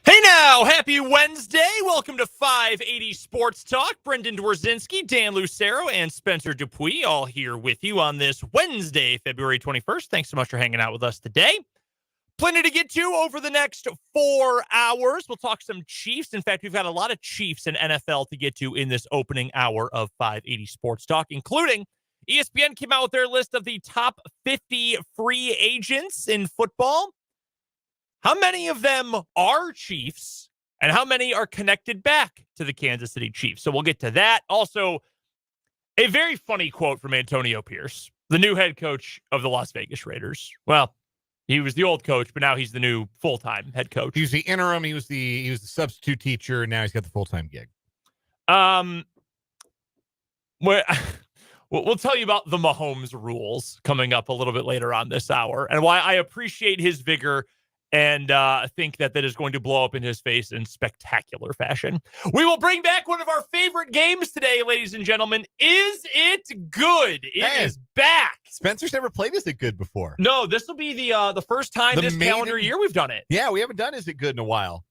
Hey now, happy Wednesday. Welcome to 580 Sports Talk. Brendan Dworzinski, Dan Lucero, and Spencer Dupuis all here with you on this Wednesday, February 21st. Thanks so much for hanging out with us today. Plenty to get to over the next 4 hours. We'll talk some Chiefs. In fact, we've got a lot of Chiefs and NFL to get to in this opening hour of 580 Sports Talk, including ESPN came out with their list of the top 50 free agents in football. How many of them are Chiefs, and how many are connected back to the Kansas City Chiefs? So we'll get to that. Also, a very funny quote from Antonio Pierce, the new head coach of the Las Vegas Raiders. Well, he was the old coach, but now he's the new full-time head coach. He was the interim. He was the substitute teacher, and now he's got the full-time gig. We'll tell you about the Mahomes rules coming up a little bit later on this hour, and why I appreciate his vigor. And I think that is going to blow up in his face in spectacular fashion. We will bring back one of our favorite games today, ladies and gentlemen. Is it good? It is back. Spencer's never played Is It Good before. No, this will be the first time this calendar year we've done it. Yeah, we haven't done Is It Good in a while.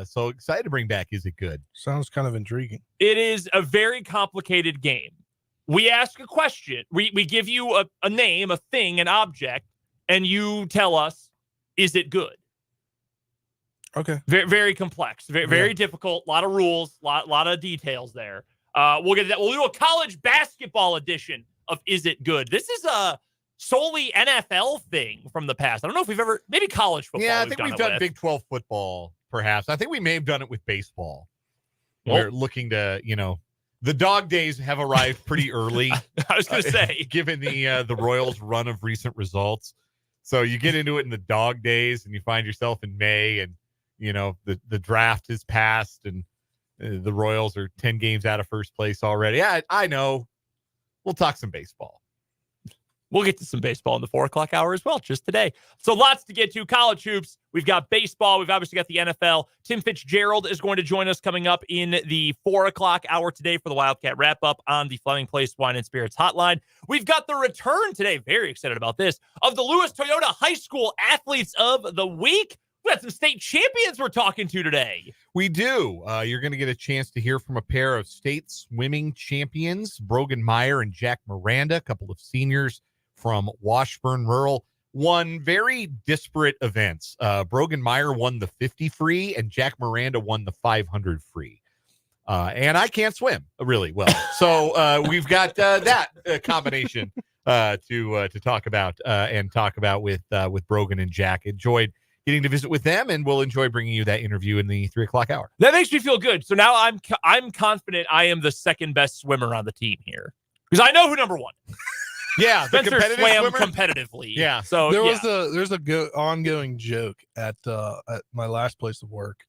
So excited to bring back Is It Good. Sounds kind of intriguing. It is a very complicated game. We ask a question. We give you a name, a thing, an object, and you tell us, is it good? Okay. Very, very complex. Very difficult. A lot of rules. Lot of details there. We'll get to that. We'll do a college basketball edition of Is It Good? This is a solely NFL thing from the past. I don't know if we've ever, maybe college football. Yeah, I think we've done Big 12 football, perhaps. I think we may have done it with baseball. We're looking to, the dog days have arrived pretty early. I was going to say. Given the Royals' run of recent results. So you get into it in the dog days, and you find yourself in May, and the draft is passed, and the Royals are 10 games out of first place already. I know. We'll talk some baseball. We'll get to some baseball in the 4 o'clock hour as well, just today. So lots to get to. College hoops. We've got baseball. We've obviously got the NFL. Tim Fitzgerald is going to join us coming up in the 4 o'clock hour today for the Wildcat Wrap-up on the Fleming Place Wine and Spirits hotline. We've got the return today, very excited about this, of the Lewis Toyota High School Athletes of the Week. We got some state champions we're talking to today. We do. You're going to get a chance to hear from a pair of state swimming champions, Brogan Meyer and Jack Miranda, a couple of seniors from Washburn Rural. Won very disparate events. Brogan Meyer won the 50 free, and Jack Miranda won the 500 free. And I can't swim really well. So we've got that combination to talk about with Brogan and Jack. Enjoyed getting to visit with them, and we'll enjoy bringing you that interview in the 3 o'clock hour. That makes me feel good. So now I'm confident I am the second best swimmer on the team here, because I know who number one. Yeah, Spencer swam competitively. Yeah. So there's a good ongoing joke at my last place of work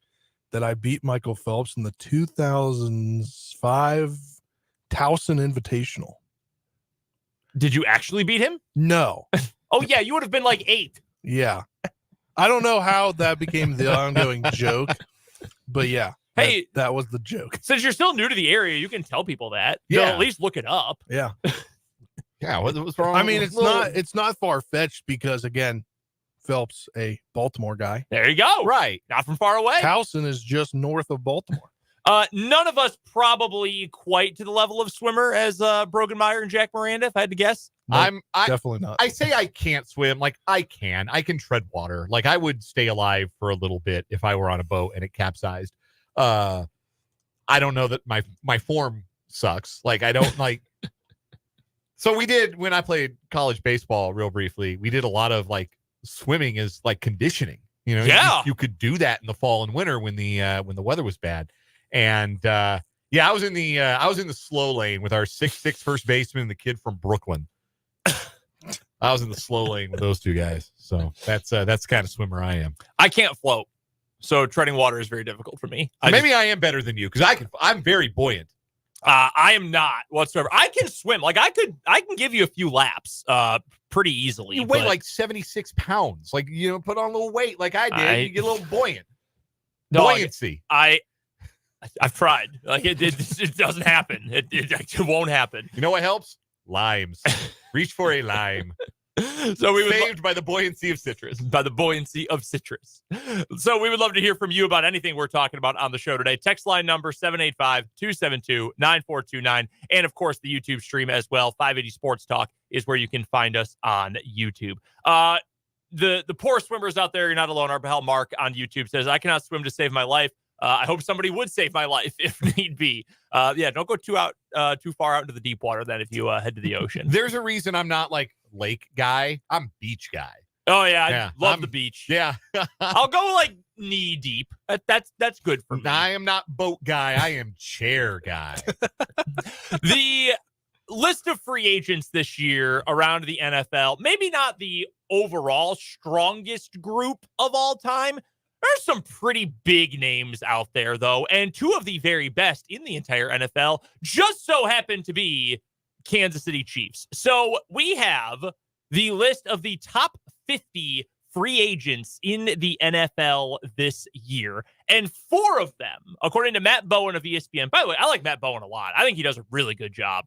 that I beat Michael Phelps in the 2005 Towson Invitational. Did you actually beat him? No. Oh yeah, you would have been like 8. Yeah. I don't know how that became the ongoing joke, but yeah. Hey, that was the joke. Since you're still new to the area, you can tell people that. Yeah. They'll at least look it up. Yeah. Yeah, what's wrong? I mean, it's not far-fetched because, again, Phelps, a Baltimore guy. There you go. Right. Not from far away. Towson is just north of Baltimore. None of us probably quite to the level of swimmer as Brogan Meyer and Jack Miranda, if I had to guess. No, definitely not. I say I can't swim. Like, I can tread water. Like, I would stay alive for a little bit if I were on a boat and it capsized. I don't know that my form sucks. Like, I don't like. So we did, when I played college baseball real briefly, we did a lot of like swimming as like conditioning. Yeah. You could do that in the fall and winter when the weather was bad. And I was in the slow lane with our 6'6" first baseman and the kid from Brooklyn. I was in the slow lane with those two guys. So that's the kind of swimmer I am. I can't float, so treading water is very difficult for me. I am better than you because I'm very buoyant. I am not whatsoever. I can swim. Like I can give you a few laps pretty easily. You weigh like 76 pounds. Like, put on a little weight like I did. You get a little buoyant. Buoyancy. I've tried. Like it doesn't happen. It won't happen. You know what helps? Limes. Reach for a lime. So we would saved by the buoyancy of citrus. By the buoyancy of citrus. So we would love to hear from you about anything we're talking about on the show today. Text line number 785-272-9429. And of course, the YouTube stream as well. 580 Sports Talk is where you can find us on YouTube. The poor swimmers out there, you're not alone. Our pal Mark on YouTube says, I cannot swim to save my life. I hope somebody would save my life if need be. Don't go too far out into the deep water then if you head to the ocean. There's a reason I'm not like lake guy. I'm beach guy. Oh yeah, I love the beach. Yeah. I'll go like knee deep. That's good for me. I am not boat guy. I am chair guy. The list of free agents this year around the NFL, maybe not the overall strongest group of all time. There's some pretty big names out there, though, and two of the very best in the entire NFL just so happen to be Kansas City Chiefs. So we have the list of the top 50 free agents in the NFL this year, and four of them, according to Matt Bowen of ESPN. By the way, I like Matt Bowen a lot. I think he does a really good job.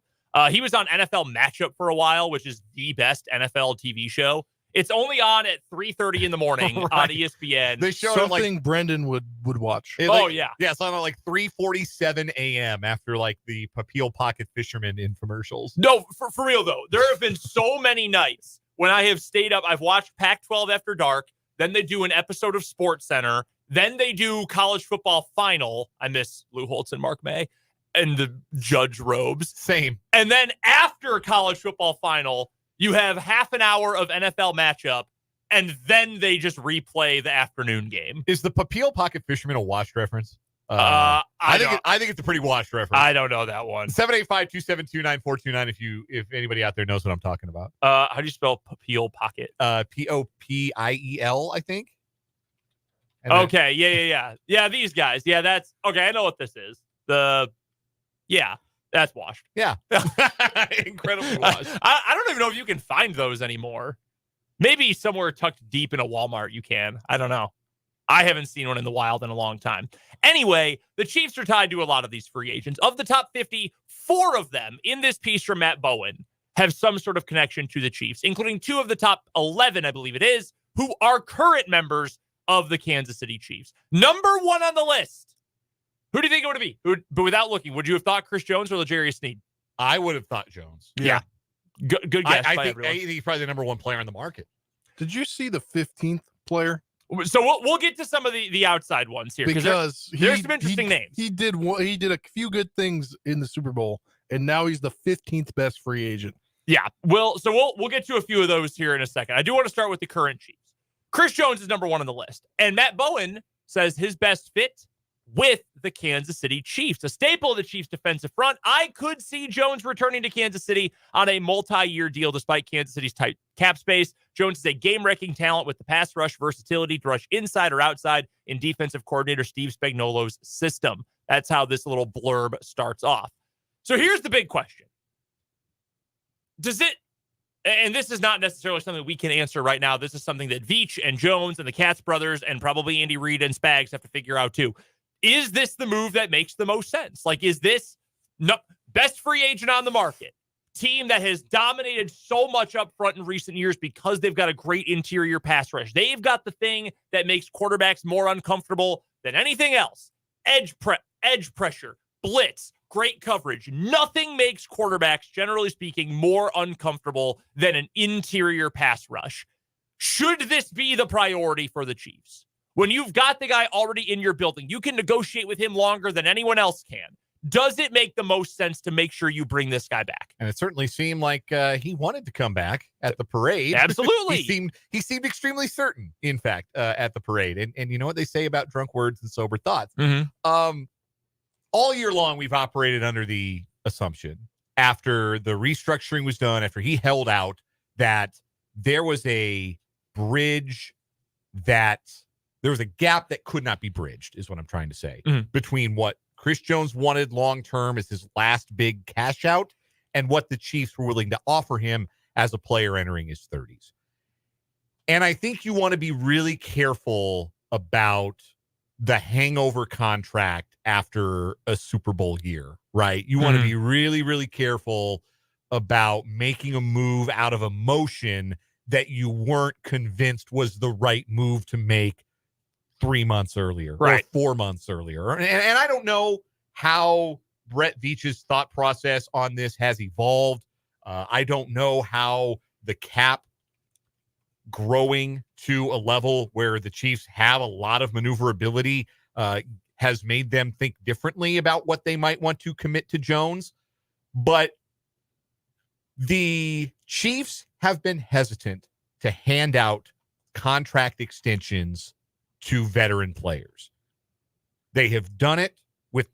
He was on NFL Matchup for a while, which is the best NFL TV show. It's only on at 3:30 in the morning on ESPN. They show something like, Brendan would watch. Yeah. It's on at like 3:47 a.m. after like the Papil Pocket Fisherman infomercials. No, for real though. There have been so many nights when I have stayed up. I've watched Pac-12 After Dark. Then they do an episode of Sports Center. Then they do College Football Final. I miss Lou Holtz and Mark May and the judge robes. Same. And then after College Football Final, you have half an hour of NFL Matchup, and then they just replay the afternoon game. Is the Papil Pocket Fisherman a washed reference? I think it's a pretty washed reference. I don't know that one. 785-272-9429 if anybody out there knows what I'm talking about. How do you spell Papil Pocket? Popiel, I think. And okay, yeah. Yeah, these guys. Yeah, that's okay. I know what this is. That's washed. Yeah. Incredibly washed. I don't even know if you can find those anymore. Maybe somewhere tucked deep in a Walmart you can. I don't know. I haven't seen one in the wild in a long time. Anyway, the Chiefs are tied to a lot of these free agents. Of the top 50, 4 of them in this piece from Matt Bowen have some sort of connection to the Chiefs, including 2 of the top 11, I believe it is, who are current members of the Kansas City Chiefs. Number 1 on the list. Who do you think it would be? But without looking, would you have thought Chris Jones or L'Jarius Sneed? I would have thought Jones. Yeah. Good guess. I think he's probably the number 1 player on the market. Did you see the 15th player? So we'll get to some of the outside ones here because there's some interesting names. He did a few good things in the Super Bowl, and now he's the 15th best free agent. Yeah. We'll get to a few of those here in a second. I do want to start with the current Chiefs. Chris Jones is number 1 on the list, and Matt Bowen says his best fit with the Kansas City Chiefs, a staple of the Chiefs defensive front. I could see Jones returning to Kansas City on a multi-year deal despite Kansas City's tight cap space. Jones is a game-wrecking talent with the pass rush versatility to rush inside or outside in defensive coordinator Steve Spagnuolo's system. That's how this little blurb starts off. So here's the big question. And this is not necessarily something we can answer right now. This is something that Veach and Jones and the Katz brothers and probably Andy Reid and Spags have to figure out too. Is this the move that makes the most sense? Like, is this best free agent on the market? Team that has dominated so much up front in recent years because they've got a great interior pass rush. They've got the thing that makes quarterbacks more uncomfortable than anything else. Edge pressure, blitz, great coverage. Nothing makes quarterbacks, generally speaking, more uncomfortable than an interior pass rush. Should this be the priority for the Chiefs? When you've got the guy already in your building, you can negotiate with him longer than anyone else can. Does it make the most sense to make sure you bring this guy back? And it certainly seemed like he wanted to come back at the parade. Absolutely. he seemed extremely certain, in fact, at the parade. And you know what they say about drunk words and sober thoughts? Mm-hmm. All year long, we've operated under the assumption after the restructuring was done, after he held out, that there was a gap that could not be bridged, is what I'm trying to say, between what Chris Jones wanted long-term as his last big cash out and what the Chiefs were willing to offer him as a player entering his 30s. And I think you want to be really careful about the hangover contract after a Super Bowl year, right? You want to be really, really careful about making a move out of emotion that you weren't convinced was the right move to make 3 months earlier right, or 4 months earlier. And I don't know how Brett Veach's thought process on this has evolved. I don't know how the cap growing to a level where the Chiefs have a lot of maneuverability has made them think differently about what they might want to commit to Jones. But the Chiefs have been hesitant to hand out contract extensions to veteran players. They have done it with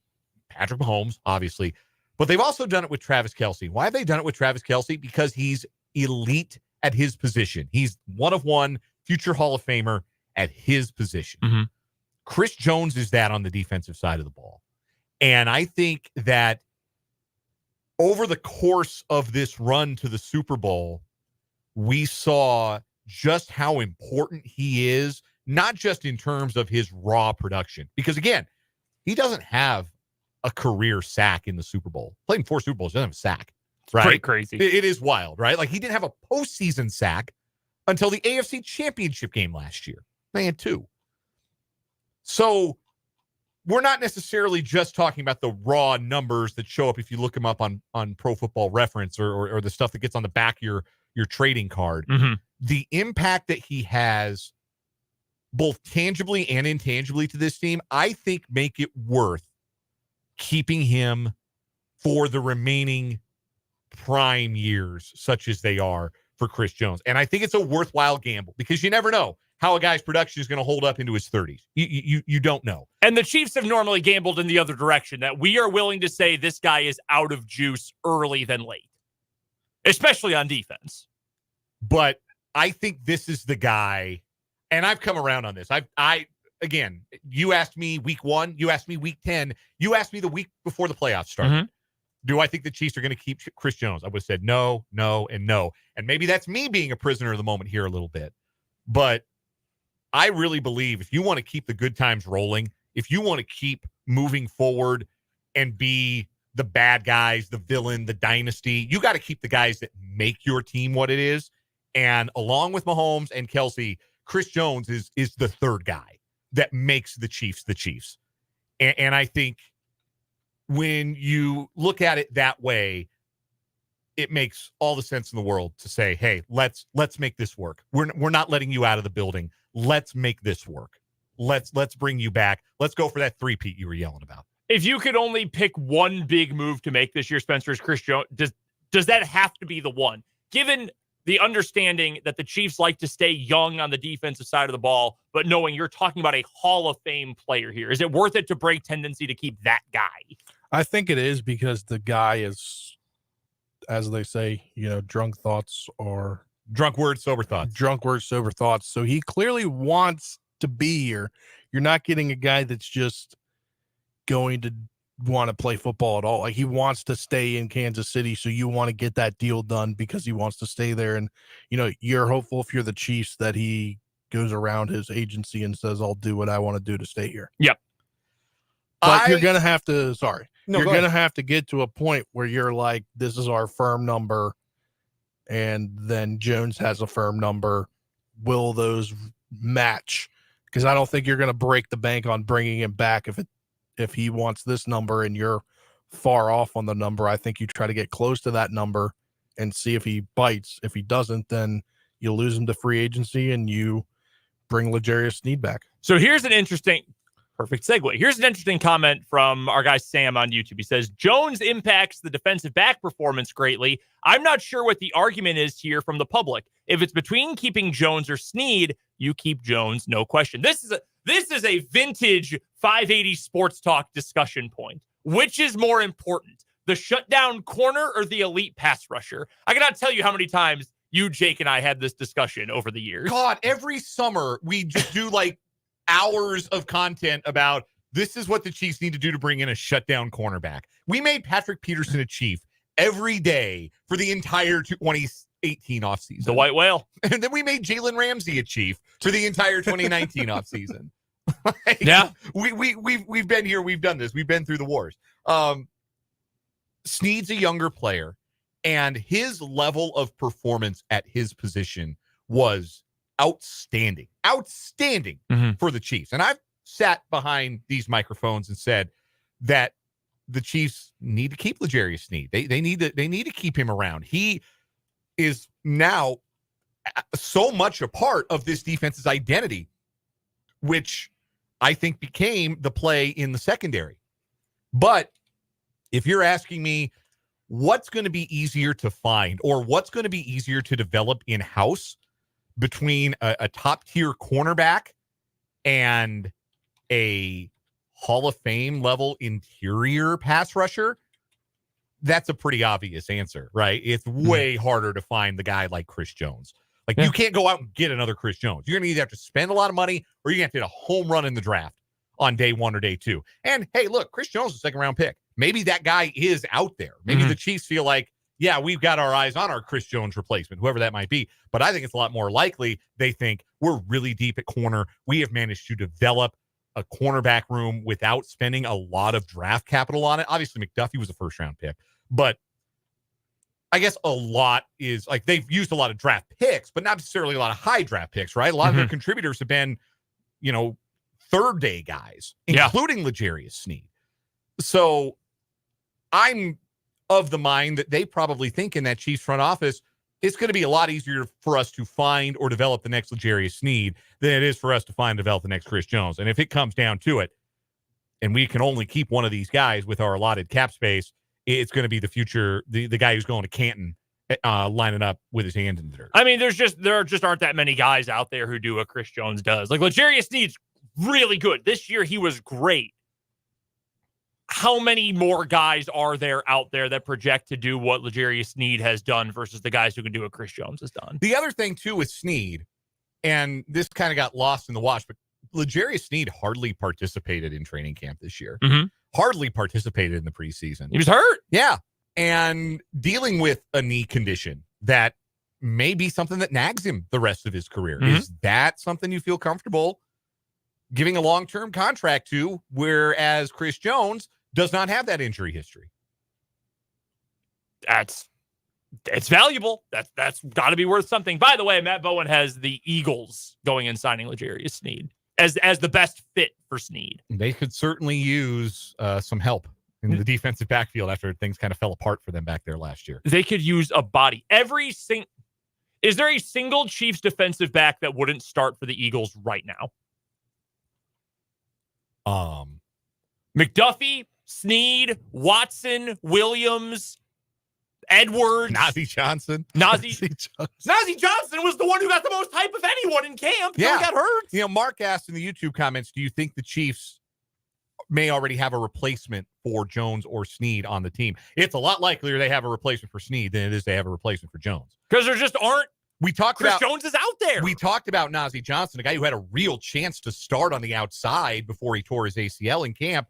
Patrick Mahomes, obviously, but they've also done it with Travis Kelce. Why have they done it with Travis Kelce? Because he's elite at his position. He's one of one, future Hall of Famer at his position. Mm-hmm. Chris Jones is that on the defensive side of the ball. And I think that over the course of this run to the Super Bowl, we saw just how important he is, not just in terms of his raw production. Because, again, he doesn't have a career sack in the Super Bowl. Played in 4 Super Bowls, doesn't have a sack. Right? Pretty crazy. It is wild, right? Like, he didn't have a postseason sack until the AFC Championship game last year. They had 2. So we're not necessarily just talking about the raw numbers that show up if you look them up on Pro Football Reference or the stuff that gets on the back of your trading card. Mm-hmm. The impact that he has both tangibly and intangibly to this team, I think make it worth keeping him for the remaining prime years, such as they are for Chris Jones. And I think it's a worthwhile gamble because you never know how a guy's production is going to hold up into his 30s. You don't know. And the Chiefs have normally gambled in the other direction, that we are willing to say this guy is out of juice early than late, especially on defense. But I think this is the guy, and I've come around on this. Again, you asked me week 1, you asked me week 10, you asked me the week before the playoffs started. Mm-hmm. Do I think the Chiefs are going to keep Chris Jones? I would have said no, no, and no. And maybe that's me being a prisoner of the moment here a little bit. But I really believe if you want to keep the good times rolling, if you want to keep moving forward and be the bad guys, the villain, the dynasty, you got to keep the guys that make your team what it is. And along with Mahomes and Kelce, Chris Jones is the third guy that makes the Chiefs the Chiefs. And I think when you look at it that way, it makes all the sense in the world to say, hey, let's make this work. We're not letting you out of the building. Let's make this work. Let's bring you back. Let's go for that 3-peat you were yelling about. If you could only pick one big move to make this year, Spencer, is Chris Jones, does that have to be the one? Given the understanding that the Chiefs like to stay young on the defensive side of the ball, but knowing you're talking about a Hall of Fame player here, is it worth it to break tendency to keep that guy? I think it is because the guy is, as they say, drunk thoughts or drunk words, sober thoughts. Drunk words, sober thoughts. So he clearly wants to be here. You're not getting a guy that's just going to want to play football at all. Like, he wants to stay in Kansas City, so you want to get that deal done because he wants to stay there. And you're hopeful, if you're the Chiefs, that he goes around his agency and says, I'll do what I want to do to stay here. Yep. But you're gonna have to you're gonna have to get to a point where you're like, this is our firm number, and then Jones has a firm number. Will those match? Because I don't think you're gonna break the bank on bringing him back if he wants this number and you're far off on the number. I think you try to get close to that number and see if he bites. If he doesn't, then you lose him to free agency and you bring L'Jarius Sneed back. So here's an interesting, perfect segue. Here's an interesting comment from our guy Sam on YouTube. He says, Jones impacts the defensive back performance greatly. I'm not sure what the argument is here from the public. If it's between keeping Jones or Sneed, you keep Jones, no question. This is a vintage 580 sports talk discussion point. Which is more important, the shutdown corner or the elite pass rusher? I cannot tell you how many times you, Jake, and I had this discussion over the years. God, every summer we just do like hours of content about this is what the Chiefs need to do to bring in a shutdown cornerback. We made Patrick Peterson a Chief every day for the entire 2018 offseason. The white whale. And then we made Jalen Ramsey a Chief for the entire 2019 offseason. Yeah. We've been here. We've done this. We've been through the wars. Sneed's a younger player, and his level of performance at his position was outstanding for the Chiefs. And I've sat behind these microphones and said that the Chiefs need to keep L'Jarius Sneed. They need to keep him around. He is now so much a part of this defense's identity, which I think became the play in the secondary. But if you're asking me what's going to be easier to find or what's going to be easier to develop in-house between a top-tier cornerback and a Hall of Fame level interior pass rusher, that's a pretty obvious answer, right? It's way harder to find the guy like Chris Jones. Like, you can't go out and get another Chris Jones. You're going to either have to spend a lot of money or you're going to have to hit a home run in the draft on day 1 or day 2. And, hey, look, Chris Jones is a second-round pick. Maybe that guy is out there. Maybe the Chiefs feel like, yeah, we've got our eyes on our Chris Jones replacement, whoever that might be. But I think it's a lot more likely they think we're really deep at corner. We have managed to develop a cornerback room without spending a lot of draft capital on it. Obviously, McDuffie was a first-round pick. But I guess a lot is, like, they've used a lot of draft picks, but not necessarily a lot of high draft picks, right? A lot of their contributors have been, third-day guys, including L'Jarius Sneed. So I'm of the mind that they probably think in that Chiefs front office, it's going to be a lot easier for us to find or develop the next L'Jarius Sneed than it is for us to find and develop the next Chris Jones. And if it comes down to it, and we can only keep one of these guys with our allotted cap space, it's going to be the future, the guy who's going to Canton, lining up with his hand in the dirt. I mean, there just aren't that many guys out there who do what Chris Jones does. Like, L'Jarius Sneed's really good. This year, he was great. How many more guys are there out there that project to do what L'Jarius Sneed has done versus the guys who can do what Chris Jones has done? The other thing, too, with Sneed, and this kind of got lost in the wash, but L'Jarius Sneed hardly participated in training camp this year. Hardly participated in the preseason. He was hurt. Yeah. And dealing with a knee condition that may be something that nags him the rest of his career. Is that something you feel comfortable giving a long-term contract to, whereas Chris Jones does not have that injury history? It's valuable. That's got to be worth something. By the way, Matt Bowen has the Eagles going and signing L'Jarius Sneed as the best fit for Sneed. They could certainly use some help in the defensive backfield after things kind of fell apart for them back there last year. They could use a body. Is there a single Chiefs defensive back that wouldn't start for the Eagles right now? McDuffie, Sneed, Watson, Williams, Edwards, Nazeeh Johnson. Nazeeh Johnson was the one who got the most hype of anyone in camp. Yeah. He got hurt. Mark asked in the YouTube comments, do you think the Chiefs may already have a replacement for Jones or Sneed on the team? It's a lot likelier they have a replacement for Sneed than it is they have a replacement for Jones. Because there just aren't. Chris Jones is out there. We talked about Nazeeh Johnson, a guy who had a real chance to start on the outside before he tore his ACL in camp.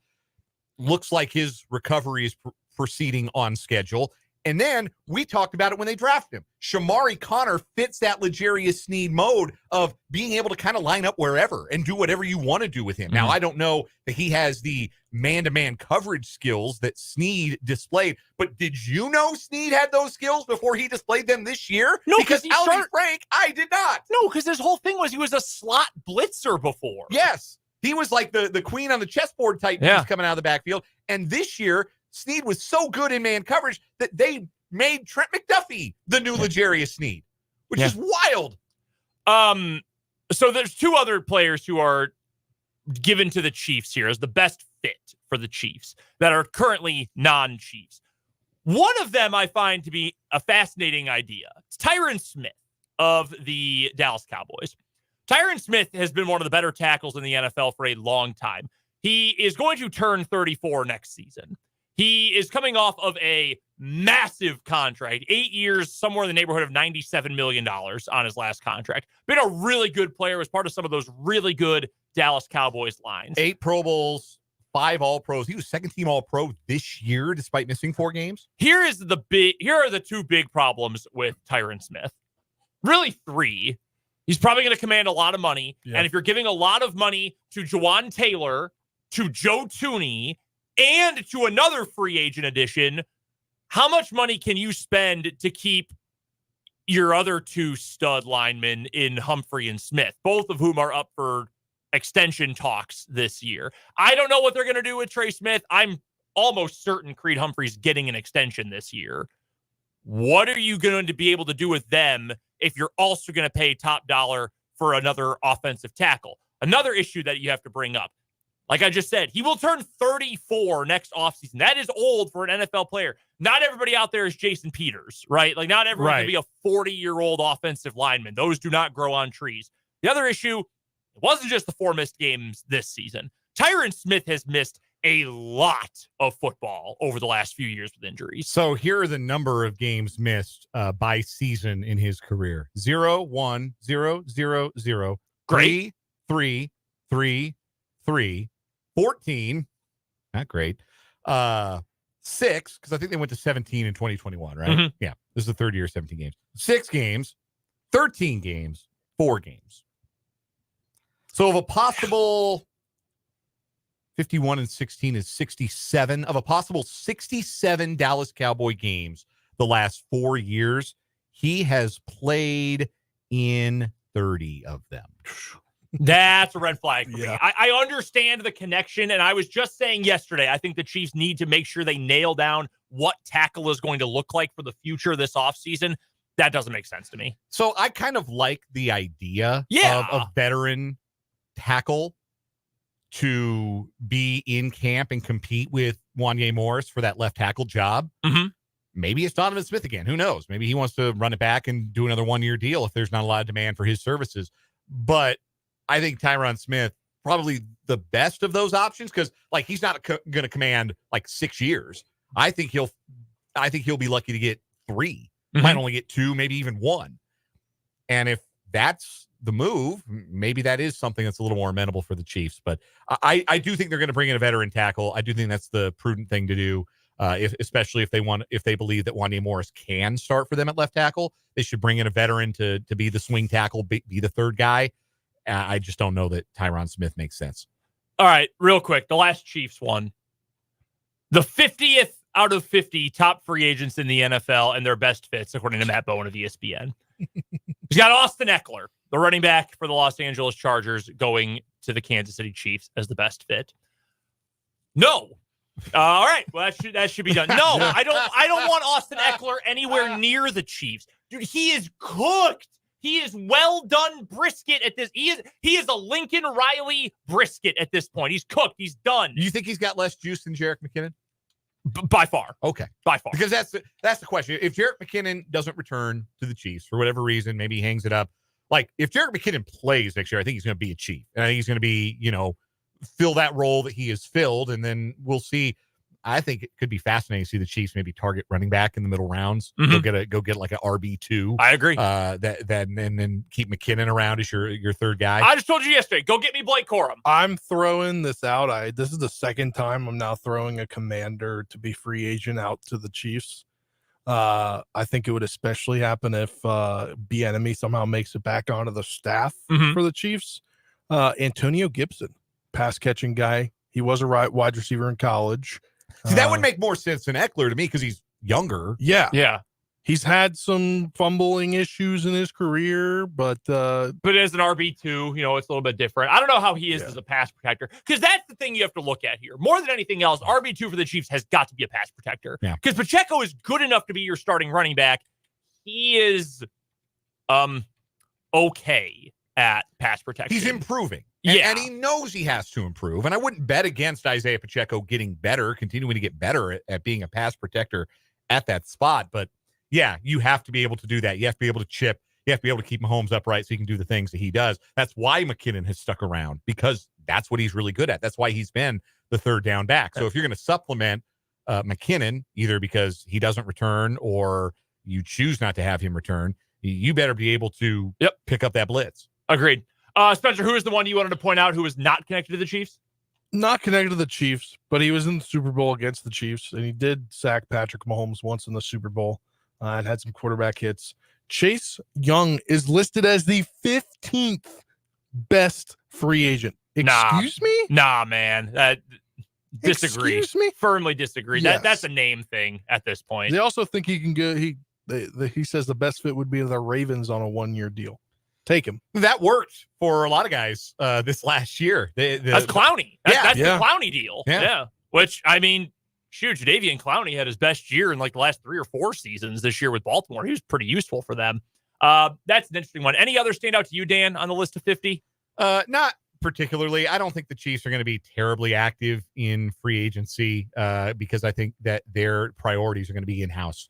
Looks like his recovery is proceeding on schedule. And then we talked about it when they drafted him. Shamari Connor fits that L'Jarius Sneed mode of being able to kind of line up wherever and do whatever you want to do with him. Now, I don't know that he has the man-to-man coverage skills that Sneed displayed, but did you know Sneed had those skills before he displayed them this year? No, because I'll be frank, I did not. No, because his whole thing was he was a slot blitzer before. Yes. He was like the queen on the chessboard type piece coming out of the backfield. And this year, Sneed was so good in man coverage that they made Trent McDuffie the new L'Jarius Sneed, which is wild. So there's two other players who are given to the Chiefs here as the best fit for the Chiefs that are currently non-Chiefs. One of them I find to be a fascinating idea. It's Tyron Smith of the Dallas Cowboys. Tyron Smith has been one of the better tackles in the NFL for a long time. He is going to turn 34 next season. He is coming off of a massive contract, 8 years, somewhere in the neighborhood of $97 million on his last contract. Been a really good player, was part of some of those really good Dallas Cowboys lines. 8 Pro Bowls, 5 All-Pros. He was second-team All-Pro this year, despite missing 4 games. Here are the two big problems with Tyron Smith. Really 3. He's probably going to command a lot of money. Yeah. And if you're giving a lot of money to Jawan Taylor, to Joe Thuney, and to another free agent addition, how much money can you spend to keep your other two stud linemen in Humphrey and Smith, both of whom are up for extension talks this year. I don't know what they're going to do with Trey Smith. I'm almost certain Creed Humphrey's getting an extension this year. What are you going to be able to do with them if you're also going to pay top dollar for another offensive tackle? Another issue that you have to bring up, like I just said, he will turn 34 next offseason. That is old for an NFL player. Not everybody out there is Jason Peters, right? Like, not everyone can be a 40-year-old offensive lineman. Those do not grow on trees. The other issue, it wasn't just the 4 missed games this season. Tyron Smith has missed a lot of football over the last few years with injuries. So here are the number of games missed by season in his career: 0, 1, 0, 0, 0, 3, 3, 3, 3, 14. Not great. 6, because I think they went to 17 in 2021, right? Mm-hmm. Yeah, this is the third year, 17 games. 6 games, 13 games, 4 games. So of a possible 51 and 16 is 67. Of a possible 67 Dallas Cowboy games the last 4 years, he has played in 30 of them. That's a red flag for me. Yeah. I understand the connection, and I was just saying yesterday, I think the Chiefs need to make sure they nail down what tackle is going to look like for the future this offseason. That doesn't make sense to me. So I kind of like the idea of a veteran tackle to be in camp and compete with Wanya Morris for that left tackle job. Mm-hmm. Maybe it's Donovan Smith again. Who knows? Maybe he wants to run it back and do another 1-year deal if there's not a lot of demand for his services. But I think Tyron Smith, probably the best of those options, because like he's not going to command like 6 years. I think he'll be lucky to get 3. Mm-hmm. Might only get 2, maybe even 1. And if that's the move, maybe that is something that's a little more amenable for the Chiefs. But I do think they're going to bring in a veteran tackle. I do think that's the prudent thing to do, especially if they believe that Wanya Morris can start for them at left tackle. They should bring in a veteran to be the swing tackle, be the third guy. I just don't know that Tyron Smith makes sense. All right, real quick, the last Chiefs one. The 50th out of 50 top free agents in the NFL and their best fits, according to Matt Bowen of ESPN. He's got Austin Eckler, the running back for the Los Angeles Chargers, going to the Kansas City Chiefs as the best fit. No. All right. Well, that should be done. No, I don't want Austin Eckler anywhere near the Chiefs. Dude, he is cooked. He is well done brisket at this. He is a Lincoln Riley brisket at this point. He's cooked. He's done. You think he's got less juice than Jerick McKinnon? By far. Okay. By far. Because that's the question. If Jerick McKinnon doesn't return to the Chiefs for whatever reason, maybe he hangs it up. Like, if Jerick McKinnon plays next year, I think he's going to be a Chief. And I think he's going to be, fill that role that he has filled. And then we'll see. I think it could be fascinating to see the Chiefs maybe target running back in the middle rounds. Mm-hmm. Go get like an RB2. I agree. And then keep McKinnon around as your third guy. I just told you yesterday, go get me Blake Corum. I'm throwing this out. This is the second time I'm now throwing a commander to be free agent out to the Chiefs. I think it would especially happen if Bieniemy somehow makes it back onto the staff for the Chiefs. Antonio Gibson, pass catching guy. He was a wide receiver in college. See, that would make more sense than Eckler to me because he's younger. Yeah. He's had some fumbling issues in his career, but as an RB2, it's a little bit different. I don't know how he is as a pass protector, because that's the thing you have to look at here. More than anything else, RB2 for the Chiefs has got to be a pass protector. Yeah. Because Pacheco is good enough to be your starting running back. He is okay at pass protection. He's improving. And he knows he has to improve. And I wouldn't bet against Isaiah Pacheco getting better, continuing to get better at being a pass protector at that spot. But yeah, you have to be able to do that. You have to be able to chip. You have to be able to keep Mahomes upright so he can do the things that he does. That's why McKinnon has stuck around, because that's what he's really good at. That's why he's been the third down back. So if you're going to supplement McKinnon, either because he doesn't return or you choose not to have him return, you better be able to pick up that blitz. Agreed. Spencer, who is the one you wanted to point out who is not connected to the Chiefs? Not connected to the Chiefs, but he was in the Super Bowl against the Chiefs, and he did sack Patrick Mahomes once in the Super Bowl and had some quarterback hits. Chase Young is listed as the 15th best free agent. Excuse me? Nah, man. Disagree. Excuse me? Firmly disagree. Yes. That's a name thing at this point. They also think he can go. He says the best fit would be the Ravens on a 1-year deal. Take him. That worked for a lot of guys this last year. That's Clowney. That's the Clowney deal. Yeah. Which, I mean, shoot, Jadeveon Clowney had his best year in like the last 3 or 4 seasons this year with Baltimore. He was pretty useful for them. That's an interesting one. Any other stand out to you, Dan, on the list of 50? Not particularly. I don't think the Chiefs are going to be terribly active in free agency because I think that their priorities are going to be in-house.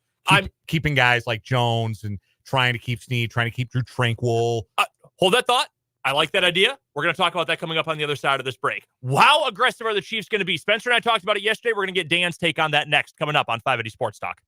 Keeping guys like Jones and trying to keep Snead, trying to keep Drew Tranquill. Hold that thought. I like that idea. We're going to talk about that coming up on the other side of this break. How aggressive are the Chiefs going to be? Spencer and I talked about it yesterday. We're going to get Dan's take on that next, coming up on 580 Sports Talk.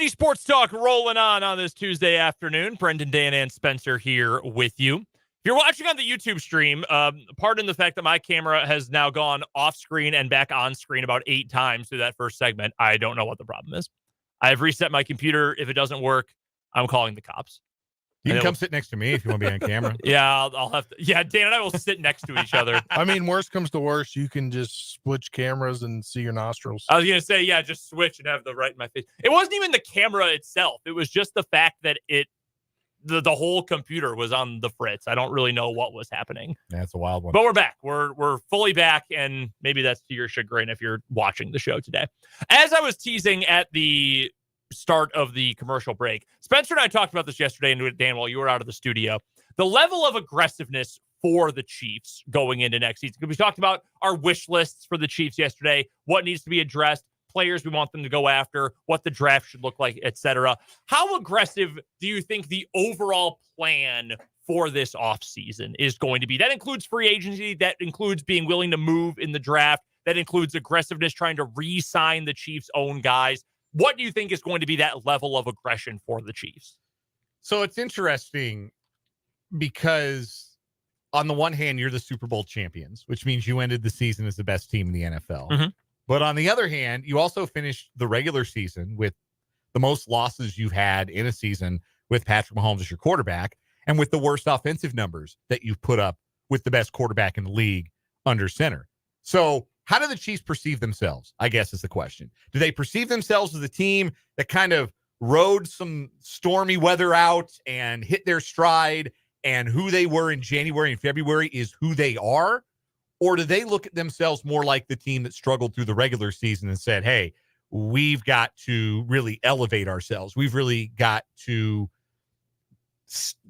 Sports Talk rolling on this Tuesday afternoon. Brendan, Dan, and Spencer here with you. If you're watching on the YouTube stream, pardon the fact that my camera has now gone off screen and back on screen about 8 times through that first segment. I don't know what the problem is. I've reset my computer. If it doesn't work, I'm calling the cops. You can come sit next to me if you want to be on camera. Yeah, I'll have to. Yeah, Dan and I will sit next to each other. I mean, worst comes to worst, you can just switch cameras and see your nostrils. I was going to say, yeah, just switch and have the right in my face. It wasn't even the camera itself. It was just the fact that the whole computer was on the fritz. I don't really know what was happening. That's a wild one. But we're back. We're fully back, and maybe that's to your chagrin if you're watching the show today. As I was teasing at the start of the commercial break, Spencer and I talked about this yesterday, and Dan, while you were out of the studio, the level of aggressiveness for the Chiefs going into next season. We talked about our wish lists for the Chiefs yesterday, what needs to be addressed, players we want them to go after, what the draft should look like, etc. How aggressive do you think the overall plan for this offseason is going to be? That includes free agency, that includes being willing to move in the draft, that includes aggressiveness, trying to re-sign the Chiefs' own guys. What do you think is going to be that level of aggression for the Chiefs? So it's interesting because on the one hand, you're the Super Bowl champions, which means you ended the season as the best team in the NFL. Mm-hmm. But on the other hand, you also finished the regular season with the most losses you've had in a season with Patrick Mahomes as your quarterback and with the worst offensive numbers that you've put up with the best quarterback in the league under center. So how do the Chiefs perceive themselves, I guess is the question. Do they perceive themselves as a team that kind of rode some stormy weather out and hit their stride, and who they were in January and February is who they are? Or do they look at themselves more like the team that struggled through the regular season and said, hey, we've got to really elevate ourselves. We've really got to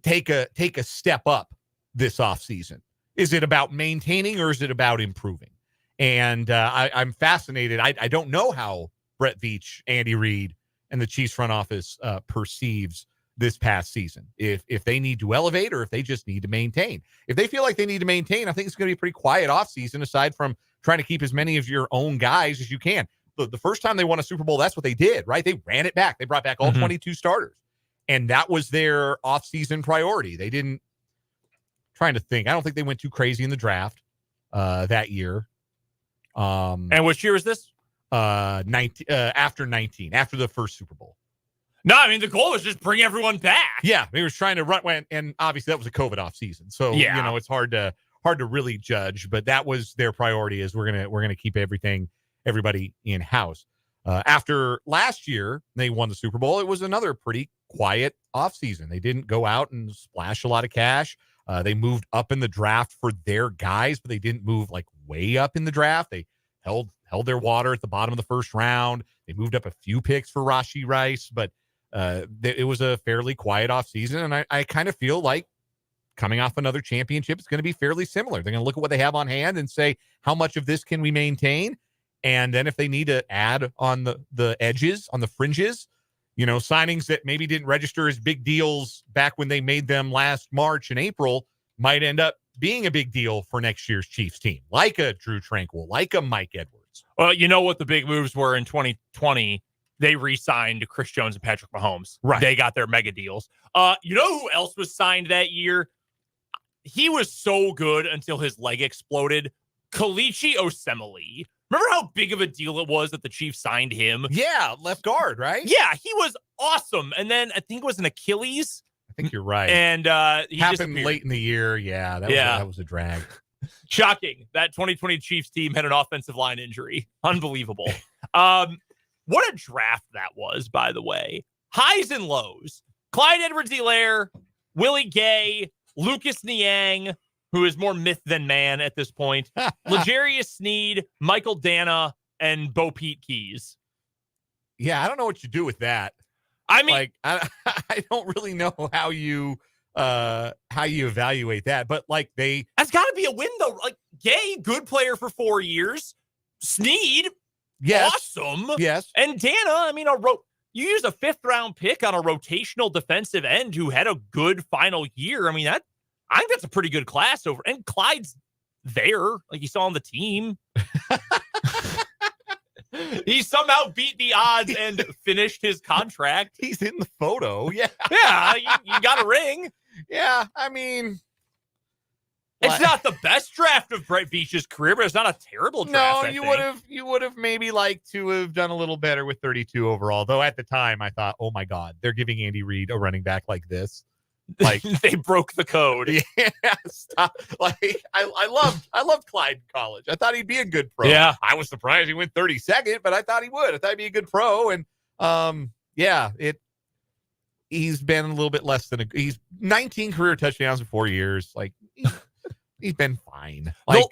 take a step up this offseason. Is it about maintaining or is it about improving? And I'm fascinated. I don't know how Brett Veach, Andy Reid, and the Chiefs front office perceives this past season. If they need to elevate or if they just need to maintain. If they feel like they need to maintain, I think it's going to be a pretty quiet offseason aside from trying to keep as many of your own guys as you can. The first time they won a Super Bowl, that's what they did, right? They ran it back. They brought back all 22 starters. And that was their offseason priority. They didn't, trying to think, I don't think they went too crazy in the draft that year. And which year is this? 19, after the first Super Bowl. No, I mean, the goal was just bring everyone back. Yeah, they were trying to run, and obviously that was a COVID offseason. So, it's hard to really judge, but that was their priority is we're gonna keep everybody in house. After last year, they won the Super Bowl. It was another pretty quiet offseason. They didn't go out and splash a lot of cash. They moved up in the draft for their guys, but they didn't move like way up in the draft. They held their water at the bottom of the first round. They moved up a few picks for Rashee Rice, but it was a fairly quiet offseason. And I kind of feel like coming off another championship, it's going to be fairly similar. They're going to look at what they have on hand and say, how much of this can we maintain? And then if they need to add on the edges, on the fringes, signings that maybe didn't register as big deals back when they made them last March and April might end up being a big deal for next year's Chiefs team, like a Drew Tranquill, like a Mike Edwards. Well, you know what the big moves were in 2020? They re-signed Chris Jones and Patrick Mahomes. Right. They got their mega deals. You know who else was signed that year? He was so good until his leg exploded. Kalichi Osemele. Remember how big of a deal it was that the Chiefs signed him? Yeah, left guard, right? Yeah, he was awesome. And then I think it was an Achilles. I think you're right. And he happened late in the year. Yeah, that was a drag. Shocking. That 2020 Chiefs team had an offensive line injury. Unbelievable. What a draft that was, by the way. Highs and lows. Clyde Edwards-Helaire, Willie Gay, Lucas Niang, who is more myth than man at this point, L'Jarius Sneed, Michael Dana, and Bo Pete Keys. Yeah, I don't know what you do with that. I mean, like, I don't really know how you evaluate that, but like that's got to be a win though. Like Gay, good player for 4 years. Sneed, yes. Awesome. Yes. And Dana, I mean, you used a 5th round pick on a rotational defensive end who had a good final year. I mean, I think that's a pretty good class over. And Clyde's there, like you saw on the team. He somehow beat the odds and finished his contract. He's in the photo. Yeah. Yeah, you got a ring. Yeah, I mean, it's not the best draft of Brett Veach's career, but it's not a terrible draft. No, you would have maybe liked to have done a little better with 32 overall. Though at the time I thought, oh my God, they're giving Andy Reid a running back like this. Like they broke the code. Yeah, stop. Like I loved Clyde in college. I thought he'd be a good pro. Yeah, I was surprised he went 32nd, but I thought he would. I thought he'd be a good pro. And he's been a little bit less than he's 19 career touchdowns in 4 years. Like he's been fine. Like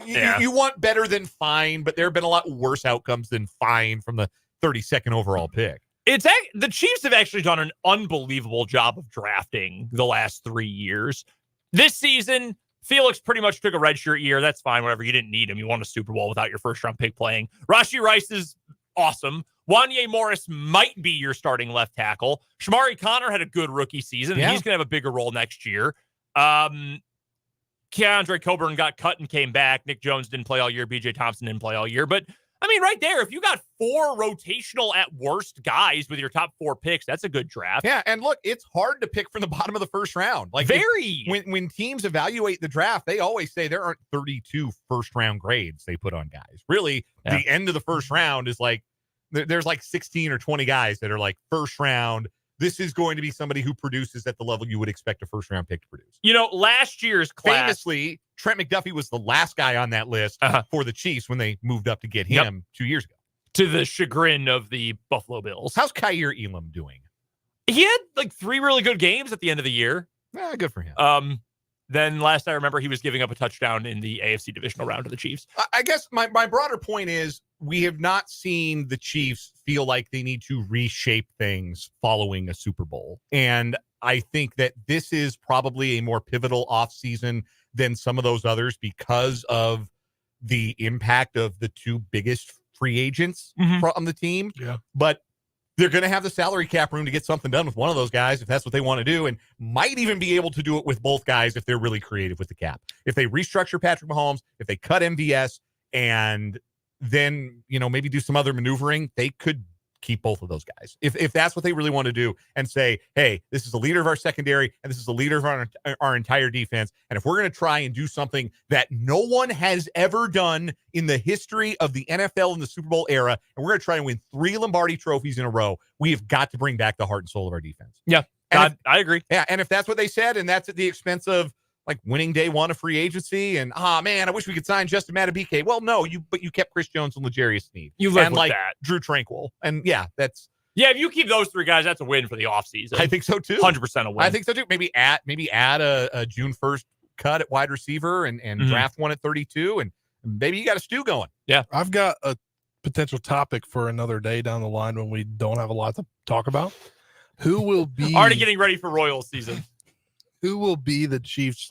you want better than fine, but there have been a lot worse outcomes than fine from the 32nd overall pick. The Chiefs have actually done an unbelievable job of drafting the last 3 years. This season, Felix pretty much took a redshirt year. That's fine, whatever. You didn't need him. You won a Super Bowl without your first-round pick playing. Rashee Rice is awesome. Wanye Morris might be your starting left tackle. Shamari Connor had a good rookie season. Yeah. He's going to have a bigger role next year. Keandre Coburn got cut and came back. Nick Jones didn't play all year. B.J. Thompson didn't play all year. But I mean, right there, if you got 4 rotational at worst guys with your top 4 picks, that's a good draft. Yeah, and look, it's hard to pick from the bottom of the first round. Like when teams evaluate the draft, they always say there aren't 32 first-round grades they put on guys. Really, the end of the first round is like there's like 16 or 20 guys that are like first round this is going to be somebody who produces at the level you would expect a first-round pick to produce. Last year's class. Famously, Trent McDuffie was the last guy on that list for the Chiefs when they moved up to get him 2 years ago. To the chagrin of the Buffalo Bills. How's Kyer Elam doing? He had like 3 really good games at the end of the year. Good for him. Then last I remember, he was giving up a touchdown in the AFC divisional round to the Chiefs. I guess my broader point is we have not seen the Chiefs feel like they need to reshape things following a Super Bowl. And I think that this is probably a more pivotal offseason than some of those others because of the impact of the 2 biggest free agents from the team. Yeah. But they're going to have the salary cap room to get something done with one of those guys if that's what they want to do, and might even be able to do it with both guys if they're really creative with the cap. If they restructure Patrick Mahomes, if they cut MVS, and then, maybe do some other maneuvering, they could keep both of those guys. If that's what they really want to do and say, hey, this is the leader of our secondary and this is the leader of our entire defense. And if we're going to try and do something that no one has ever done in the history of the NFL in the Super Bowl era, and we're going to try and win 3 Lombardi trophies in a row, we have got to bring back the heart and soul of our defense. Yeah, I agree. Yeah, and if that's what they said, and that's at the expense of like winning day 1 of free agency, and man, I wish we could sign Justin Madubuike. Well, no, but you kept Chris Jones and L'Jarius Sneed. You live and with that. Drew Tranquill, and if you keep those 3 guys, that's a win for the offseason. I think so too. 100% a win. I think so too. Maybe add a June 1st cut at wide receiver and draft one at 32, and maybe you got a stew going. Yeah, I've got a potential topic for another day down the line when we don't have a lot to talk about. Who will be already getting ready for Royals season? Who will be the Chiefs'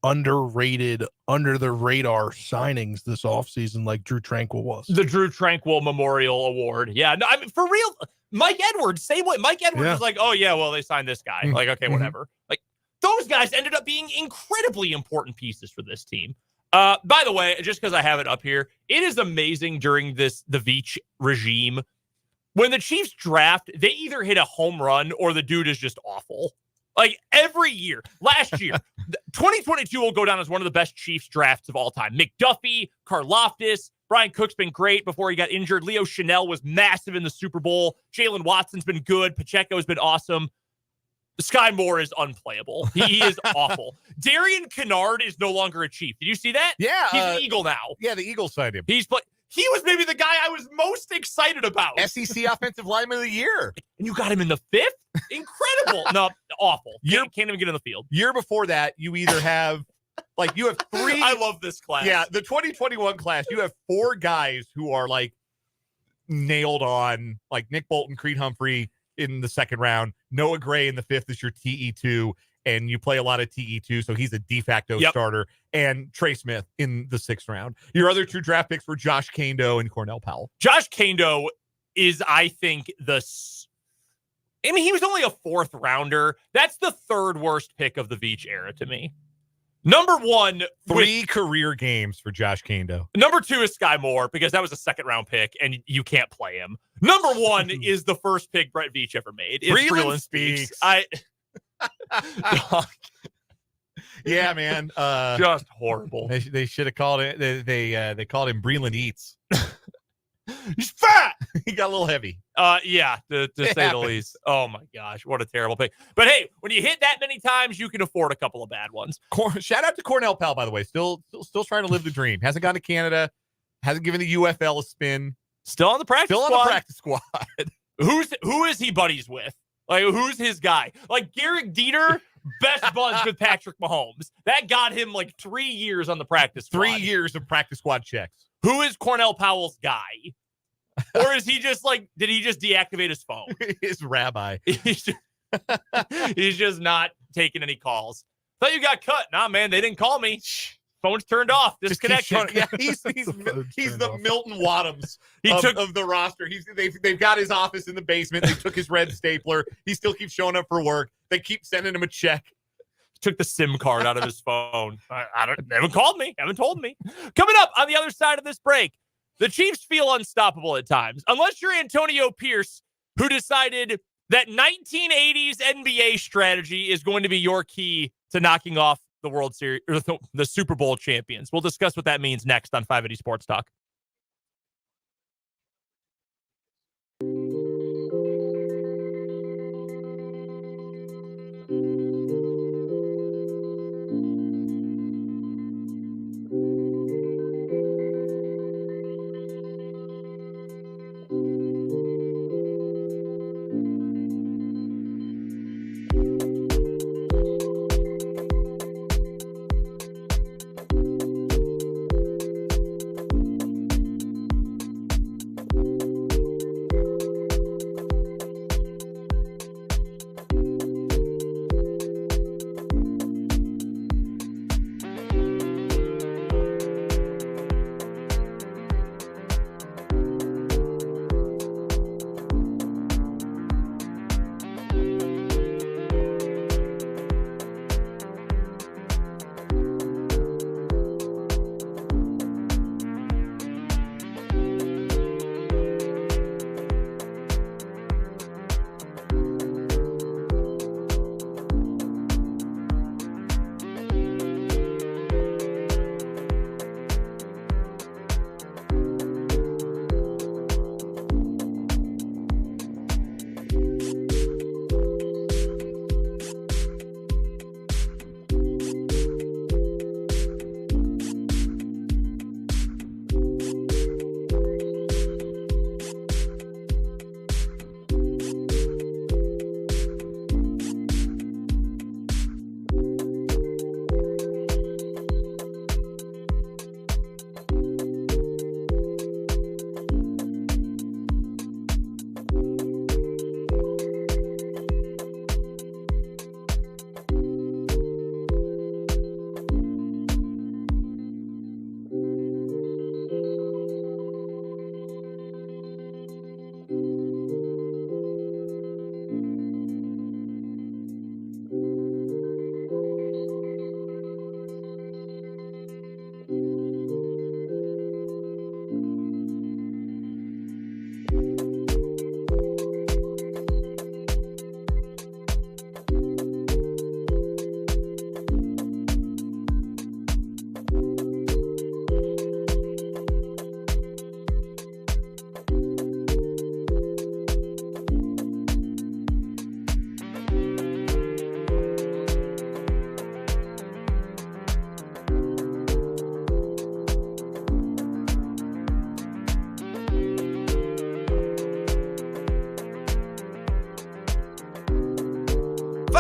underrated, under the radar signings this offseason like Drew Tranquill was? The Drew Tranquill Memorial Award. Yeah, no, I mean, for real, Mike Edwards, same way. Mike Edwards is like, oh yeah, well, they signed this guy. Like, okay, whatever. Like, those guys ended up being incredibly important pieces for this team. By the way, just because I have it up here, it is amazing during the Veach regime. When the Chiefs draft, they either hit a home run or the dude is just awful. Like every year. Last year, 2022 will go down as one of the best Chiefs drafts of all time. McDuffie, Karlaftis, Brian Cook's been great before he got injured. Leo Chanel was massive in the Super Bowl. Jalen Watson's been good. Pacheco's been awesome. Sky Moore is unplayable. He is awful. Darian Kennard is no longer a Chief. Did you see that? Yeah. He's an Eagle now. Yeah, the Eagles signed him. He was maybe the guy I was most excited about. SEC Offensive Lineman of the Year. And you got him in the 5th? Incredible. No, awful. Can't even get in the field. Year before that, you either have, you have 3. I love this class. Yeah, the 2021 class, you have 4 guys who are, nailed on, like Nick Bolton, Creed Humphrey in the 2nd round. Noah Gray in the 5th is your TE2. And you play a lot of TE2, so he's a de facto starter. And Trey Smith in the 6th round. Your other 2 draft picks were Josh Kando and Cornell Powell. Josh Kando is, I think, he was only a 4th rounder. That's the 3rd worst pick of the Veach era to me. Number 1, 3 career games for Josh Kando. Number 2 is Sky Moore because that was a 2nd round pick and you can't play him. Number 1 is the first pick Brett Veach ever made. It's Breland Speaks. Yeah, man. Just horrible. They should have called it. They called him Breland Eats. He's fat. He got a little heavy. Yeah, to say the least. Oh my gosh, what a terrible pick. But hey, when you hit that many times, you can afford a couple of bad ones. Shout out to Cornell Powell, by the way. Still trying to live the dream. Hasn't gone to Canada. Hasn't given the UFL a spin. Still on the practice squad. Still on the practice squad. Who is he buddies with? Like, who's his guy? Like, Garrick Dieter, best buds with Patrick Mahomes. That got him 3 years on the practice squad. 3 years of practice squad checks. Who is Cornell Powell's guy? Or is he just did he just deactivate his phone? His rabbi. He's just not taking any calls. Thought you got cut. Nah, man, they didn't call me. Phone's turned off. Disconnected. Yeah, he's the Milton Wadhams of the roster. They've got his office in the basement. They took his red stapler. He still keeps showing up for work. They keep sending him a check. Took the SIM card out of his phone. They haven't called me. Haven't told me. Coming up on the other side of this break, the Chiefs feel unstoppable at times. Unless you're Antonio Pierce, who decided that 1980s NBA strategy is going to be your key to knocking off the World Series or the Super Bowl champions. We'll discuss what that means next on 580 Sports Talk.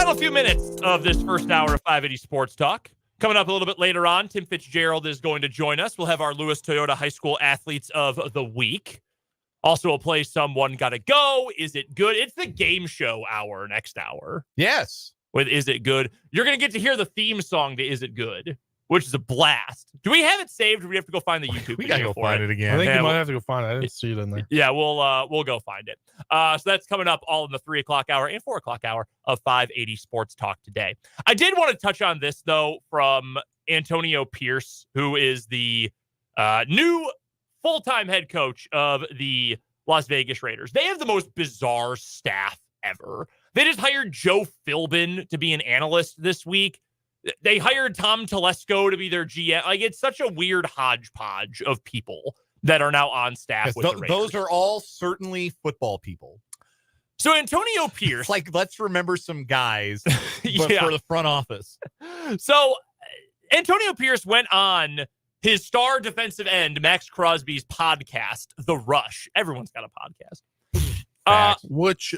Final few minutes of this first hour of 580 Sports Talk. Coming up a little bit later on, Tim Fitzgerald is going to join us. We'll have our Lewis Toyota High School Athletes of the Week. Also, we'll play Someone Gotta Go. Is it good? It's the game show hour next hour. Yes. With Is It Good? You're going to get to hear the theme song to Is It Good, which is a blast. Do we have it saved, or do we have to go find the YouTube We got to go find it again. I think you might have to go find it. I didn't see it in there. Yeah, we'll go find it. So that's coming up all in the 3 o'clock hour and 4 o'clock hour of 580 Sports Talk today. I did want to touch on this, though, from Antonio Pierce, who is the new full-time head coach of the Las Vegas Raiders. They have the most bizarre staff ever. They just hired Joe Philbin to be an analyst this week. They hired Tom Telesco to be their GM. Like, it's such a weird hodgepodge of people that are now on staff with the Raiders. Those are all certainly football people. So Antonio Pierce. It's like, let's remember some guys Yeah. for the front office. So Antonio Pierce went on his star defensive end, Max Crosby's podcast, The Rush. Everyone's got a podcast. Which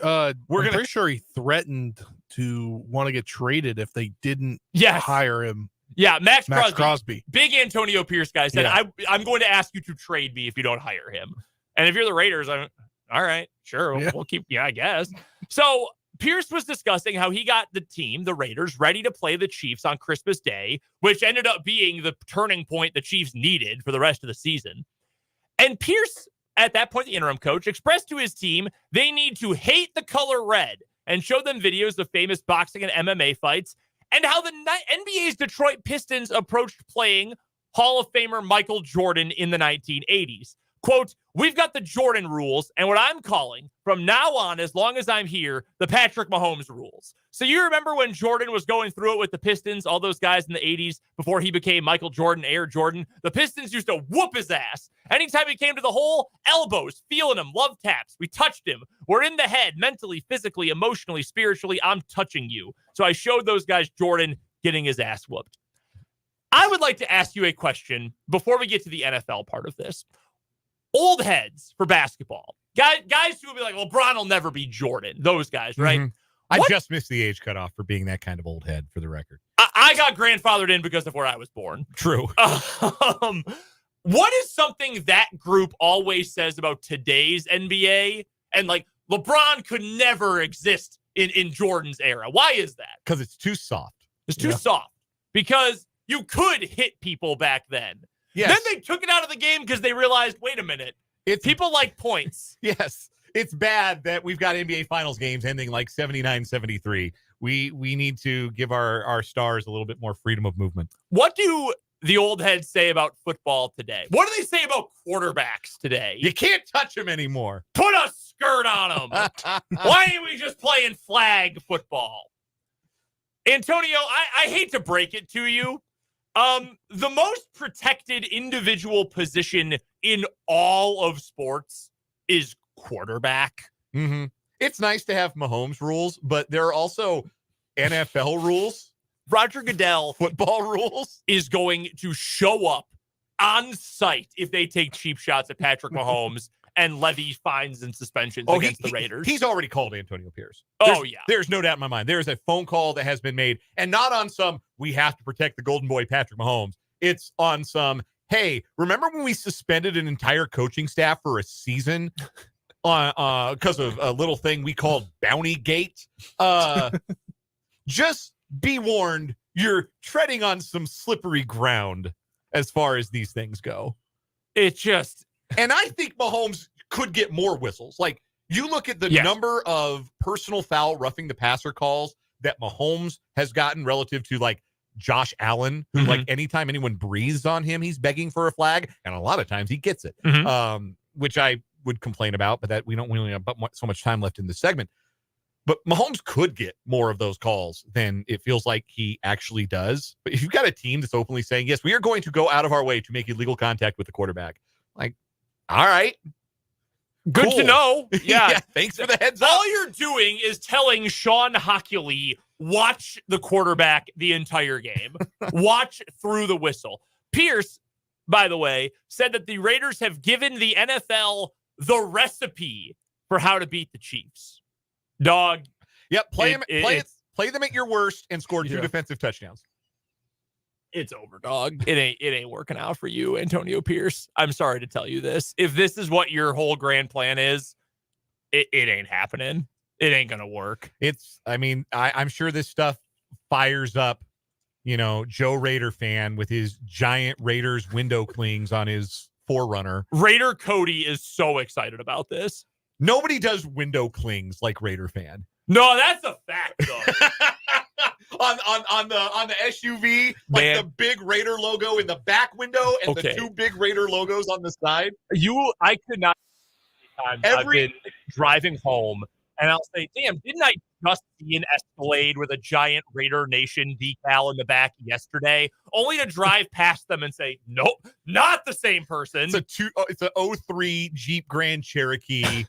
pretty sure he threatened to want to get traded if they didn't hire him. Yeah, Max Crosby. Big Antonio Pierce guy said, I'm going to ask you to trade me if you don't hire him. And if you're the Raiders, all right, sure, we'll keep you, I guess. So Pierce was discussing how he got the team, the Raiders, ready to play the Chiefs on Christmas Day, which ended up being the turning point the Chiefs needed for the rest of the season. And Pierce, at that point, the interim coach, expressed to his team they need to hate the color red and show them videos of famous boxing and MMA fights and how the NBA's Detroit Pistons approached playing Hall of Famer Michael Jordan in the 1980s. Quote, we've got the Jordan rules, and what I'm calling, from now on, as long as I'm here, the Patrick Mahomes rules. So you remember when Jordan was going through it with the Pistons, all those guys in the 80s, before he became Michael Jordan, Air Jordan? The Pistons used to whoop his ass. Anytime he came to the hole, elbows, feeling him, love taps. We touched him. We're in the head, mentally, physically, emotionally, spiritually. I'm touching you. So I showed those guys Jordan getting his ass whooped. I would like to ask you a question before we get to the NFL part of this. Old heads for basketball. Guys who will be like, LeBron will never be Jordan. Those guys, right? Mm-hmm. I just missed the age cutoff for being that kind of old head, for the record. I got grandfathered in because of where I was born. True. What is something that group always says about today's NBA? And like, LeBron could never exist in Jordan's era. Why is that? Because it's too soft. It's too soft. Because you could hit people back then. Yes. Then they took it out of the game because they realized, wait a minute, people like points. Yes. It's bad that we've got NBA Finals games ending like 79-73. We need to give our stars a little bit more freedom of movement. What do the old heads say about football today? What do they say about quarterbacks today? You can't touch them anymore. Put a skirt on them. Why ain't we just playing flag football? Antonio, I hate to break it to you. The most protected individual position in all of sports is quarterback. Mm-hmm. It's nice to have Mahomes rules, but there are also NFL rules. Roger Goodell football rules is going to show up on site if they take cheap shots at Patrick Mahomes and levy fines and suspensions against the Raiders. He's already called Antonio Pierce. There's no doubt in my mind. There is a phone call that has been made, and not on some, we have to protect the golden boy, Patrick Mahomes. It's on some, hey, remember when we suspended an entire coaching staff for a season because of a little thing we called Bounty Gate? Just be warned, you're treading on some slippery ground as far as these things go. It's just... And I think Mahomes could get more whistles. Like, you look at the number of personal foul roughing the passer calls that Mahomes has gotten relative to, like, Josh Allen, who, like, anytime anyone breathes on him, he's begging for a flag. And a lot of times he gets it, which I would complain about, but that we only have so much time left in this segment. But Mahomes could get more of those calls than it feels like he actually does. But if you've got a team that's openly saying, yes, we are going to go out of our way to make illegal contact with the quarterback, like, all right. Good to know. Yeah. Thanks for the heads up. All you're doing is telling Sean Hockley, watch the quarterback the entire game. Watch through the whistle. Pierce, by the way, said that the Raiders have given the NFL the recipe for how to beat the Chiefs. Dog. Yep. Play Play them at your worst and score 2 Yeah. defensive touchdowns. It's over, dog. It ain't working out for you, Antonio Pierce. I'm sorry to tell you this. If this is what your whole grand plan is, it ain't happening. It ain't gonna work. I'm sure this stuff fires up, Joe Raider fan with his giant Raiders window clings on his Forerunner. Raider Cody is so excited about this. Nobody does window clings like Raider fan. No, that's a fact, though. on the SUV, like the big Raider logo in the back window and the 2 big Raider logos on the side. I could not. I've been driving home, and I'll say, "Damn, didn't I just see an Escalade with a giant Raider Nation decal in the back yesterday?" Only to drive past them and say, "Nope, not the same person." It's a 03 Jeep Grand Cherokee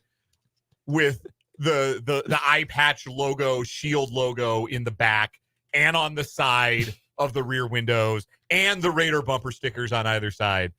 with the eye patch logo, shield logo in the back and on the side of the rear windows, and the Raider bumper stickers on either side.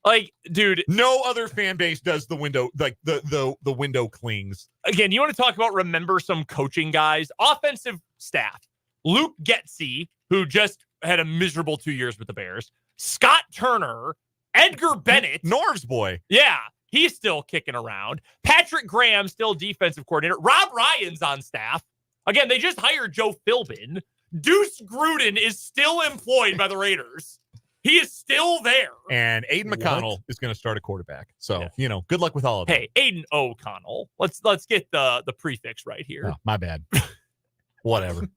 Like, dude, no other fan base does the window, like the window clings. Again, you want to talk about remember some coaching guys, offensive staff. Luke Getsy, who just had a miserable 2 years with the Bears. Scott Turner, Edgar Bennett. Norv's boy. Yeah, he's still kicking around. Patrick Graham, still defensive coordinator. Rob Ryan's on staff. Again, they just hired Joe Philbin. Deuce Gruden is still employed by the Raiders. He is still there. And Aiden McConnell is going to start a quarterback. So, good luck with all of that. Hey, Aiden O'Connell. Let's get the prefix right here. Oh, my bad. Whatever.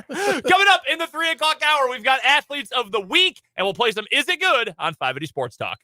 Coming up in the 3 o'clock hour, we've got Athletes of the Week, and we'll play some Is It Good on 580 Sports Talk.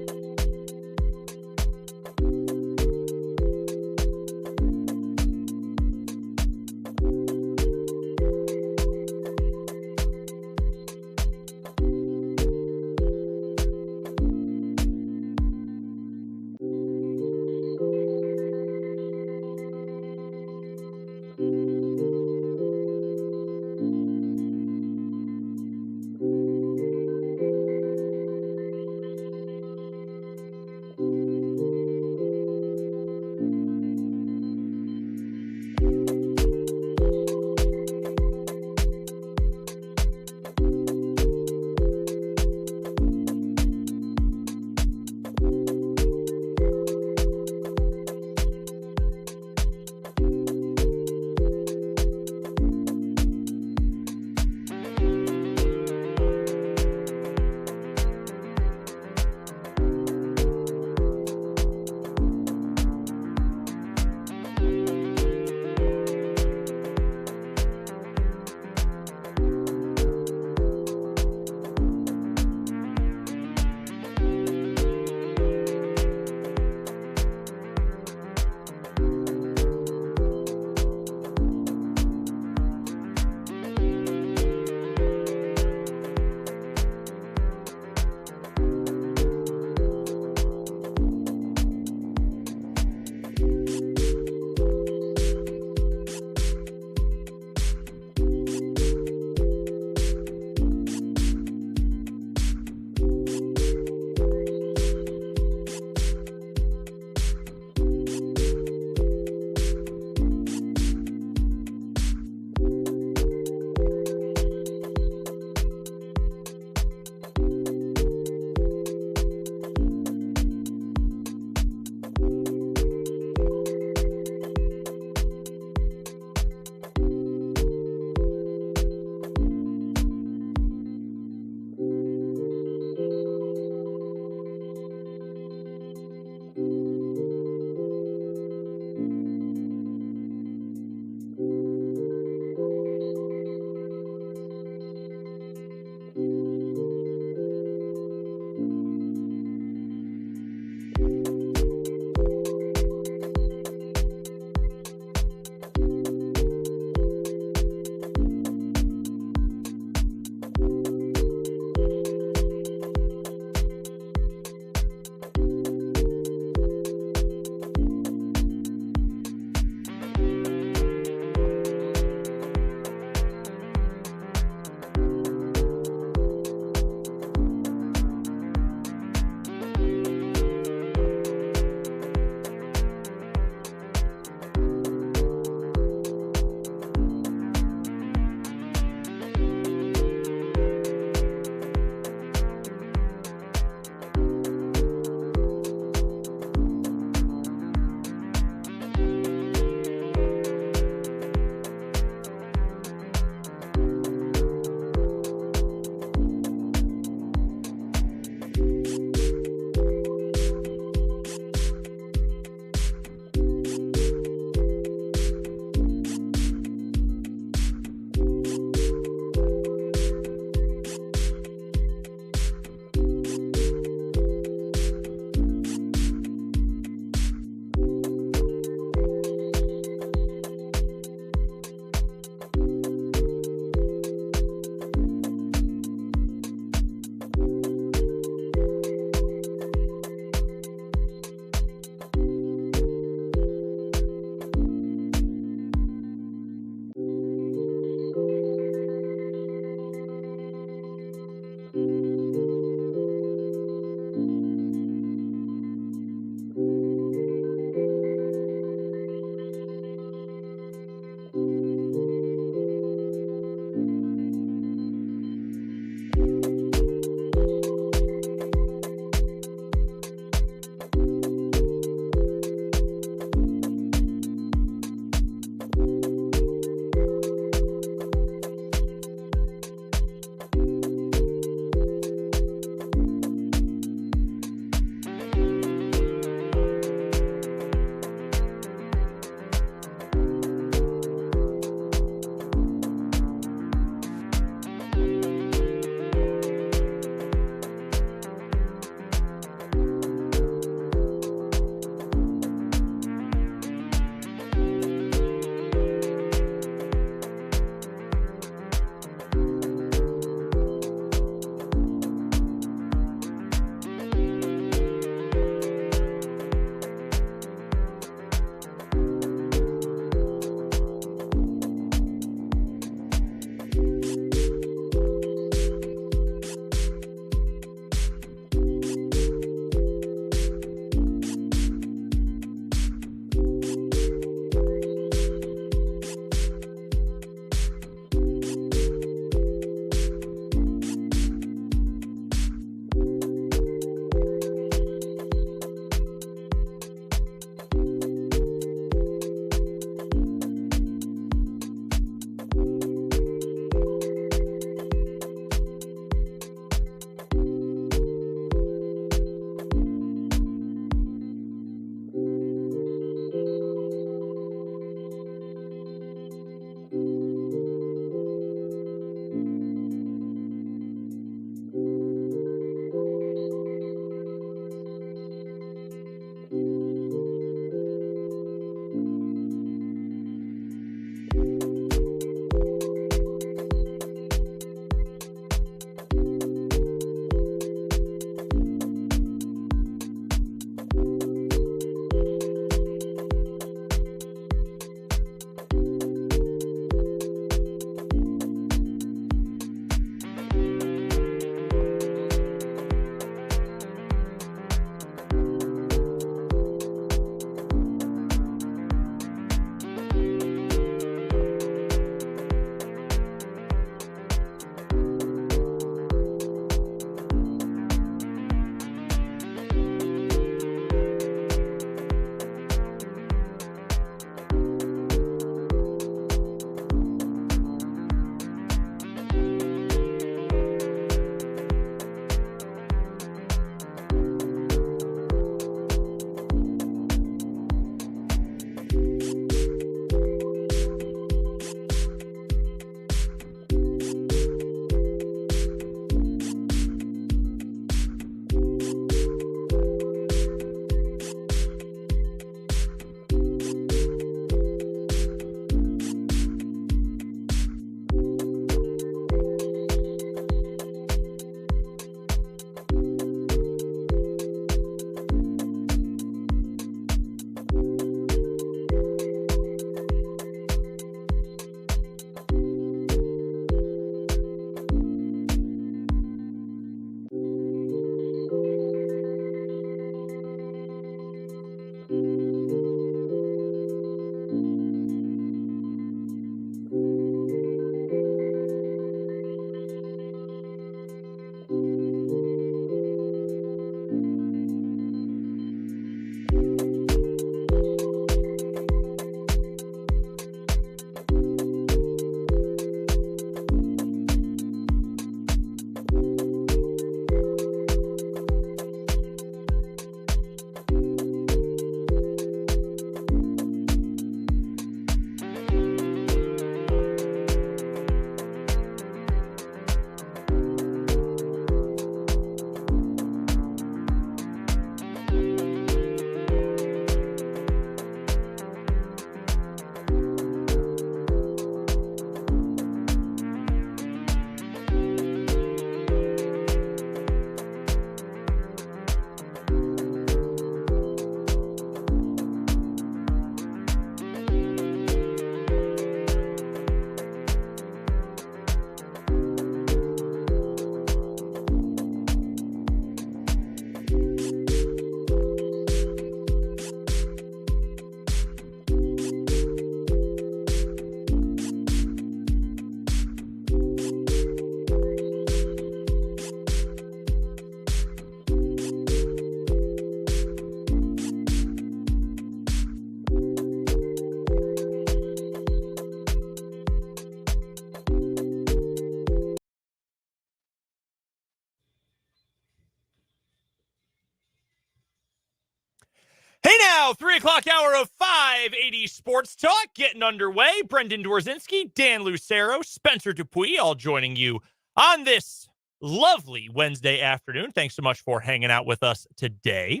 now, 3 o'clock hour of 580 Sports Talk getting underway. Brendan Dworzinski, Dan Lucero, Spencer Dupuis, all joining you on this lovely Wednesday afternoon. Thanks so much for hanging out with us today.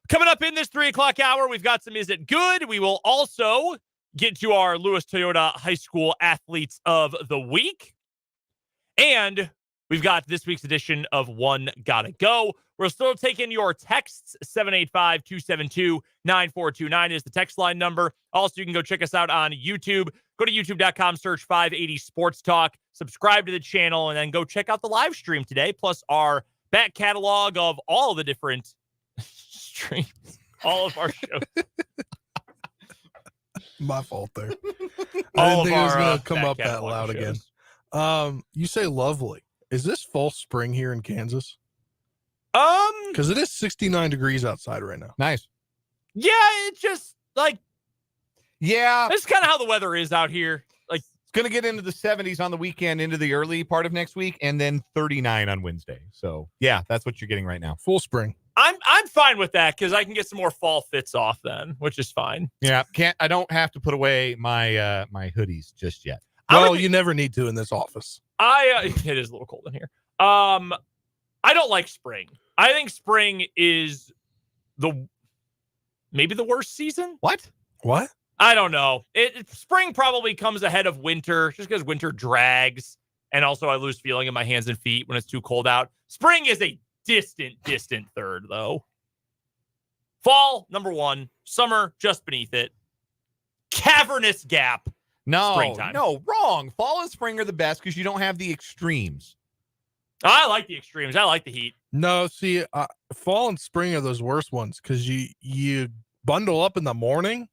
Coming up in this 3 o'clock hour, we've got some Is It Good? We will also get to our Lewis Toyota High School Athletes of the Week. And we've got this week's edition of One Gotta Go. We're still taking your texts. 785-272-9429 is the text line number. Also, you can go check us out on YouTube. Go to youtube.com, search 580 Sports Talk, subscribe to the channel, and then go check out the live stream today, plus our back catalog of all the different streams, all of our shows. My fault there. I didn't think it was going to come up that loud shows. Again. You say lovely. Is this fall spring here in Kansas? Because it is 69 degrees outside right now. Nice. Yeah, it's just like, yeah, that's kind of how the weather is out here. Like, it's going to get into the 70s on the weekend, into the early part of next week, and then 39 on Wednesday. So, yeah, that's what you're getting right now. Full spring. I'm fine with that because I can get some more fall fits off then, which is fine. Yeah, I don't have to put away my my hoodies just yet. Well, you never need to in this office. It is a little cold in here. I don't like spring. I think spring is maybe the worst season. What? I don't know. Spring probably comes ahead of winter just because winter drags. And also I lose feeling in my hands and feet when it's too cold out. Spring is a distant third, though. Fall, number one. Summer, just beneath it. Cavernous gap. Springtime. No, wrong. Fall and spring are the best because you don't have the extremes. I like the extremes. I like the heat. No, see, fall and spring are those worst ones because you bundle up in the morning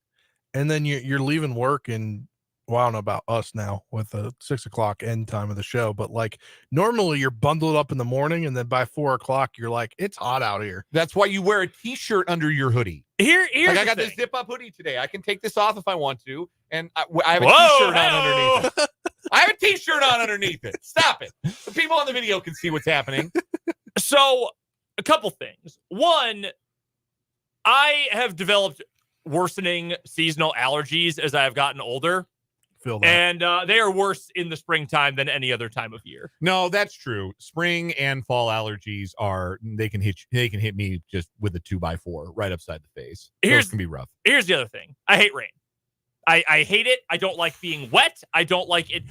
and then you're leaving work and, well, I don't know about us now with the 6 o'clock end time of the show, but like normally you're bundled up in the morning and then by 4 o'clock you're like, it's hot out here. That's why you wear a t-shirt under your hoodie. Here's like I got this zip up hoodie today. I can take this off if I want to. And I have a t-shirt on underneath it. I have a t-shirt on underneath it. Stop it. The people on the video can see what's happening. So a couple things. One, I have developed worsening seasonal allergies as I have gotten older. Feel that. And they are worse in the springtime than any other time of year. No, that's true. Spring and fall allergies they can hit me just with a 2x4 right upside the face. Those can be rough. Here's the other thing. I hate rain. I hate it. I don't like being wet. I don't like it.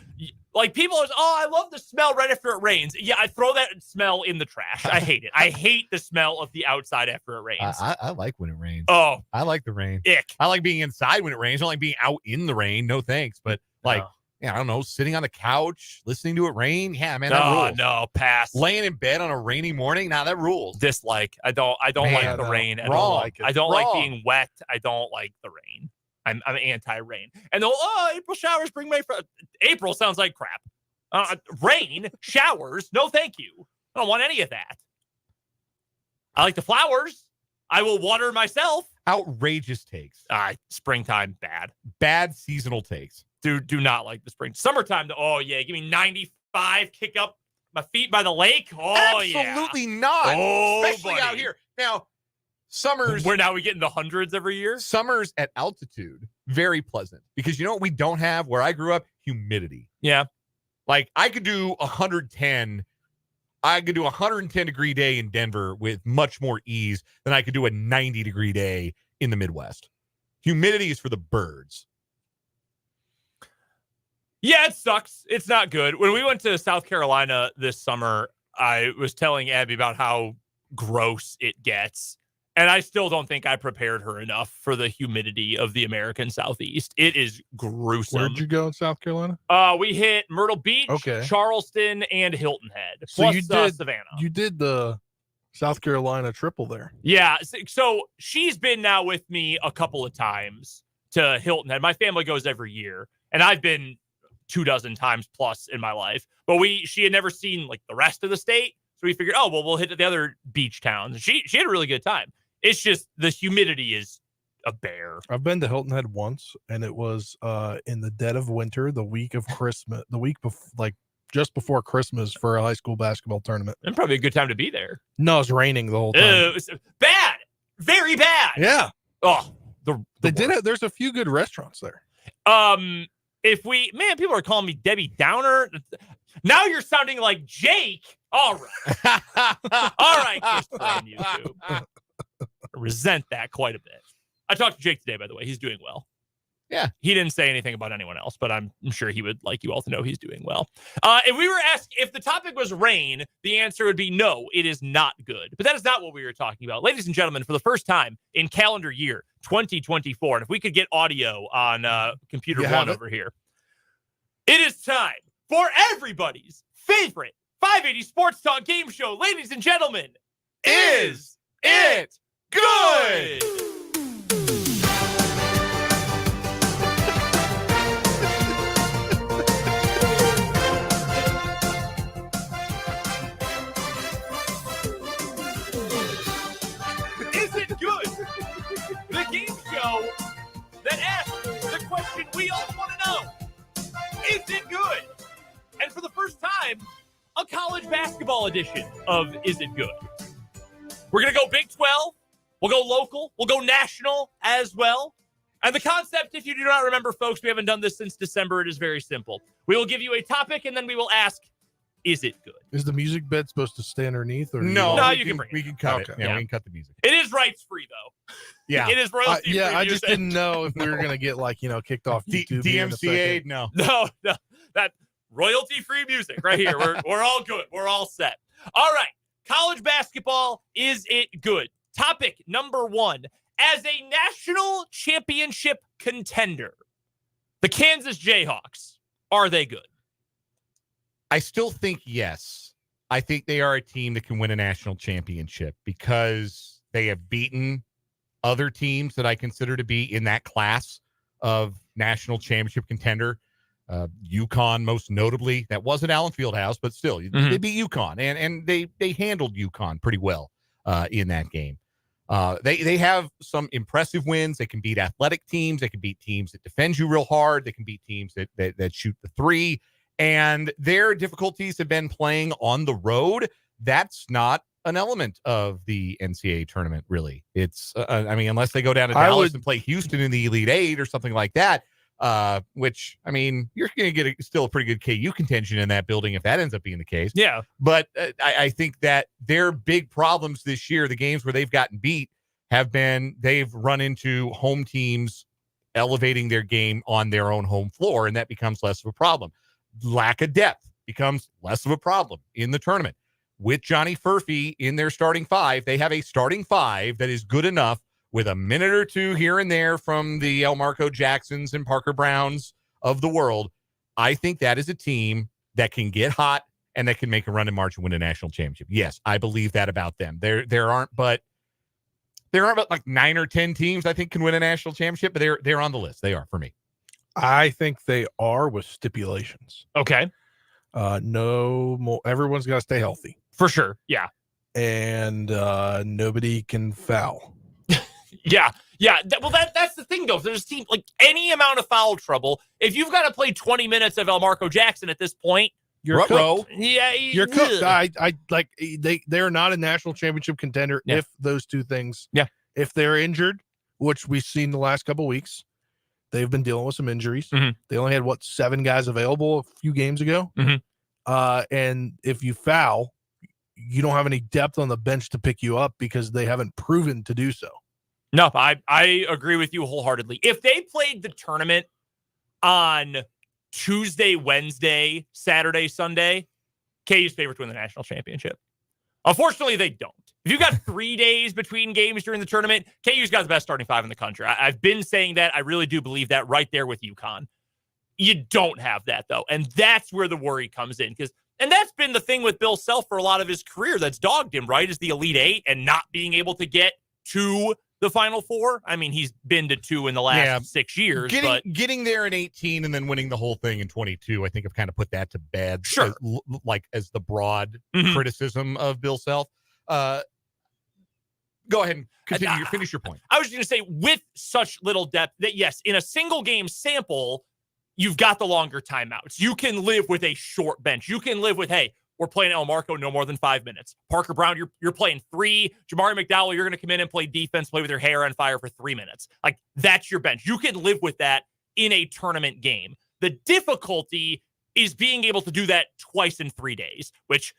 Like people are, I love the smell right after it rains. Yeah, I throw that smell in the trash. I hate it. I hate the smell of the outside after it rains. I like when it rains. Oh, I like the rain. Ick. I like being inside when it rains. I don't like being out in the rain. No thanks. But I don't know, sitting on the couch, listening to it rain. Yeah, man, that rules. No, pass. Laying in bed on a rainy morning. Nah, that rules. Dislike. I don't like the rain at all. I don't like being wet. I don't like the rain. I'm anti-rain. And April showers bring May. April sounds like crap. Rain, showers, no thank you. I don't want any of that. I like the flowers. I will water myself. Outrageous takes. Springtime, bad. Bad seasonal takes. Do not like the spring. Summertime, give me 95, kick up my feet by the lake. Absolutely not. Especially out here. Now, summers. We're getting the hundreds every year. Summers at altitude, very pleasant. Because you know what we don't have where I grew up? Humidity. Yeah. Like I could do 110 degree day in Denver with much more ease than I could do a 90 degree day in the Midwest. Humidity is for the birds. Yeah, it sucks. It's not good. When we went to South Carolina this summer, I was telling Abby about how gross it gets. And I still don't think I prepared her enough for the humidity of the American Southeast. It is gruesome. Where'd you go in South Carolina? We hit Myrtle Beach, Charleston, and Hilton Head. So plus, you did Savannah. You did the South Carolina triple there. Yeah. So she's been now with me a couple of times to Hilton Head. My family goes every year, and I've been 24 times plus in my life. But she had never seen like the rest of the state. So we figured, we'll hit the other beach towns. She had a really good time. It's just the humidity is a bear. I've been to Hilton Head once, and it was in the dead of winter, the week of Christmas, the week before, just before Christmas for a high school basketball tournament. And probably a good time to be there. No, it's raining the whole time. It was bad. Very bad. Yeah. Oh, There's a few good restaurants there. People are calling me Debbie Downer. Now you're sounding like Jake. All right. All right, Christopher on YouTube. I resent that quite a bit. I talked to Jake today, by the way. He's doing well. Yeah. He didn't say anything about anyone else, but I'm sure he would like you all to know he's doing well. If we were asked if the topic was rain, the answer would be no, it is not good. But that is not what we were talking about. Ladies and gentlemen, for the first time in calendar year 2024, and if we could get audio on computer one over here, it is time for everybody's favorite 580 Sports Talk game show. Ladies and gentlemen, Is It Good? Is it good? The game show that asks the question we all want to know. Is it good? And for the first time, a college basketball edition of Is It Good? We're going to go Big 12. We'll go local. We'll go national as well. And the concept, if you do not remember, folks, we haven't done this since December. It is very simple. We will give you a topic, and then we will ask, is it good? Is the music bed supposed to stay underneath? Or No, you can bring it. We can cut Okay. it. Yeah, we can cut the music. It is rights free, though. Yeah. It is royalty free. I just didn't know if we were going to get kicked off YouTube. DMCA, no. No, that royalty free music right here. We're all good. We're all set. All right. College basketball, is it good? Topic number one. As a national championship contender, the Kansas Jayhawks, are they good? I still think yes. I think they are a team that can win a national championship because they have beaten other teams that I consider to be in that class of national championship contender. UConn, most notably. That wasn't Allen Fieldhouse, but still, they beat UConn, and they handled UConn pretty well in that game. They have some impressive wins. They can beat athletic teams. They can beat teams that defend you real hard. They can beat teams that shoot the three. And their difficulties have been playing on the road. That's not an element of the NCAA tournament, really. It's, unless they go down to Dallas and play Houston in the Elite Eight or something like that, which, you're going to get still a pretty good KU contention in that building if that ends up being the case. Yeah. But I think that their big problems this year, the games where they've gotten beat, have been they've run into home teams elevating their game on their own home floor, and that becomes less of a problem. Lack of depth becomes less of a problem in the tournament. With Johnny Furphy in their starting five, they have a starting five that is good enough with a minute or two here and there from the Elmarco Jacksons and Parker Browns of the world. I think that is a team that can get hot and that can make a run in March and win a national championship. Yes, I believe that about them. There aren't but like 9 or 10 teams I think can win a national championship, but they're on the list. They are for me. I think they are with stipulations. Okay. No more. Everyone's got to stay healthy. For sure. Yeah. And nobody can foul. Yeah. That's the thing, though. If there's a team, like any amount of foul trouble, if you've got to play 20 minutes of Elmarco Jackson at this point, you're cooked. Yeah. You're cooked. They're not a national championship contender if those two things. Yeah. If they're injured, which we've seen the last couple of weeks, they've been dealing with some injuries. Mm-hmm. They only had 7 guys available a few games ago. Mm-hmm. And if you foul, you don't have any depth on the bench to pick you up because they haven't proven to do so. No, I agree with you wholeheartedly. If they played the tournament on Tuesday, Wednesday, Saturday, Sunday, KU's favorite to win the national championship. Unfortunately, they don't. If you've got 3 days between games during the tournament, KU's got the best starting five in the country. I've been saying that. I really do believe that right there with UConn. You don't have that, though. And that's where the worry comes in. And that's been the thing with Bill Self for a lot of his career that's dogged him, right? Is the Elite Eight and not being able to get to the Final Four. He's been to 2 in the last 6 years. Getting there in 18 and then winning the whole thing in 22, I think I've kind of put that to bed. Sure. As the broad criticism of Bill Self. Go ahead and continue. Finish your point. I was just going to say, with such little depth, that yes, in a single game sample, you've got the longer timeouts. You can live with a short bench. You can live with, hey, we're playing El Marco no more than 5 minutes. Parker Brown, you're playing 3. Jamari McDowell, you're going to come in and play defense, play with your hair on fire for 3 minutes. Like, that's your bench. You can live with that in a tournament game. The difficulty is being able to do that twice in 3 days, which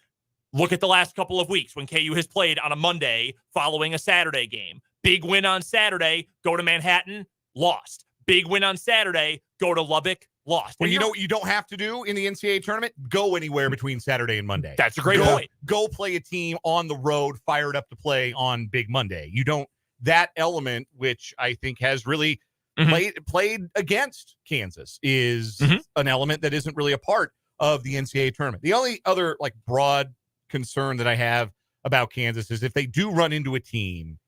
look at the last couple of weeks when KU has played on a Monday following a Saturday game. Big win on Saturday, go to Manhattan, lost. Big win on Saturday, go to Lubbock, lost. Well, you know what you don't have to do in the NCAA tournament? Go anywhere between Saturday and Monday. That's a great point. Go play a team on the road, fired up to play on Big Monday. You don't, that element, which I think has really played against Kansas, is an element that isn't really a part of the NCAA tournament. The only other like broad concern that I have about Kansas is if they do run into a team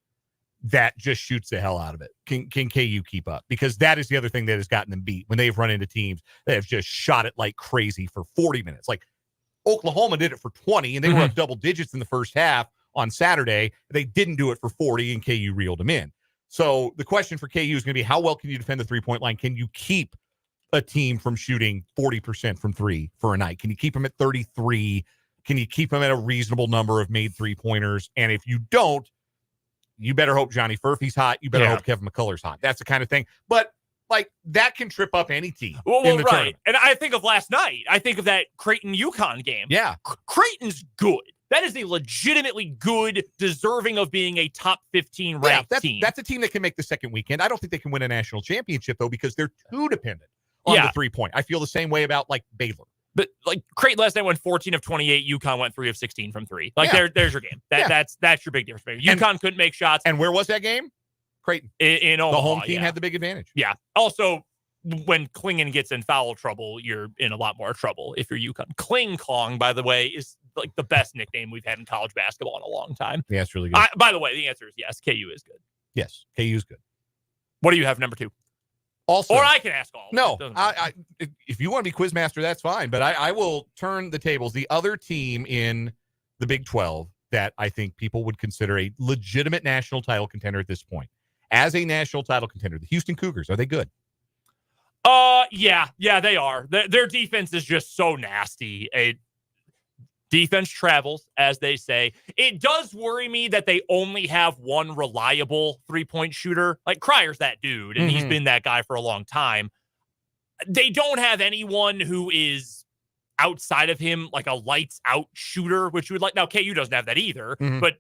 that just shoots the hell out of it, can KU keep up? Because that is the other thing that has gotten them beat when they've run into teams that have just shot it like crazy for 40 minutes. Like Oklahoma did it for 20 and they were up double digits in the first half on Saturday. They didn't do it for 40 and KU reeled them in. So the question for KU is going to be, how well can you defend the 3-point line? Can you keep a team from shooting 40% from 3 for a night? Can you keep them at 33? Can you keep them at a reasonable number of made 3-pointers? And if you don't, you better hope Johnny Furphy's hot. You better hope Kevin McCullough's hot. That's the kind of thing. But like that can trip up any team. Well, right. Tournament. And I think of last night. I think of that Creighton-UConn game. Yeah. Creighton's good. That is a legitimately good, deserving of being a top 15 ranked team. That's a team that can make the second weekend. I don't think they can win a national championship, though, because they're too dependent on the 3-point. I feel the same way about like Baylor. But like Creighton last night went 14 of 28. UConn went 3 of 16 from 3. Like there's your game. That's your big difference. UConn couldn't make shots. And where was that game? Creighton. In Omaha. The home team had the big advantage. Yeah. Also, when Klingon gets in foul trouble, you're in a lot more trouble if you're UConn. Kling Kong, by the way, is like the best nickname we've had in college basketball in a long time. Yeah, it's really good. By the way, the answer is yes. KU is good. Yes, KU is good. What do you have number 2? Also, or I can ask all. No, if you want to be quizmaster, that's fine. But I will turn the tables. The other team in the Big 12 that I think people would consider a legitimate national title contender at this point, as a national title contender, the Houston Cougars, are they good? Yeah, they are. Their defense is just so nasty. Defense travels, as they say. It does worry me that they only have one reliable 3-point shooter. Like Cryer's that dude, and he's been that guy for a long time. They don't have anyone who is outside of him, like a lights out shooter, which you would like. Now, KU doesn't have that either, but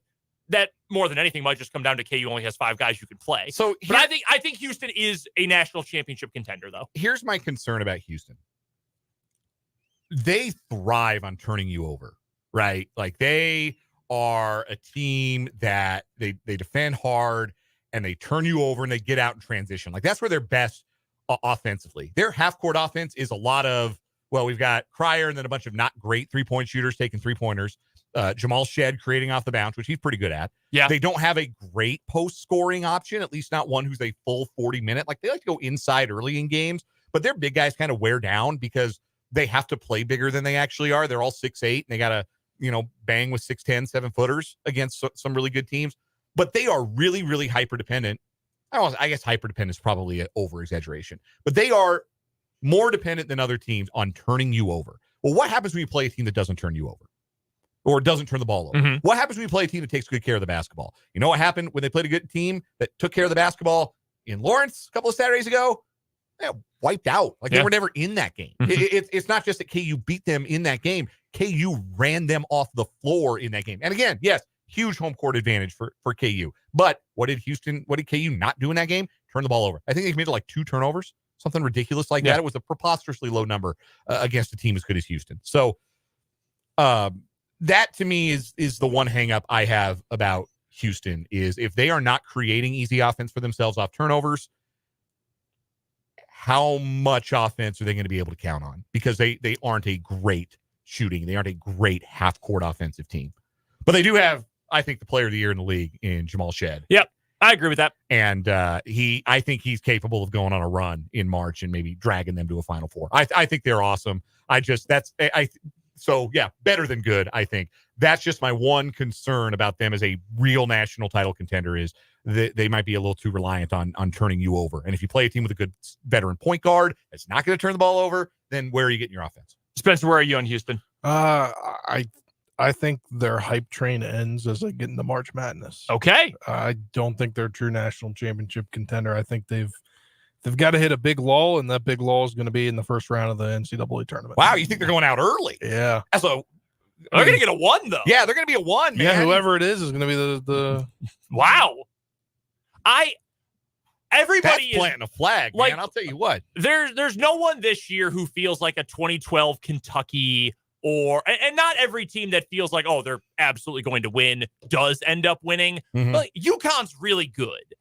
that more than anything might just come down to KU only has 5 guys who can play. But I think Houston is a national championship contender, though. Here's my concern about Houston. They thrive on turning you over. Right? Like they are a team that they defend hard and they turn you over and they get out in transition. Like that's where they're best offensively. Their half-court offense is a lot of, well, we've got Cryer and then a bunch of not great 3-point shooters taking 3-pointers. Jamal Shed creating off the bounce, which he's pretty good at. Yeah. They don't have a great post-scoring option, at least not one who's a full 40-minute. Like they like to go inside early in games, but their big guys kind of wear down because they have to play bigger than they actually are. They're all 6'8", and they got to bang with 6'10", 7-footers against some really good teams. But they are really, really hyper-dependent. I guess hyper-dependent is probably an over-exaggeration. But they are more dependent than other teams on turning you over. Well, what happens when you play a team that doesn't turn you over? Or doesn't turn the ball over? What happens when you play a team that takes good care of the basketball? You know what happened when they played a good team that took care of the basketball in Lawrence a couple of Saturdays ago? They wiped out. Like they were never in that game. It's not just that KU beat them in that game. KU ran them off the floor in that game. And again, yes, huge home court advantage for KU. But what did KU not do in that game? Turn the ball over. I think they committed like 2 turnovers, something ridiculous like that. It was a preposterously low number against a team as good as Houston. So that to me is the one hang up I have about Houston is if they are not creating easy offense for themselves off turnovers, how much offense are they going to be able to count on? Because they aren't a great shooting. They aren't a great half-court offensive team. But they do have, I think, the player of the year in the league in Jamal Shed. Yep, I agree with that. And I think he's capable of going on a run in March and maybe dragging them to a Final Four. I think they're awesome. So, yeah, better than good, I think. That's just my one concern about them as a real national title contender is that they might be a little too reliant on turning you over. And if you play a team with a good veteran point guard that's not going to turn the ball over, then where are you getting your offense? Spencer, where are you on Houston? I I think their hype train ends as they get into March Madness. Okay. I don't think they're a true national championship contender. I think they've got to hit a big lull, and that big lull is going to be in the first round of the NCAA tournament. Wow, you think they're going out early? Yeah. So They're going to get a 1, though. Yeah, they're going to be a 1, man. Yeah, whoever it is going to be the Wow. Everybody That's planting a flag, like, man. I'll tell you what. There's no one this year who feels like a 2012 Kentucky and not every team that feels like, oh, they're absolutely going to win does end up winning. Mhm. But UConn's really good.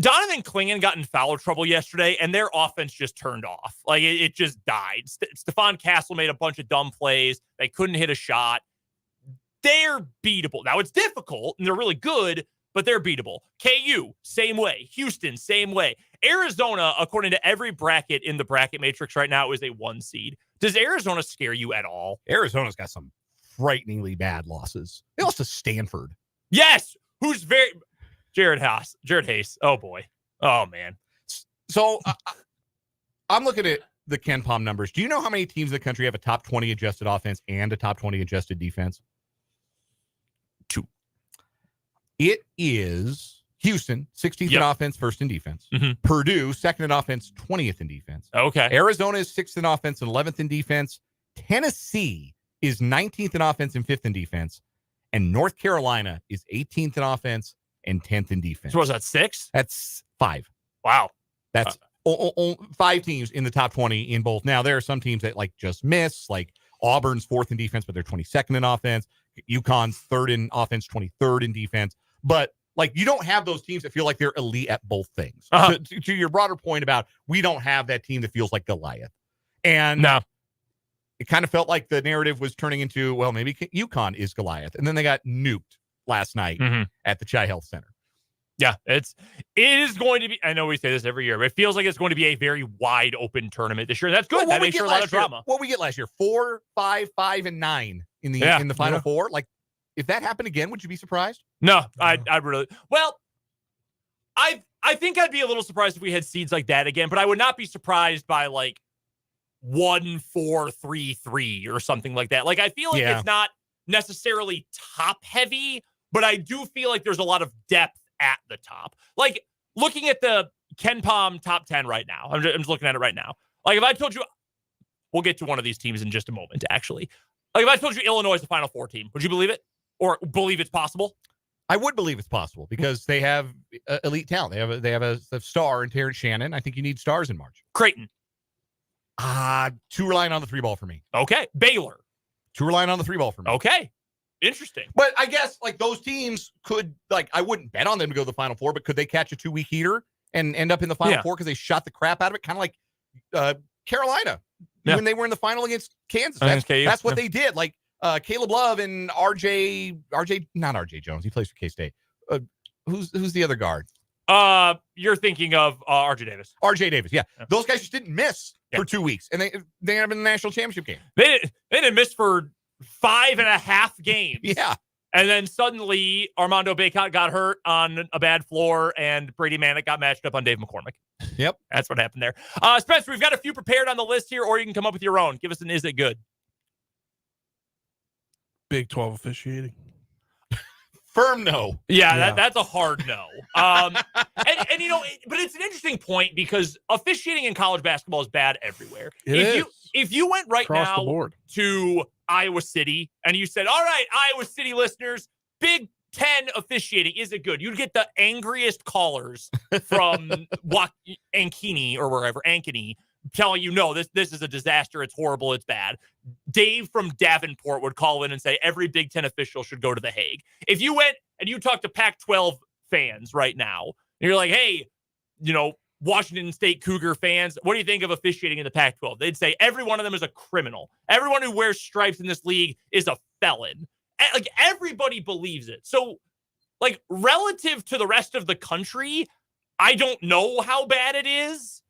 Donovan Clingan got in foul trouble yesterday, and their offense just turned off. Like, it just died. Stephon Castle made a bunch of dumb plays. They couldn't hit a shot. They're beatable. Now, it's difficult, and they're really good, but they're beatable. KU, same way. Houston, same way. Arizona, according to every bracket in the bracket matrix right now, is a 1 seed. Does Arizona scare you at all? Arizona's got some frighteningly bad losses. They lost to Stanford. Yes. Who's very... Jared Hayes. Oh, boy. Oh, man. So I'm looking at the KenPom numbers. Do you know how many teams in the country have a top 20 adjusted offense and a top 20 adjusted defense? 2. It is Houston, 16th in offense, first in defense. Mm-hmm. Purdue, second in offense, 20th in defense. Okay. Arizona is 6th in offense and 11th in defense. Tennessee is 19th in offense and 5th in defense. And North Carolina is 18th in offense and 10th in defense. So was that 6? That's 5. Wow. That's 5 teams in the top 20 in both. Now, there are some teams that like just miss, like Auburn's 4th in defense, but they're 22nd in offense. UConn's 3rd in offense, 23rd in defense. But like, you don't have those teams that feel like they're elite at both things. Uh-huh. To your broader point about we don't have that team that feels like Goliath. And no. It kind of felt like the narrative was turning into, well, maybe UConn is Goliath. And then they got nuked last night at the Chi Health Center. Yeah, it is going to be, I know we say this every year, but it feels like it's going to be a very wide open tournament this year. That's good. That makes sure a lot of drama. What we get last year, 4, 5, 5, and 9 in the final 4. Like, if that happened again, would you be surprised? No, I'd really, well, I think I'd be a little surprised if we had seeds like that again, but I would not be surprised by like 1, 4, 3, 3 or something like that. Like, I feel like it's not necessarily top heavy, but I do feel like there's a lot of depth at the top. Like, looking at the KenPom top 10 right now, I'm just looking at it right now. Like, if I told you, we'll get to one of these teams in just a moment, actually. Like, if I told you Illinois is the Final Four team, would you believe it? Or believe it's possible? I would believe it's possible because they have elite talent. They have a star in Terrence Shannon. I think you need stars in March. Creighton. Too relying on the 3 ball for me. Okay. Baylor. Too relying on the 3 ball for me. Okay. Interesting. But I guess like those teams could, like, I wouldn't bet on them to go to the Final Four, but could they catch a 2-week heater and end up in the Final Four because they shot the crap out of it? Kind of like Carolina when they were in the final against Kansas. That's what they did. Like Caleb Love and not RJ Jones. He plays for K-State. Who's the other guard? You're thinking of RJ Davis. RJ Davis, yeah. Those guys just didn't miss for 2 weeks, and they ended up in the national championship game. They didn't miss for 5.5 games. Yeah. And then suddenly Armando Bacot got hurt on a bad floor, and Brady Manick got matched up on Dave McCormick. Yep. That's what happened there. Spencer, we've got a few prepared on the list here, or you can come up with your own. Give us an is it good? Big 12 officiating. Firm no. Yeah. That's a hard no. And you know, but it's an interesting point because officiating in college basketball is bad everywhere. If you went right across now the board to Iowa City and you said, all right, Iowa City listeners, Big 10 officiating, is it good? You'd get the angriest callers from Ankeny or wherever, Ankeny, telling you, no, this is a disaster. It's horrible. It's bad. Dave from Davenport would call in and say every Big 10 official should go to The Hague. If you went and you talk to Pac-12 fans right now, and you're like, hey, you know, Washington State Cougar fans, what do you think of officiating in the Pac-12? They'd say every one of them is a criminal. Everyone who wears stripes in this league is a felon. Like, everybody believes it. So, like, relative to the rest of the country, I don't know how bad it is.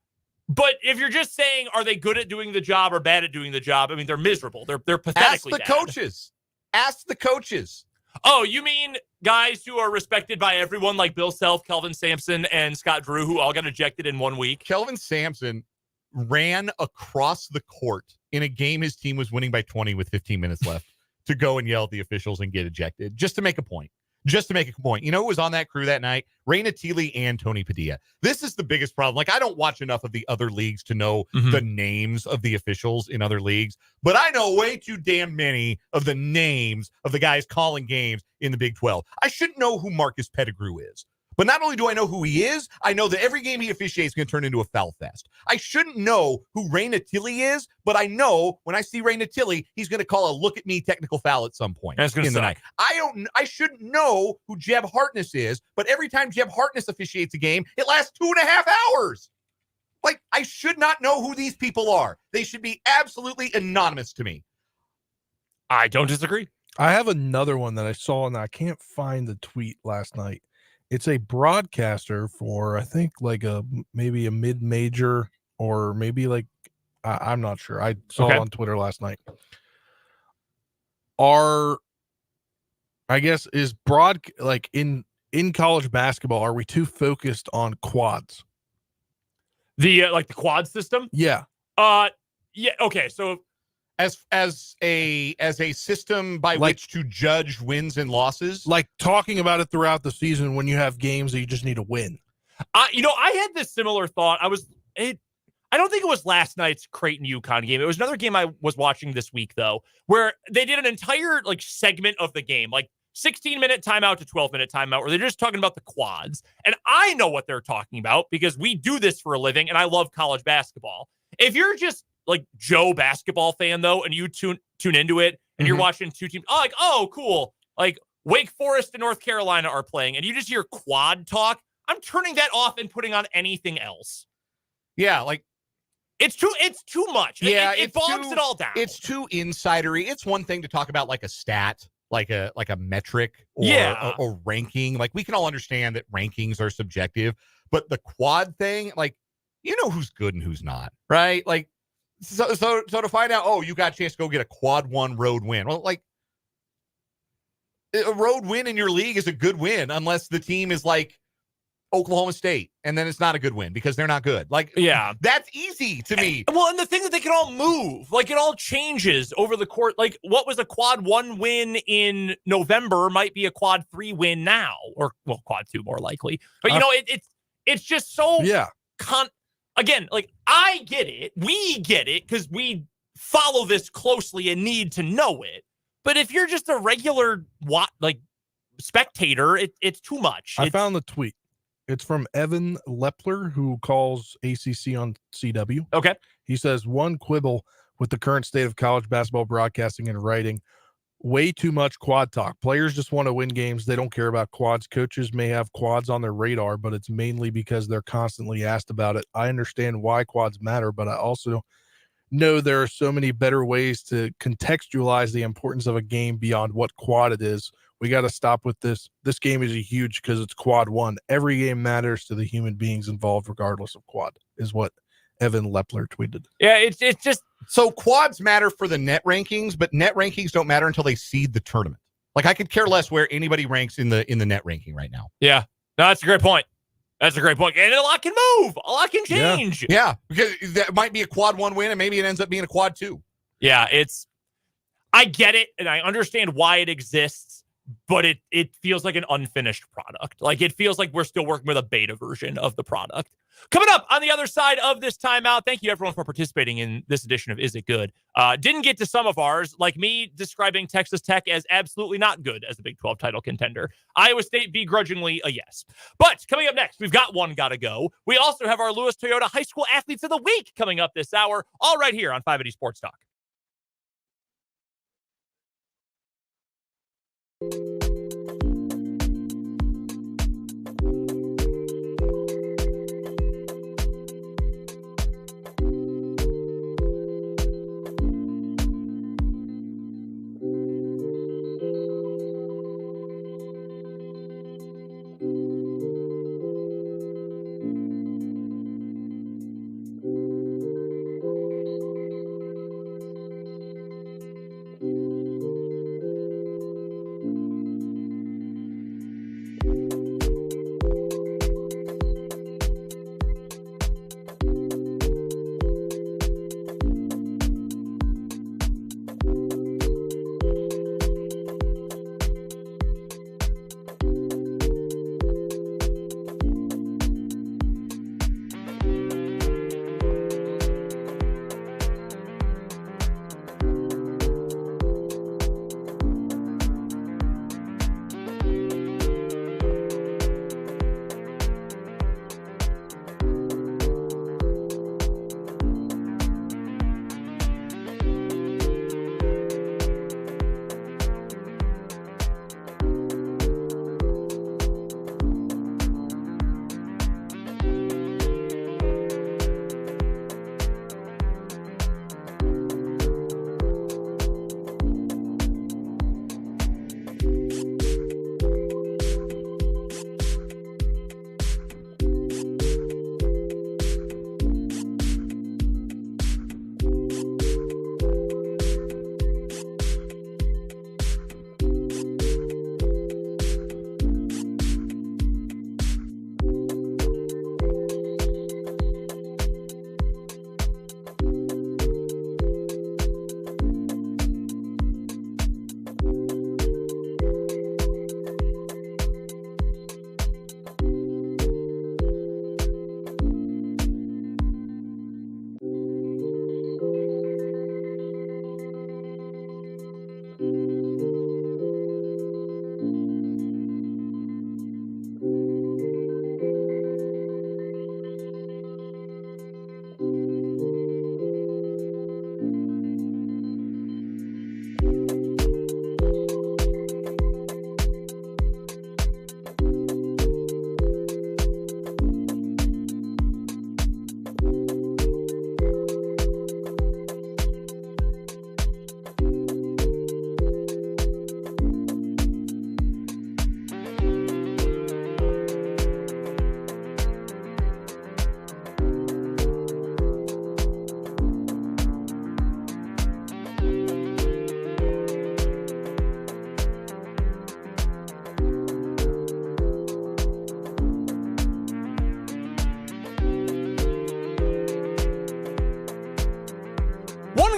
But if you're just saying, are they good at doing the job or bad at doing the job? I mean, they're miserable. They're pathetically bad. Ask the coaches. Oh, you mean guys who are respected by everyone like Bill Self, Kelvin Sampson, and Scott Drew, who all got ejected in 1 week? Kelvin Sampson ran across the court in a game his team was winning by 20 with 15 minutes left to go and yell at the officials and get ejected just to make a point. Just to make a point. You know who was on that crew that night? Raina Teely and Tony Padilla. This is the biggest problem. Like, I don't watch enough of the other leagues to know the names of the officials in other leagues, but I know way too damn many of the names of the guys calling games in the Big 12. I shouldn't know who Marcus Pettigrew is. But not only do I know who he is, I know that every game he officiates is going to turn into a foul fest. I shouldn't know who Raina Tilly is, but I know when I see Raina Tilly, he's going to call a look at me technical foul at some point in the night. I shouldn't know who Jeb Hartness is, but every time Jeb Hartness officiates a game, it lasts 2.5 hours. Like, I should not know who these people are. They should be absolutely anonymous to me. I don't disagree. I have another one that I saw, and I can't find the tweet last night. It's a broadcaster for, I think, like maybe a mid-major, or maybe like, I'm not sure. I saw it on Twitter last night. I guess is like in college basketball, are we too focused on quads? The like the quad system? Yeah. Yeah. Okay. So as a system by which to judge wins and losses, like talking about it throughout the season when you have games that you just need to win. I had this similar thought. I don't think it was last night's Creighton UConn game. It was another game I was watching this week, though, where they did an entire like segment of the game, like 16-minute timeout to 12-minute timeout, where they're just talking about the quads. And I know what they're talking about because we do this for a living, and I love college basketball. If you're just like Joe basketball fan, though, and you tune into it, and you're watching two teams, cool. Like Wake Forest and North Carolina are playing, and you just hear quad talk. I'm turning that off and putting on anything else. Yeah, like it's too much. Yeah, it bogs it all down. It's too insidery. It's one thing to talk about like a stat, like a metric or a ranking. Like, we can all understand that rankings are subjective, but the quad thing, like, you know who's good and who's not, right? Like, so to find out, you got a chance to go get a quad 1 road win. Well, like, a road win in your league is a good win unless the team is like Oklahoma State, and then it's not a good win because they're not good. Like, yeah, that's easy to me. Well, and the thing that they can all move, like, it all changes over the course. Like, what was a quad 1 win in November might be a quad 3 win now, or quad 2 more likely. But it's just so again, like, I get it, we get it because we follow this closely and need to know it. But if you're just a regular spectator, it's too much. I found the tweet. It's from Evan Lepler, who calls ACC on CW. Okay. He says, one quibble with the current state of college basketball broadcasting and writing, way too much quad talk. Players just want to win games. They don't care about quads. Coaches may have quads on their radar, but it's mainly because they're constantly asked about it. I understand why quads matter, but I also know there are so many better ways to contextualize the importance of a game beyond what quad it is. We got to stop with this. This game is huge because it's quad 1. Every game matters to the human beings involved, regardless of quad, is what Evan Lepler tweeted. Yeah, it's just so quads matter for the net rankings, but net rankings don't matter until they seed the tournament. Like, I could care less where anybody ranks in the net ranking right now. Yeah, no, that's a great point. That's a great point. And a lot can move. A lot can change. Yeah, because that might be a quad 1 win, and maybe it ends up being a quad 2. Yeah, I get it, and I understand why it exists, but it feels like an unfinished product. Like, it feels like we're still working with a beta version of the product. Coming up on the other side of this timeout, thank you everyone for participating in this edition of Is It Good? Didn't get to some of ours, like me describing Texas Tech as absolutely not good as a Big 12 title contender. Iowa State begrudgingly a yes. But coming up next, we've got one gotta go. We also have our Lewis Toyota High School Athletes of the Week coming up this hour, all right here on 580 Sports Talk.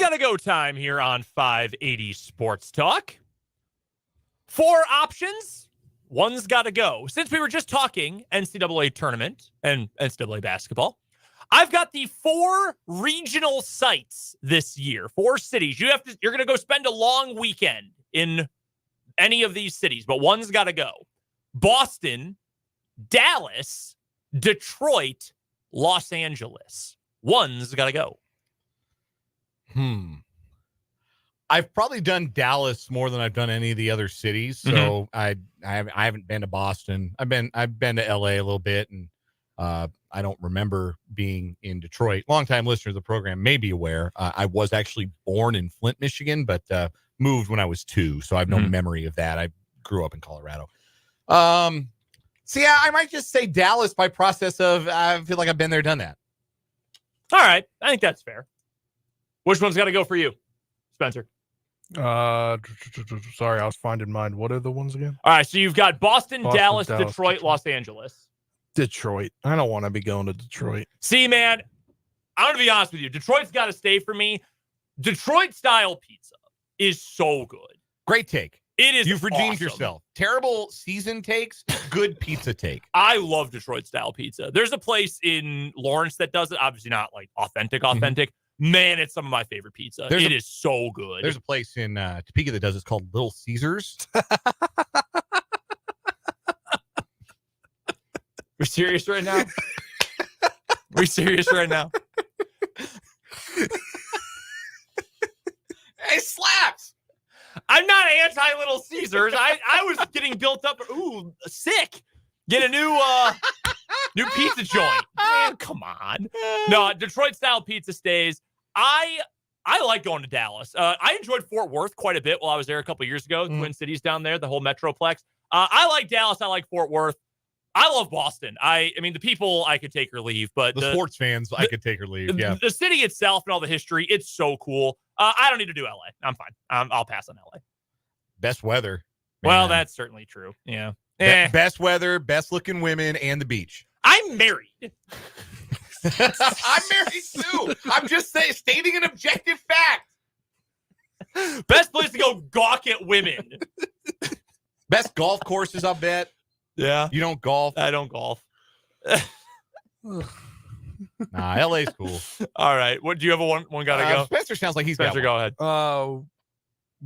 gotta go time here on 580 Sports Talk. 4 options. One's gotta go. Since we were just talking NCAA tournament and NCAA basketball, I've got the 4 regional sites this year, 4 cities. You're going to go spend a long weekend in any of these cities, but one's got to go. Boston, Dallas, Detroit, Los Angeles. One's got to go. I've probably done Dallas more than I've done any of the other cities. So I haven't been to Boston. I've been to LA a little bit, and I don't remember being in Detroit. Longtime listener of the program may be aware. I was actually born in Flint, Michigan, but moved when I was 2. So I have no memory of that. I grew up in Colorado. So yeah, I might just say Dallas by process of, I feel like I've been there, done that. All right. I think that's fair. Which one's got to go for you, Spencer? Sorry, I was finding mine. What are the ones again? All right. So you've got Boston, Dallas, Detroit, Los Angeles. Detroit. I don't want to be going to Detroit. See, man, I'm going to be honest with you. Detroit's got to stay for me. Detroit style pizza is so good. Great take. It is. You've redeemed awesome. yourself. Terrible season takes, good pizza take. I love Detroit style pizza. There's a place in Lawrence that does it. Obviously not like authentic. Man, it's some of my favorite pizza. It is so good. There's a place in Topeka that does it. It's called Little Caesars. We're serious right now? We serious right now? It slaps. I'm not anti Little Caesars. I was getting built up. Ooh, sick. Get a new pizza joint. Man, come on. No, Detroit style pizza stays. I like going to Dallas. I enjoyed Fort Worth quite a bit while I was there a couple years ago. Twin Cities down there, the whole Metroplex. I like Dallas. I like Fort Worth. I love Boston. I mean, the people I could take or leave, but the sports fans I could take or leave. Yeah, the city itself and all the history, it's so cool. I don't need to do LA. I'm fine. I'll pass on LA. Best weather. Well, that's certainly true. Yeah. Best weather, best looking women, and the beach. I'm married. I'm married too. I'm just stating an objective fact. Best place to go gawk at women. Best golf courses, I'll bet. Yeah. You don't golf? I don't golf. Nah, LA's cool. All right. What do you have? One gotta go? Spencer sounds like he's Spencer, got one. go ahead.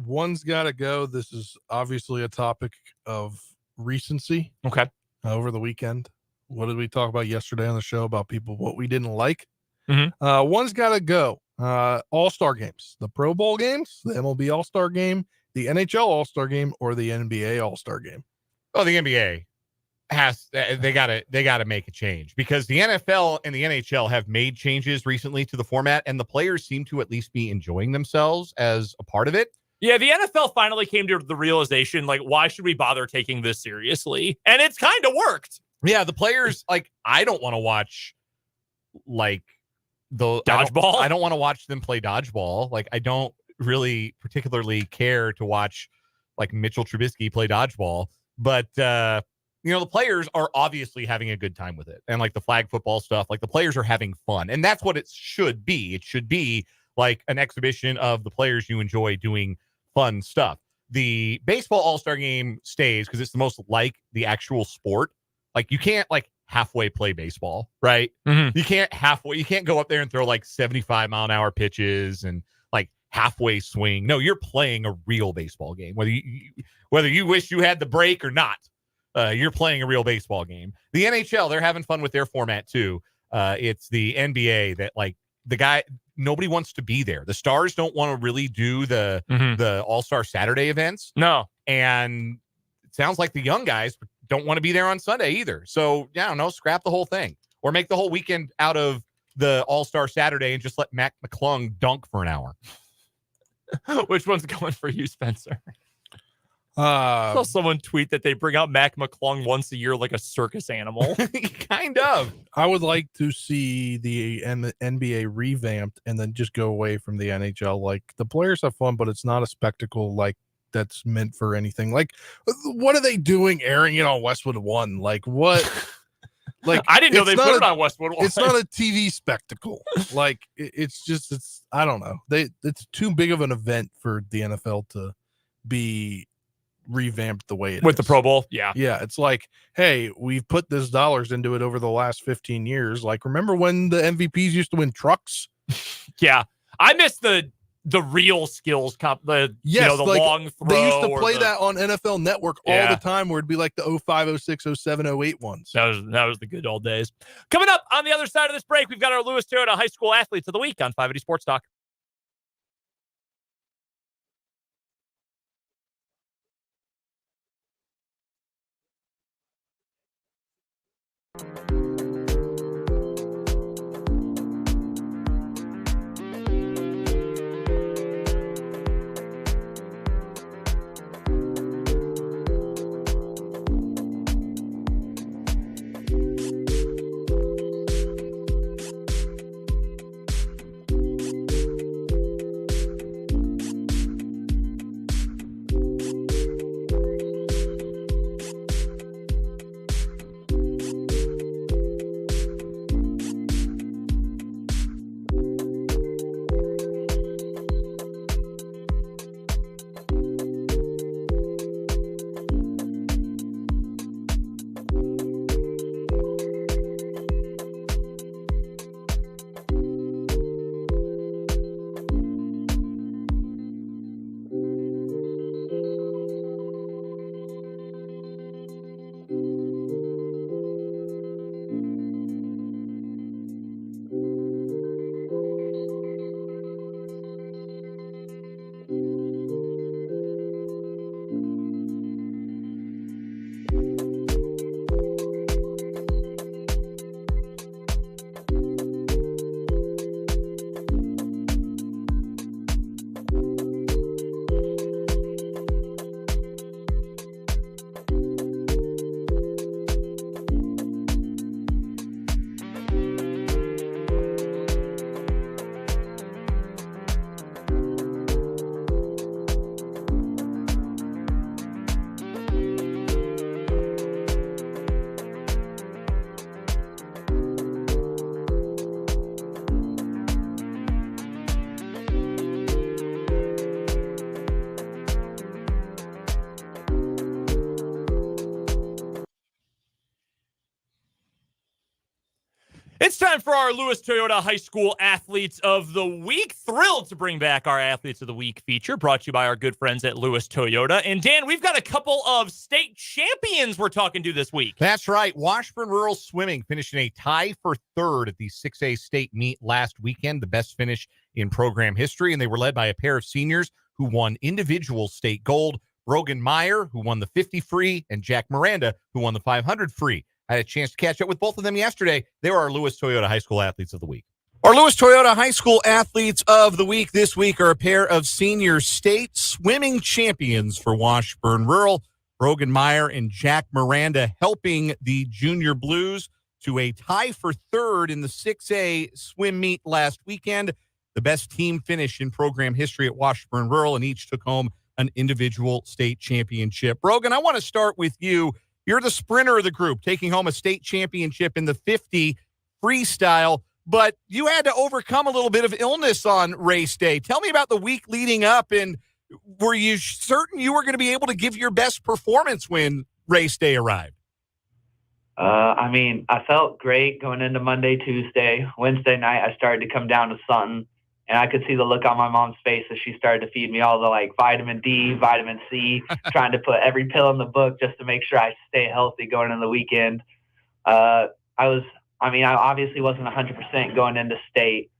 One's gotta go. This is obviously a topic of recency. Okay. Over the weekend. What did we talk about yesterday on the show about what we didn't like? One's gotta go. All-Star games, the Pro Bowl games, the MLB All-Star game, the NHL All-Star game, or the NBA All-Star game. Oh, the NBA they gotta make a change, because the NFL and the NHL have made changes recently to the format, and the players seem to at least be enjoying themselves as a part of it. Yeah, the NFL finally came to the realization, like, why should we bother taking this seriously? And it's kind of worked. Yeah, the players, like, I don't want to watch, like, the dodgeball. I don't want to watch them play dodgeball. Like, I don't really particularly care to watch, like, Mitchell Trubisky play dodgeball. But, the players are obviously having a good time with it. And, like, the flag football stuff, like, the players are having fun. And that's what it should be. It should be, like, an exhibition of the players you enjoy doing fun stuff. The baseball all-star game stays because it's the most like the actual sport. Like, you can't, like, halfway play baseball, right? You can't go up there and throw, like, 75-mile-an-hour pitches and, like, halfway swing. No, you're playing a real baseball game. Whether you wish you had the break or not, you're playing a real baseball game. The NHL, they're having fun with their format, too. It's the NBA that, like, nobody wants to be there. The stars don't want to really do the All-Star Saturday events. No. And it sounds like the young guys don't want to be there on Sunday either. So, I don't know, scrap the whole thing. Or make the whole weekend out of the All-Star Saturday and just let Mac McClung dunk for an hour. Which one's going for you, Spencer? I saw someone tweet that they bring out Mac McClung once a year like a circus animal. Kind of. I would like to see the NBA revamped and then just go away from the NHL. Like, the players have fun, but it's not a spectacle like that's meant for anything. Like, what are they doing airing it on Westwood One? Like, what? Like, I didn't know they put it on Westwood One. It's not a TV spectacle. Like, it's I don't know. It's too big of an event for the NFL to be revamped the way it is. With the Pro Bowl. Yeah. Yeah. It's like, hey, we've put this dollars into it over the last 15 years. Like, remember when the MVPs used to win trucks? Yeah. I miss the real skills comp, the like, long throw. They used to play that on NFL Network all the time, where it'd be like the 05, 06, 07, 08 ones. That was the good old days. Coming up on the other side of this break, we've got our Lewis Toyota High School Athletes of the Week on 580 Sports Talk. It's time for our Lewis Toyota High School Athletes of the Week. Thrilled to bring back our Athletes of the Week feature, brought to you by our good friends at Lewis Toyota. And Dan, we've got a couple of state champions we're talking to this week. That's right. Washburn Rural Swimming finishing a tie for third at the 6A state meet last weekend, the best finish in program history. And they were led by a pair of seniors who won individual state gold. Brogan Meyer, who won the 50 free, and Jack Miranda, who won the 500 free. I had a chance to catch up with both of them yesterday. They were our Lewis Toyota High School Athletes of the Week. Our Lewis Toyota High School Athletes of the Week this week are a pair of senior state swimming champions for Washburn Rural. Brogan Meyer and Jack Miranda helping the Junior Blues to a tie for third in the 6A swim meet last weekend. The best team finish in program history at Washburn Rural, and each took home an individual state championship. Brogan, I want to start with you. You're the sprinter of the group, taking home a state championship in the 50 freestyle, but you had to overcome a little bit of illness on race day. Tell me about the week leading up, and were you certain you were going to be able to give your best performance when race day arrived? I felt great going into Monday, Tuesday. Wednesday night, I started to come down to something, and I could see the look on my mom's face as she started to feed me all the vitamin D, vitamin C, trying to put every pill in the book just to make sure I stay healthy going into the weekend. I obviously wasn't 100% going into state,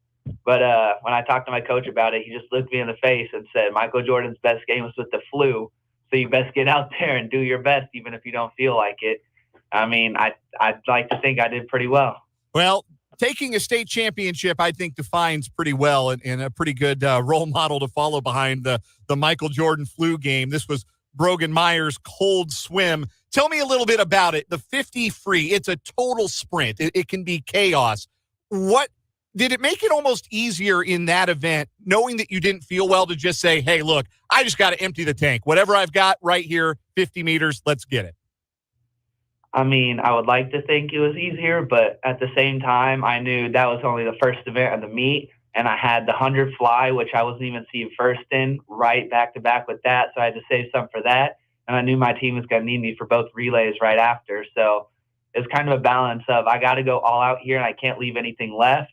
but when I talked to my coach about it, he just looked me in the face and said, Michael Jordan's best game was with the flu, so you best get out there and do your best, even if you don't feel like it. I'd like to think I did pretty well. Well, taking a state championship, I think, defines pretty well and a pretty good role model to follow behind the Michael Jordan flu game. This was Brogan Meyer's cold swim. Tell me a little bit about it. The 50 free, it's a total sprint. It can be chaos. What did it make it almost easier in that event, knowing that you didn't feel well, to just say, hey, look, I just got to empty the tank. Whatever I've got right here, 50 meters, let's get it. I mean, I would like to think it was easier, but at the same time, I knew that was only the first event of the meet, and I had the 100 fly, which I wasn't even seeing first in, right back to back with that, so I had to save some for that, and I knew my team was going to need me for both relays right after, so it's kind of a balance of I got to go all out here, and I can't leave anything left,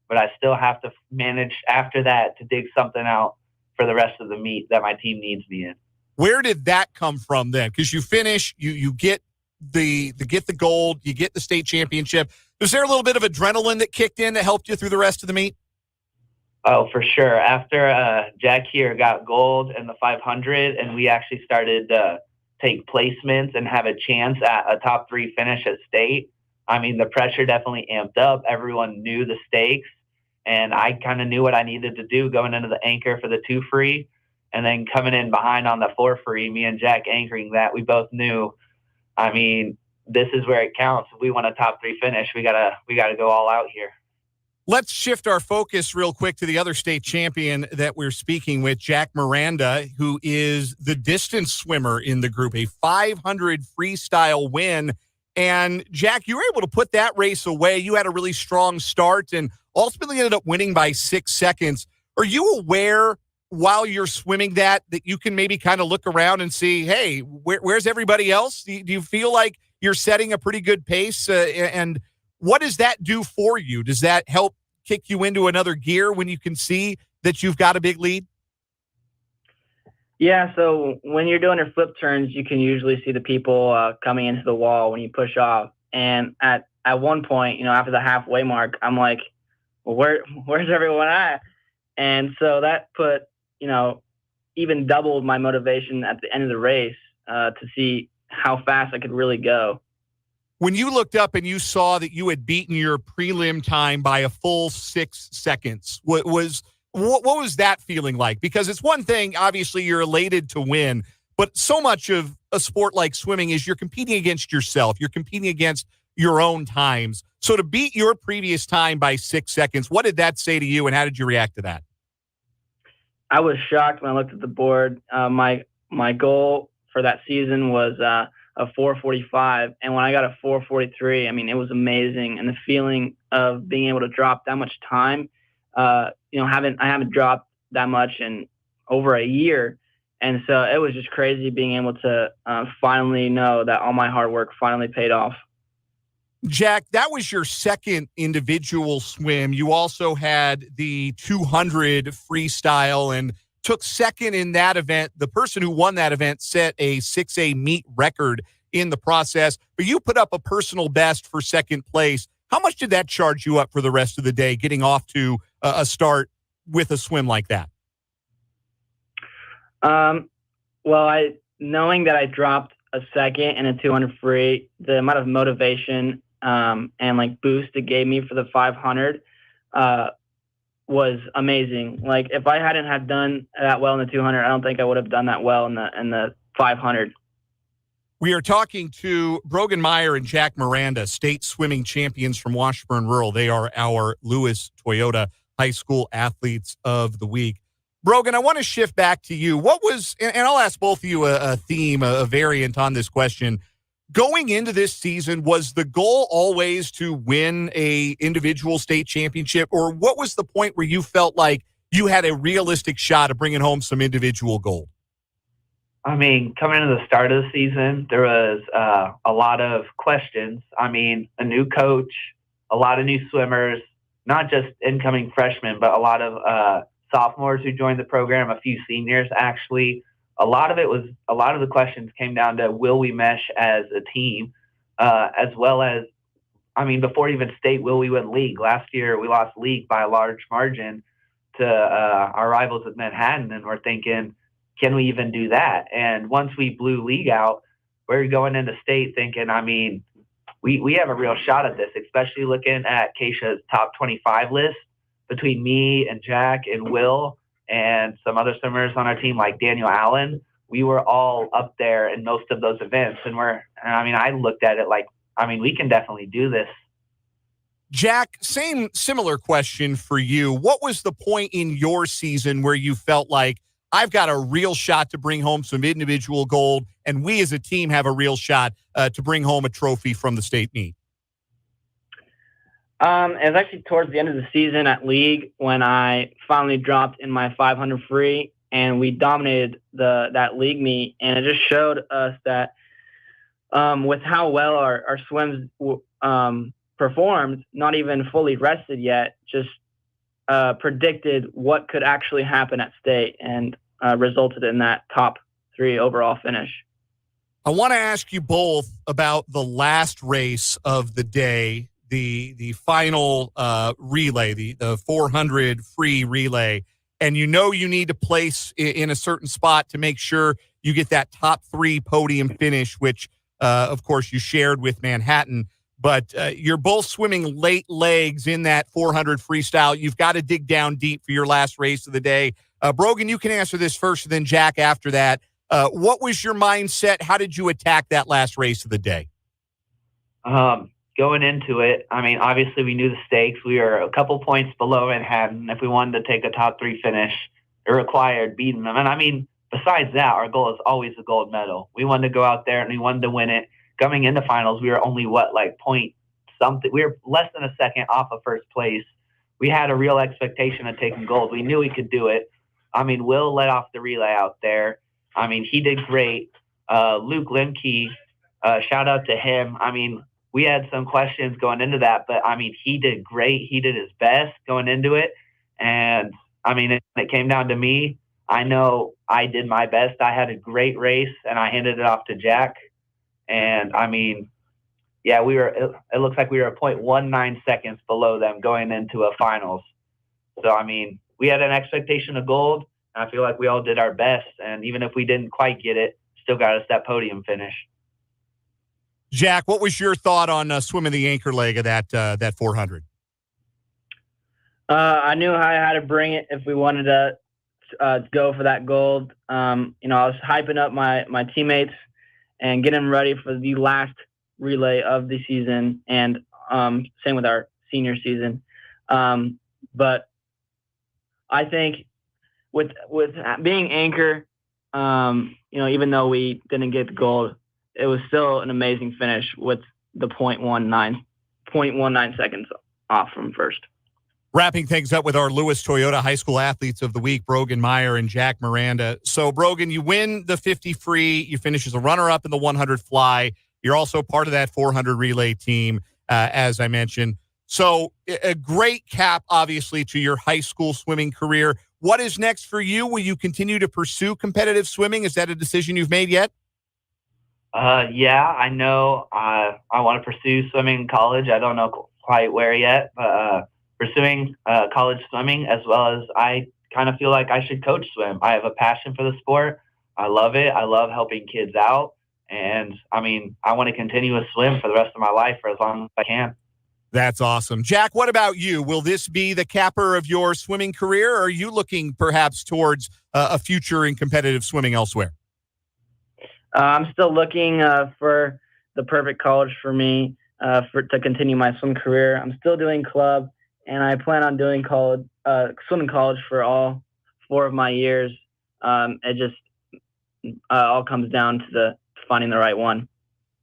but I still have to manage after that to dig something out for the rest of the meet that my team needs me in. Where did that come from then? Because you finish, you get the gold, you get the state championship. Was there a little bit of adrenaline that kicked in that helped you through the rest of the meet? Oh, for sure. After Jack here got gold in the 500, and we actually started to take placements and have a chance at a top 3 finish at state, I mean, the pressure definitely amped up. Everyone knew the stakes, and I kind of knew what I needed to do going into the anchor for the 2 free, and then coming in behind on the 4 free, me and Jack anchoring that. We both knew, I mean, this is where it counts. If we want a top 3 finish, we gotta go all out here. Let's shift our focus real quick to the other state champion that we're speaking with, Jack Miranda, who is the distance swimmer in the group, a 500 freestyle win. And Jack, you were able to put that race away. You had a really strong start and ultimately ended up winning by 6 seconds. Are you aware while you're swimming that you can maybe kind of look around and see, hey, where's everybody else? Do you feel like you're setting a pretty good pace? And what does that do for you? Does that help kick you into another gear when you can see that you've got a big lead? Yeah, so when you're doing your flip turns, you can usually see the people coming into the wall when you push off. And at one point, after the halfway mark, I'm like, well, where's everyone at? And so that put, even doubled my motivation at the end of the race to see how fast I could really go. When you looked up and you saw that you had beaten your prelim time by a full 6 seconds, what was that feeling like? Because it's one thing, obviously, you're elated to win, but so much of a sport like swimming is you're competing against yourself. You're competing against your own times. So to beat your previous time by 6 seconds, what did that say to you, and how did you react to that? I was shocked when I looked at the board. My goal for that season was a 4:45, and when I got a 4:43, I mean, it was amazing. And the feeling of being able to drop that much time, I haven't dropped that much in over a year, and so it was just crazy being able to finally know that all my hard work finally paid off. Jack, that was your second individual swim. You also had the 200 freestyle and took second in that event. The person who won that event set a 6A meet record in the process, but you put up a personal best for second place. How much did that charge you up for the rest of the day, getting off to a start with a swim like that? Well, knowing that I dropped a second in a 200 free, the amount of motivation and boost it gave me for the 500 was amazing. Like, if I hadn't had done that well in the 200, I don't think I would have done that well in the 500. We are talking to Brogan Meyer and Jack Miranda, state swimming champions from Washburn Rural. They are our Lewis Toyota High School Athletes of the Week. Brogan, I want to shift back to you. What was, and I'll ask both of you a theme, a variant on this question. Going into this season, was the goal always to win a individual state championship, or what was the point where you felt like you had a realistic shot of bringing home some individual gold? I mean, coming into the start of the season, there was a lot of questions. I mean, a new coach, a lot of new swimmers, not just incoming freshmen, but a lot of sophomores who joined the program, a few seniors actually. A lot of the questions came down to, will we mesh as a team, as well as, I mean, before even state, will we win league? Last year, we lost league by a large margin to our rivals at Manhattan, and we're thinking, can we even do that? And once we blew league out, we're going into state thinking, I mean, we have a real shot at this, especially looking at Keisha's top 25 list between me and Jack and Will and some other swimmers on our team like Daniel Allen. We were all up there in most of those events. And I looked at it like, I mean, we can definitely do this. Jack, similar question for you. What was the point in your season where you felt like, I've got a real shot to bring home some individual gold, and we as a team have a real shot to bring home a trophy from the state meet? It was actually towards the end of the season at league when I finally dropped in my 500 free, and we dominated that league meet, and it just showed us that with how well our swims performed, not even fully rested yet, just predicted what could actually happen at state, and resulted in that top 3 overall finish. I want to ask you both about the last race of the day, the final relay, the 400 free relay. And you need to place in a certain spot to make sure you get that top 3 podium finish, which, of course, you shared with Manhattan. But you're both swimming late legs in that 400 freestyle. You've got to dig down deep for your last race of the day. Brogan, you can answer this first, and then Jack after that. What was your mindset? How did you attack that last race of the day? Going into it, I mean, obviously we knew the stakes. We were a couple points below Manhattan. If we wanted to take a top 3 finish, it required beating them. And I mean, besides that, our goal is always a gold medal. We wanted to go out there and we wanted to win it. Coming into finals, we were only point something. We were less than a second off of first place. We had a real expectation of taking gold. We knew we could do it. I mean, Will led off the relay out there. I mean, he did great. Luke Limke, shout out to him. I mean, we had some questions going into that, but I mean, he did great. He did his best going into it. And I mean, it came down to me. I know I did my best. I had a great race and I handed it off to Jack. And I mean, yeah, it looks like we were 0.19 seconds below them going into a finals. So, I mean, we had an expectation of gold. And I feel like we all did our best. And even if we didn't quite get it, still got us that podium finish. Jack, what was your thought on swimming the anchor leg of that 400? I knew I had to bring it if we wanted to go for that gold. I was hyping up my teammates and getting ready for the last relay of the season, and same with our senior season. But I think with being anchor, even though we didn't get the gold, it was still an amazing finish with the 0.19 seconds off from first. Wrapping things up with our Lewis Toyota High School Athletes of the Week, Brogan Meyer and Jack Miranda. So, Brogan, you win the 50 free. You finish as a runner-up in the 100 fly. You're also part of that 400 relay team, as I mentioned. So, a great cap, obviously, to your high school swimming career. What is next for you? Will you continue to pursue competitive swimming? Is that a decision you've made yet? Yeah, I know. I want to pursue swimming in college. I don't know quite where yet, but pursuing college swimming, as well as I kind of feel like I should coach swim. I have a passion for the sport. I love it. I love helping kids out. And I mean, I want to continue to swim for the rest of my life for as long as I can. That's awesome. Jack, what about you? Will this be the capper of your swimming career, or are you looking perhaps towards a future in competitive swimming elsewhere? I'm still looking for the perfect college for me to continue my swim career. I'm still doing club, and I plan on doing swimming college for all 4 of my years. It just all comes down to finding the right one.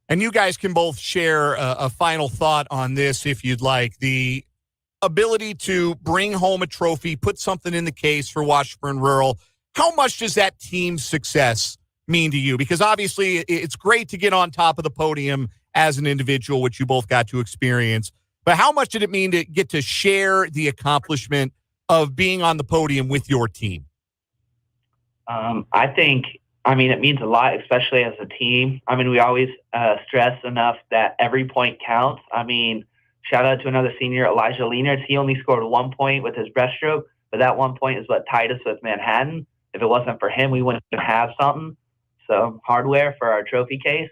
And you guys can both share a final thought on this if you'd like. The ability to bring home a trophy, put something in the case for Washburn Rural. How much does that team's success mean to you? Because obviously it's great to get on top of the podium as an individual, which you both got to experience. But how much did it mean to get to share the accomplishment of being on the podium with your team? I think, it means a lot, especially as a team. We always stress enough that every point counts. Shout out to another senior, Elijah Leonards. He only scored 1 point with his breaststroke, but that 1 point is what tied us with Manhattan. If it wasn't for him, we wouldn't have something. So hardware for our trophy case.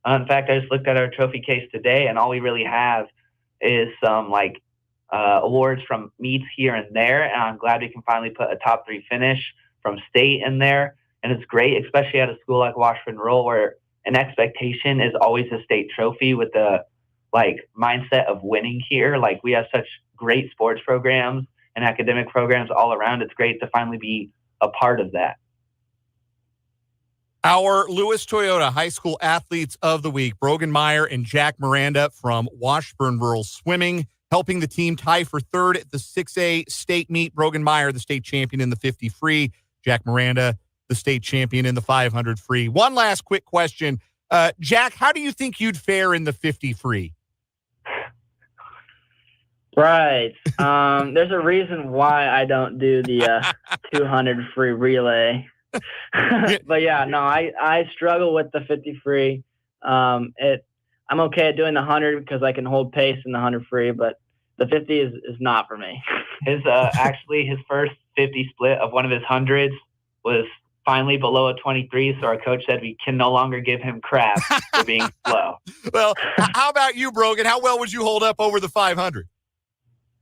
In fact, I just looked at our trophy case today, and all we really have is some awards from meets here and there. And I'm glad we can finally put a top 3 finish from state in there. And it's great, especially at a school like Washburn Rural, where an expectation is always a state trophy with the mindset of winning here. We have such great sports programs and academic programs all around. It's great to finally be a part of that. Our Lewis Toyota High School Athletes of the Week, Brogan Meyer and Jack Miranda from Washburn Rural Swimming, helping the team tie for third at the 6A state meet. Brogan Meyer, the state champion in the 50 free. Jack Miranda, the state champion in the 500 free. One last quick question. Jack, how do you think you'd fare in the 50 free? Right. There's a reason why I don't do the 200 free relay. But yeah, no, I struggle with the 50 free. I'm okay at doing the 100 because I can hold pace in the 100 free, but the 50 is not for me. His first 50 split of one of his hundreds was finally below a 23, so our coach said we can no longer give him crap for being slow. Well, how about you, Brogan? How well would you hold up over the 500?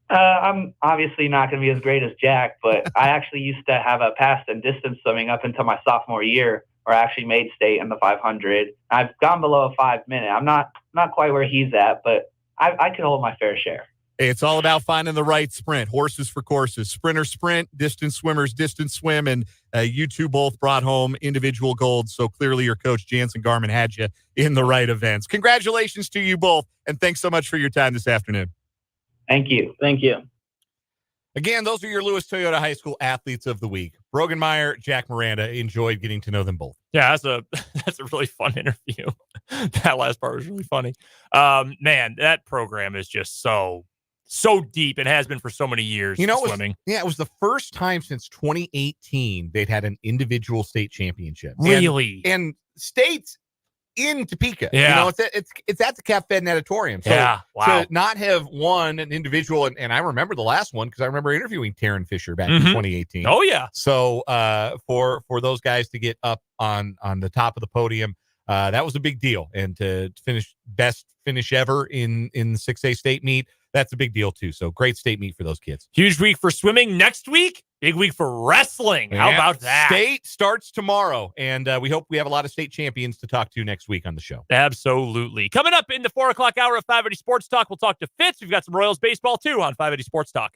I'm obviously not going to be as great as Jack, but I actually used to have a past in distance swimming up until my sophomore year, where I actually made state in the 500. I've gone below a 5 minute. I'm not quite where he's at, but I could hold my fair share. It's all about finding the right sprint. Horses for courses. Sprinter sprint, distance swimmers distance swim, and you two both brought home individual golds, so clearly your coach, Jansen Garmin, had you in the right events. Congratulations to you both, and thanks so much for your time this afternoon. Thank you. Thank you. Again, those are your Lewis Toyota High School Athletes of the Week. Brogan Meyer, Jack Miranda. Enjoyed getting to know them both. Yeah, that's a really fun interview. That last part was really funny. Man, that program is just so deep and has been for so many years. Swimming. It was the first time since 2018 they'd had an individual state championship. Really? And states in Topeka. Yeah. It's at the Cap Fed Natatorium. So yeah. Wow. to not have won an individual, and I remember the last one because I remember interviewing Taryn Fisher back in 2018. Oh yeah. So for those guys to get up on the top of the podium, that was a big deal. And to finish best finish ever in the 6A state meet, that's a big deal too. So great state meet for those kids. Huge week for swimming. Next week, big week for wrestling. How about that? State starts tomorrow, and we hope we have a lot of state champions to talk to next week on the show. Absolutely. Coming up in the 4 o'clock hour of 580 Sports Talk, we'll talk to Fitz. We've got some Royals baseball too on 580 Sports Talk.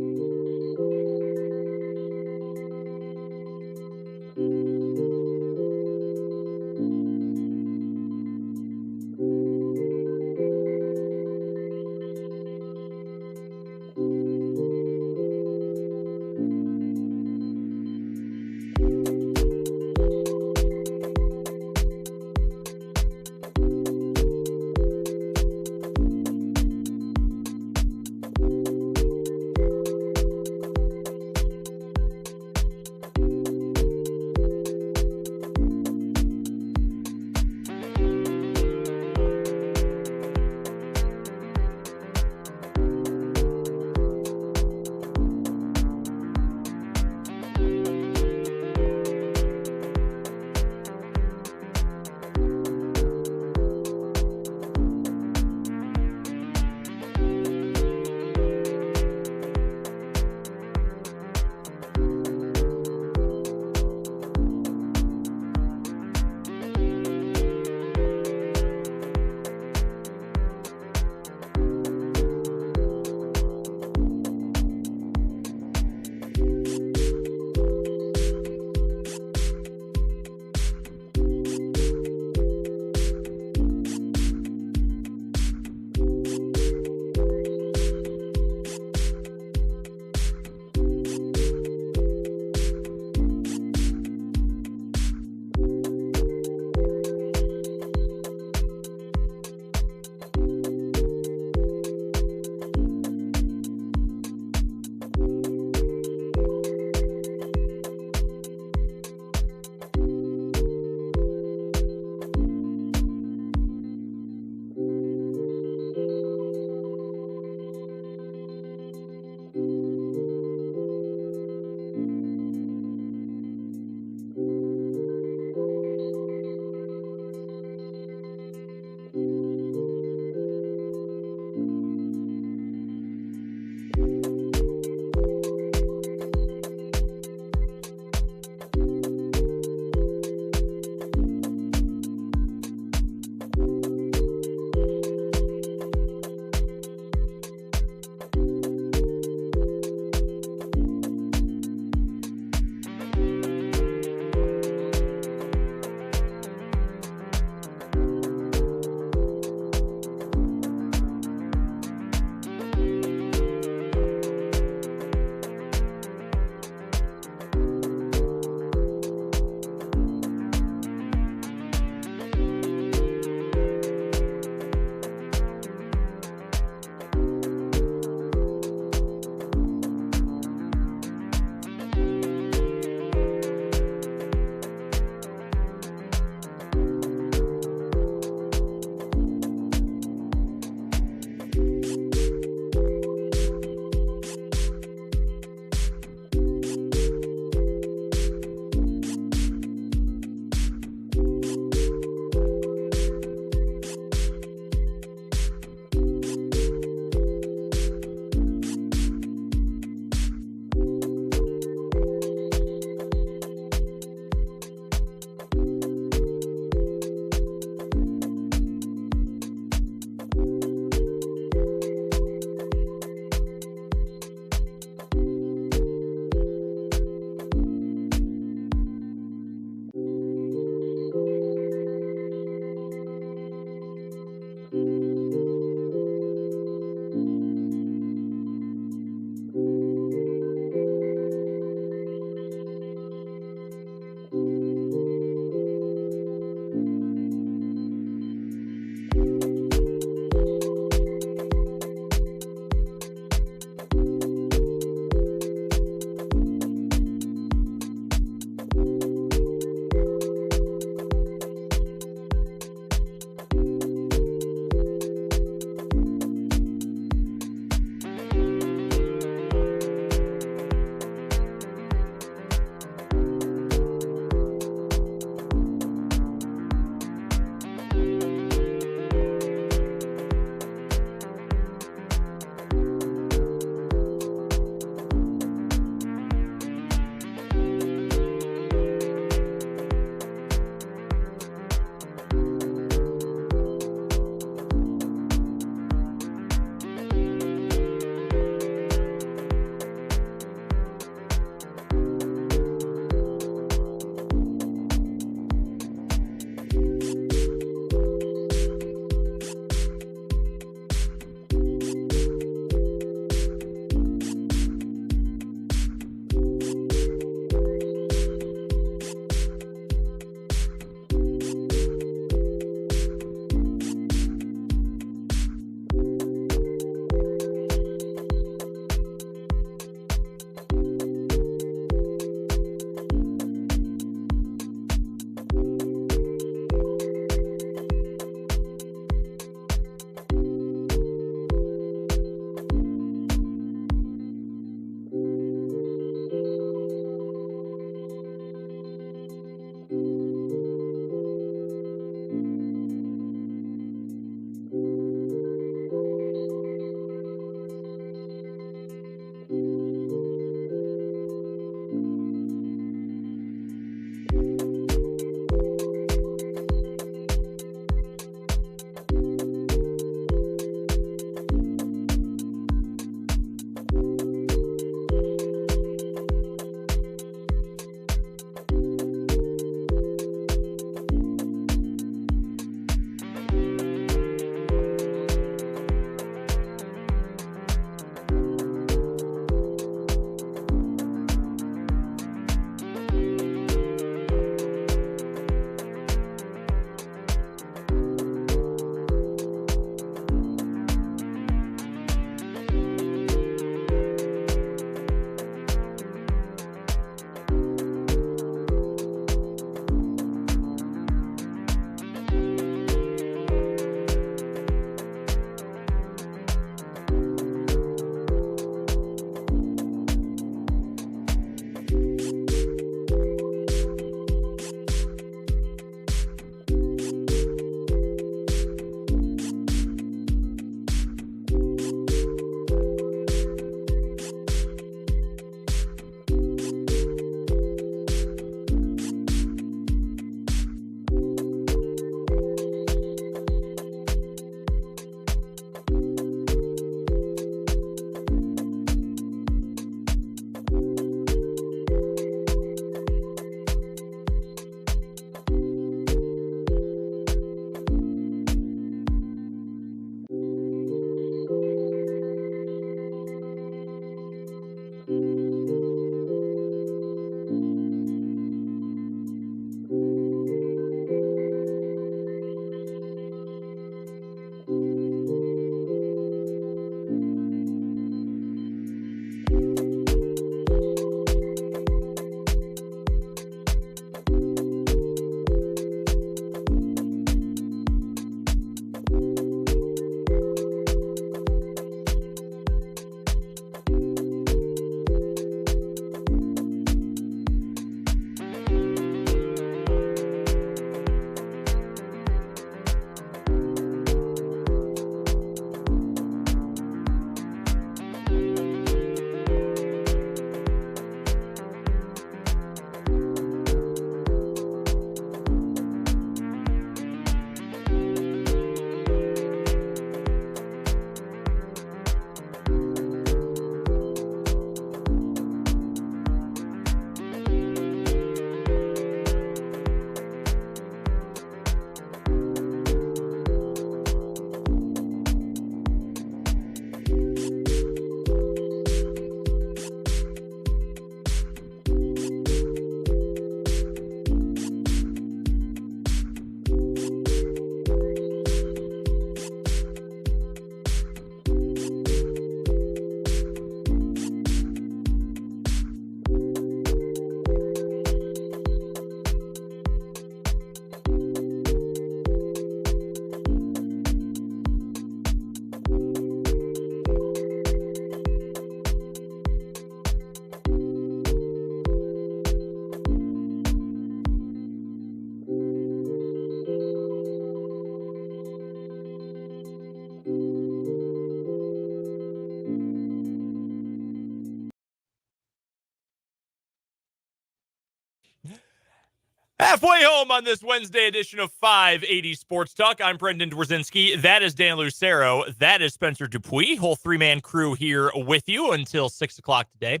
Halfway home on this Wednesday edition of 580 Sports Talk. I'm Brendan Dworzinski. That is Dan Lucero. That is Spencer Dupuis. Whole three-man crew here with you until 6 o'clock today.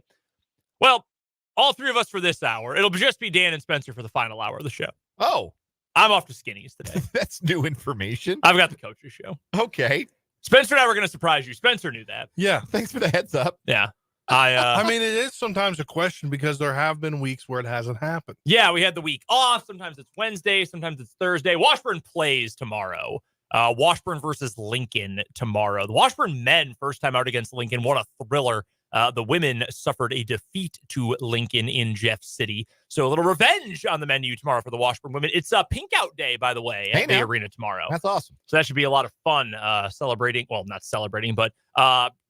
Well, all three of us for this hour. It'll just be Dan and Spencer for the final hour of the show. Oh. I'm off to Skinny's today. That's new information. I've got the coach's show. Okay. Spencer and I were going to surprise you. Spencer knew that. Yeah. Thanks for the heads up. Yeah. I mean, it is sometimes a question because there have been weeks where it hasn't happened. Yeah, we had the week off. Sometimes it's Wednesday. Sometimes it's Thursday. Washburn plays tomorrow. Washburn versus Lincoln tomorrow. The Washburn men, first time out against Lincoln. What a thriller. The women suffered a defeat to Lincoln in Jeff City. So a little revenge on the menu tomorrow for the Washburn women. It's a pink out day, by the way, at the arena tomorrow. That's awesome. So that should be a lot of fun celebrating. Well, not celebrating, but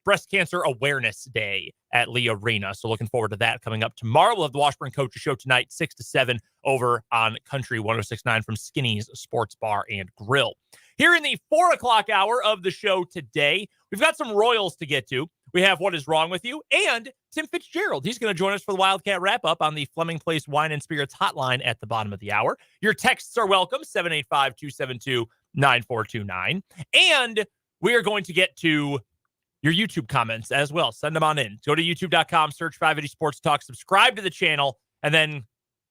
Breast Cancer Awareness Day at Lee Arena. So looking forward to that coming up tomorrow. We'll have the Washburn Coaches Show tonight, 6 to 7 over on Country 106.9 from Skinny's Sports Bar and Grill. Here in the 4 o'clock hour of the show today, we've got some Royals to get to. We have What Is Wrong With You and Tim Fitzgerald. He's going to join us for the Wildcat Wrap-up on the Fleming Place Wine and Spirits hotline at the bottom of the hour. Your texts are welcome, 785-272-9429. And we are going to get to your YouTube comments as well. Send them on in. Go to youtube.com, search 580 Sports Talk, subscribe to the channel, and then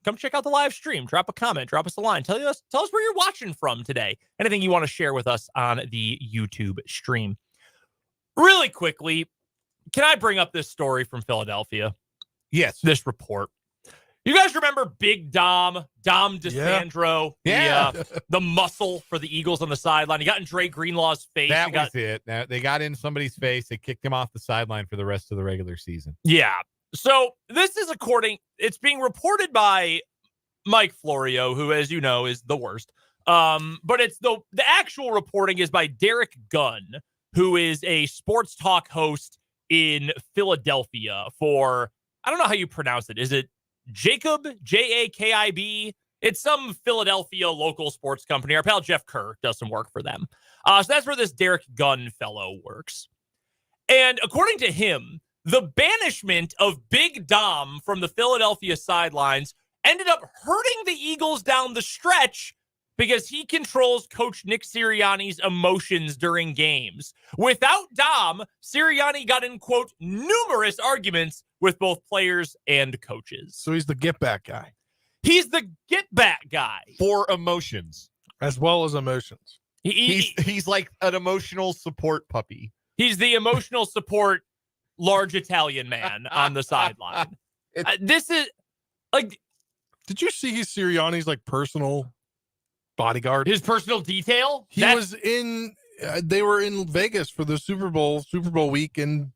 come check out the live stream. Drop a comment, drop us a line. Tell us where you're watching from today. Anything you want to share with us on the YouTube stream. Really quickly, can I bring up this story from Philadelphia? Yes. This report. You guys remember Big Dom DeSandro, the muscle for the Eagles on the sideline? He got in Dre Greenlaw's face. That was it. They got in somebody's face. They kicked him off the sideline for the rest of the regular season. Yeah. So this is it's being reported by Mike Florio, who, as you know, is the worst. But it's the actual reporting is by Derek Gunn, who is a sports talk host in Philadelphia for, I don't know how you pronounce it. Is it Jacob, Jakib? It's some Philadelphia local sports company. Our pal Jeff Kerr does some work for them. So that's where this Derek Gunn fellow works. And according to him, the banishment of Big Dom from the Philadelphia sidelines ended up hurting the Eagles down the stretch because he controls Coach Nick Sirianni's emotions during games. Without Dom, Sirianni got in, quote, numerous arguments with both players and coaches. So he's the get-back guy. He's the get-back guy. For emotions. As well as emotions. He's like an emotional support puppy. He's the emotional support large Italian man on the sideline. This is, like... Did you see Sirianni's, like, personal bodyguard? His personal detail? Was in... they were in Vegas for the Super Bowl week, and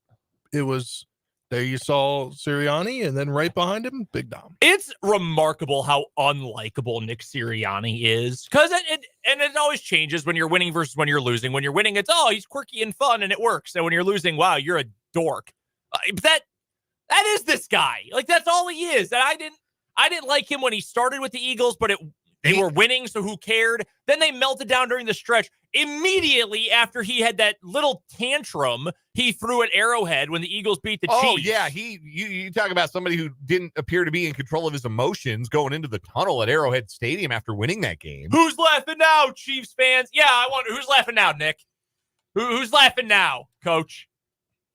it was... There you saw Sirianni, and then right behind him, Big Dom. It's remarkable how unlikable Nick Sirianni is. Because it always changes when you're winning versus when you're losing. When you're winning, it's, he's quirky and fun, and it works. And when you're losing, wow, you're a dork. That is this guy. Like, that's all he is. And I didn't like him when he started with the Eagles, but they were winning, so who cared? Then they melted down during the stretch. Immediately after he had that little tantrum he threw at Arrowhead when the Eagles beat the Chiefs. Oh, yeah. You talk about somebody who didn't appear to be in control of his emotions going into the tunnel at Arrowhead Stadium after winning that game. Who's laughing now, Chiefs fans? Yeah, I wonder who's laughing now, Nick? Who's laughing now, Coach?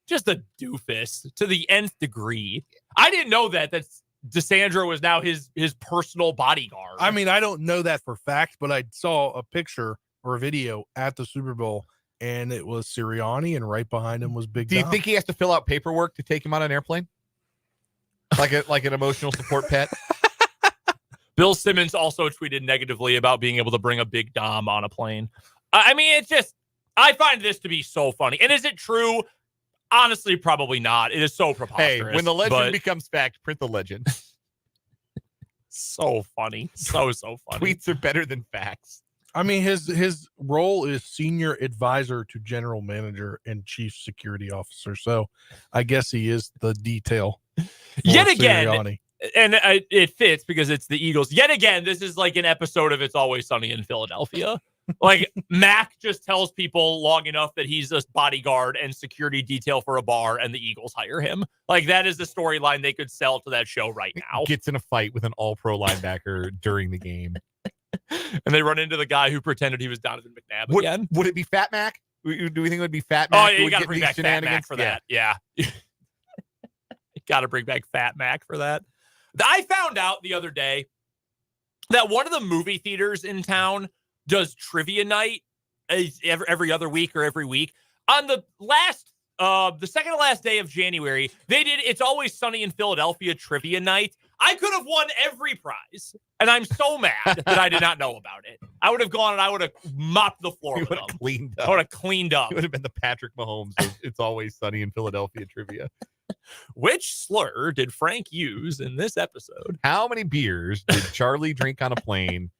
Just a doofus to the nth degree. I didn't know that DeSandro is now his personal bodyguard. I mean, I don't know that for fact, but I saw a picture or a video at the Super Bowl, and it was Sirianni, and right behind him was Big Dom. Do you think he has to fill out paperwork to take him on an airplane? Like an emotional support pet? Bill Simmons also tweeted negatively about being able to bring a Big Dom on a plane. I mean, I find this to be so funny. And is it true? Honestly, probably not. It is so preposterous. Hey, when the legend becomes fact, print the legend. So funny. So funny. Tweets are better than facts. I mean, his role is senior advisor to general manager and chief security officer. So I guess he is the detail. Yet again, Sirianni. And it fits because it's the Eagles. Yet again, this is like an episode of It's Always Sunny in Philadelphia. Like, Mac just tells people long enough that he's a bodyguard and security detail for a bar, and the Eagles hire him. Like, that is the storyline they could sell to that show right now. Gets in a fight with an all-pro linebacker during the game. And they run into the guy who pretended he was Donovan McNabb again. Would it be Fat Mac? Do we think it would be Fat Mac? Oh, yeah, you got to bring back Fat Mac for that. Yeah. You got to bring back Fat Mac for that. I found out the other day that one of the movie theaters in town does trivia night every other week or every week. On the second to last day of January, they did It's Always Sunny in Philadelphia trivia night. I could have won every prize, and I'm so mad that I did not know about it. I would have gone and I would have mopped the floor with them. Cleaned up. I would have cleaned up. It would have been the Patrick Mahomes of It's Always Sunny in Philadelphia trivia. Which slur did Frank use in this episode? How many beers did Charlie drink on a plane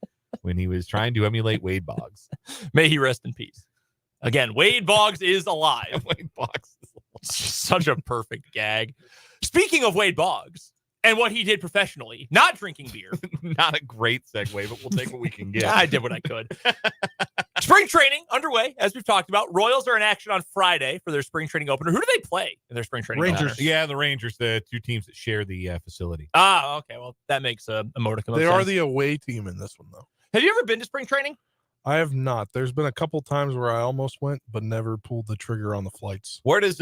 when he was trying to emulate Wade Boggs? May he rest in peace. Again, Wade Boggs is alive. Wade Boggs is alive. Such a perfect gag. Speaking of Wade Boggs and what he did professionally, not drinking beer. Not a great segue, but we'll take what we can get. I did what I could. Spring training underway, as we've talked about. Royals are in action on Friday for their spring training opener. Who do they play in their spring training Rangers. opener? Yeah, the Rangers, the two teams that share the facility. Ah, okay. Well, that makes a modicum of They sense. are the away team in this one, though. Have you ever been to spring training? I have not. There's been a couple times where I almost went, but never pulled the trigger on the flights. Where does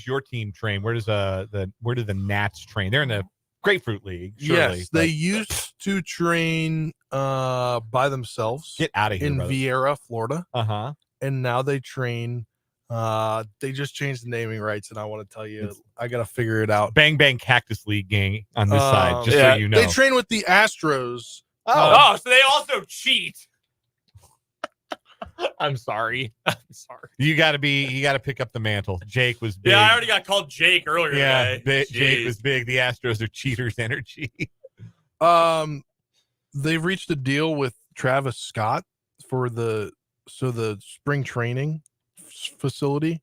your team train? Where do the Nats train? They're in the Grapefruit League. Surely, Yes, they used to train by themselves. Get out of here in brother. Vieira, Florida. Uh-huh. And now they train. They just changed the naming rights, and I want to tell you, I gotta figure it out. Bang Bang Cactus League gang on this side, just so you know. They train with the Astros. Oh, so they also cheat. I'm sorry. You got to pick up the mantle. Jake was big. Yeah, I already got called Jake earlier today. Jake was big. The Astros are cheaters energy. They've reached a deal with Travis Scott for the spring training facility,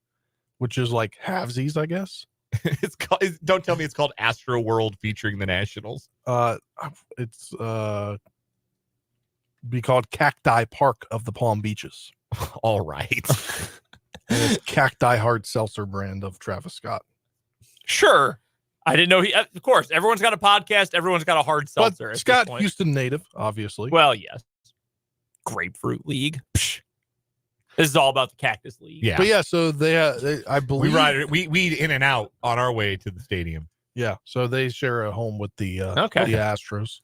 which is like halvesies, I guess. Don't tell me it's called Astro World featuring the Nationals. It's be called Cacti Park of the Palm Beaches. All right. And it's Cacti Hard Seltzer brand of Travis Scott. Sure. I didn't know of course, everyone's got a podcast. Everyone's got a hard seltzer. But Scott, Houston native, obviously. Well, yes. Grapefruit League. Psh. This is all about the Cactus League. Yeah. But yeah, so they I believe we in and out on our way to the stadium. Yeah. So they share a home with the Astros.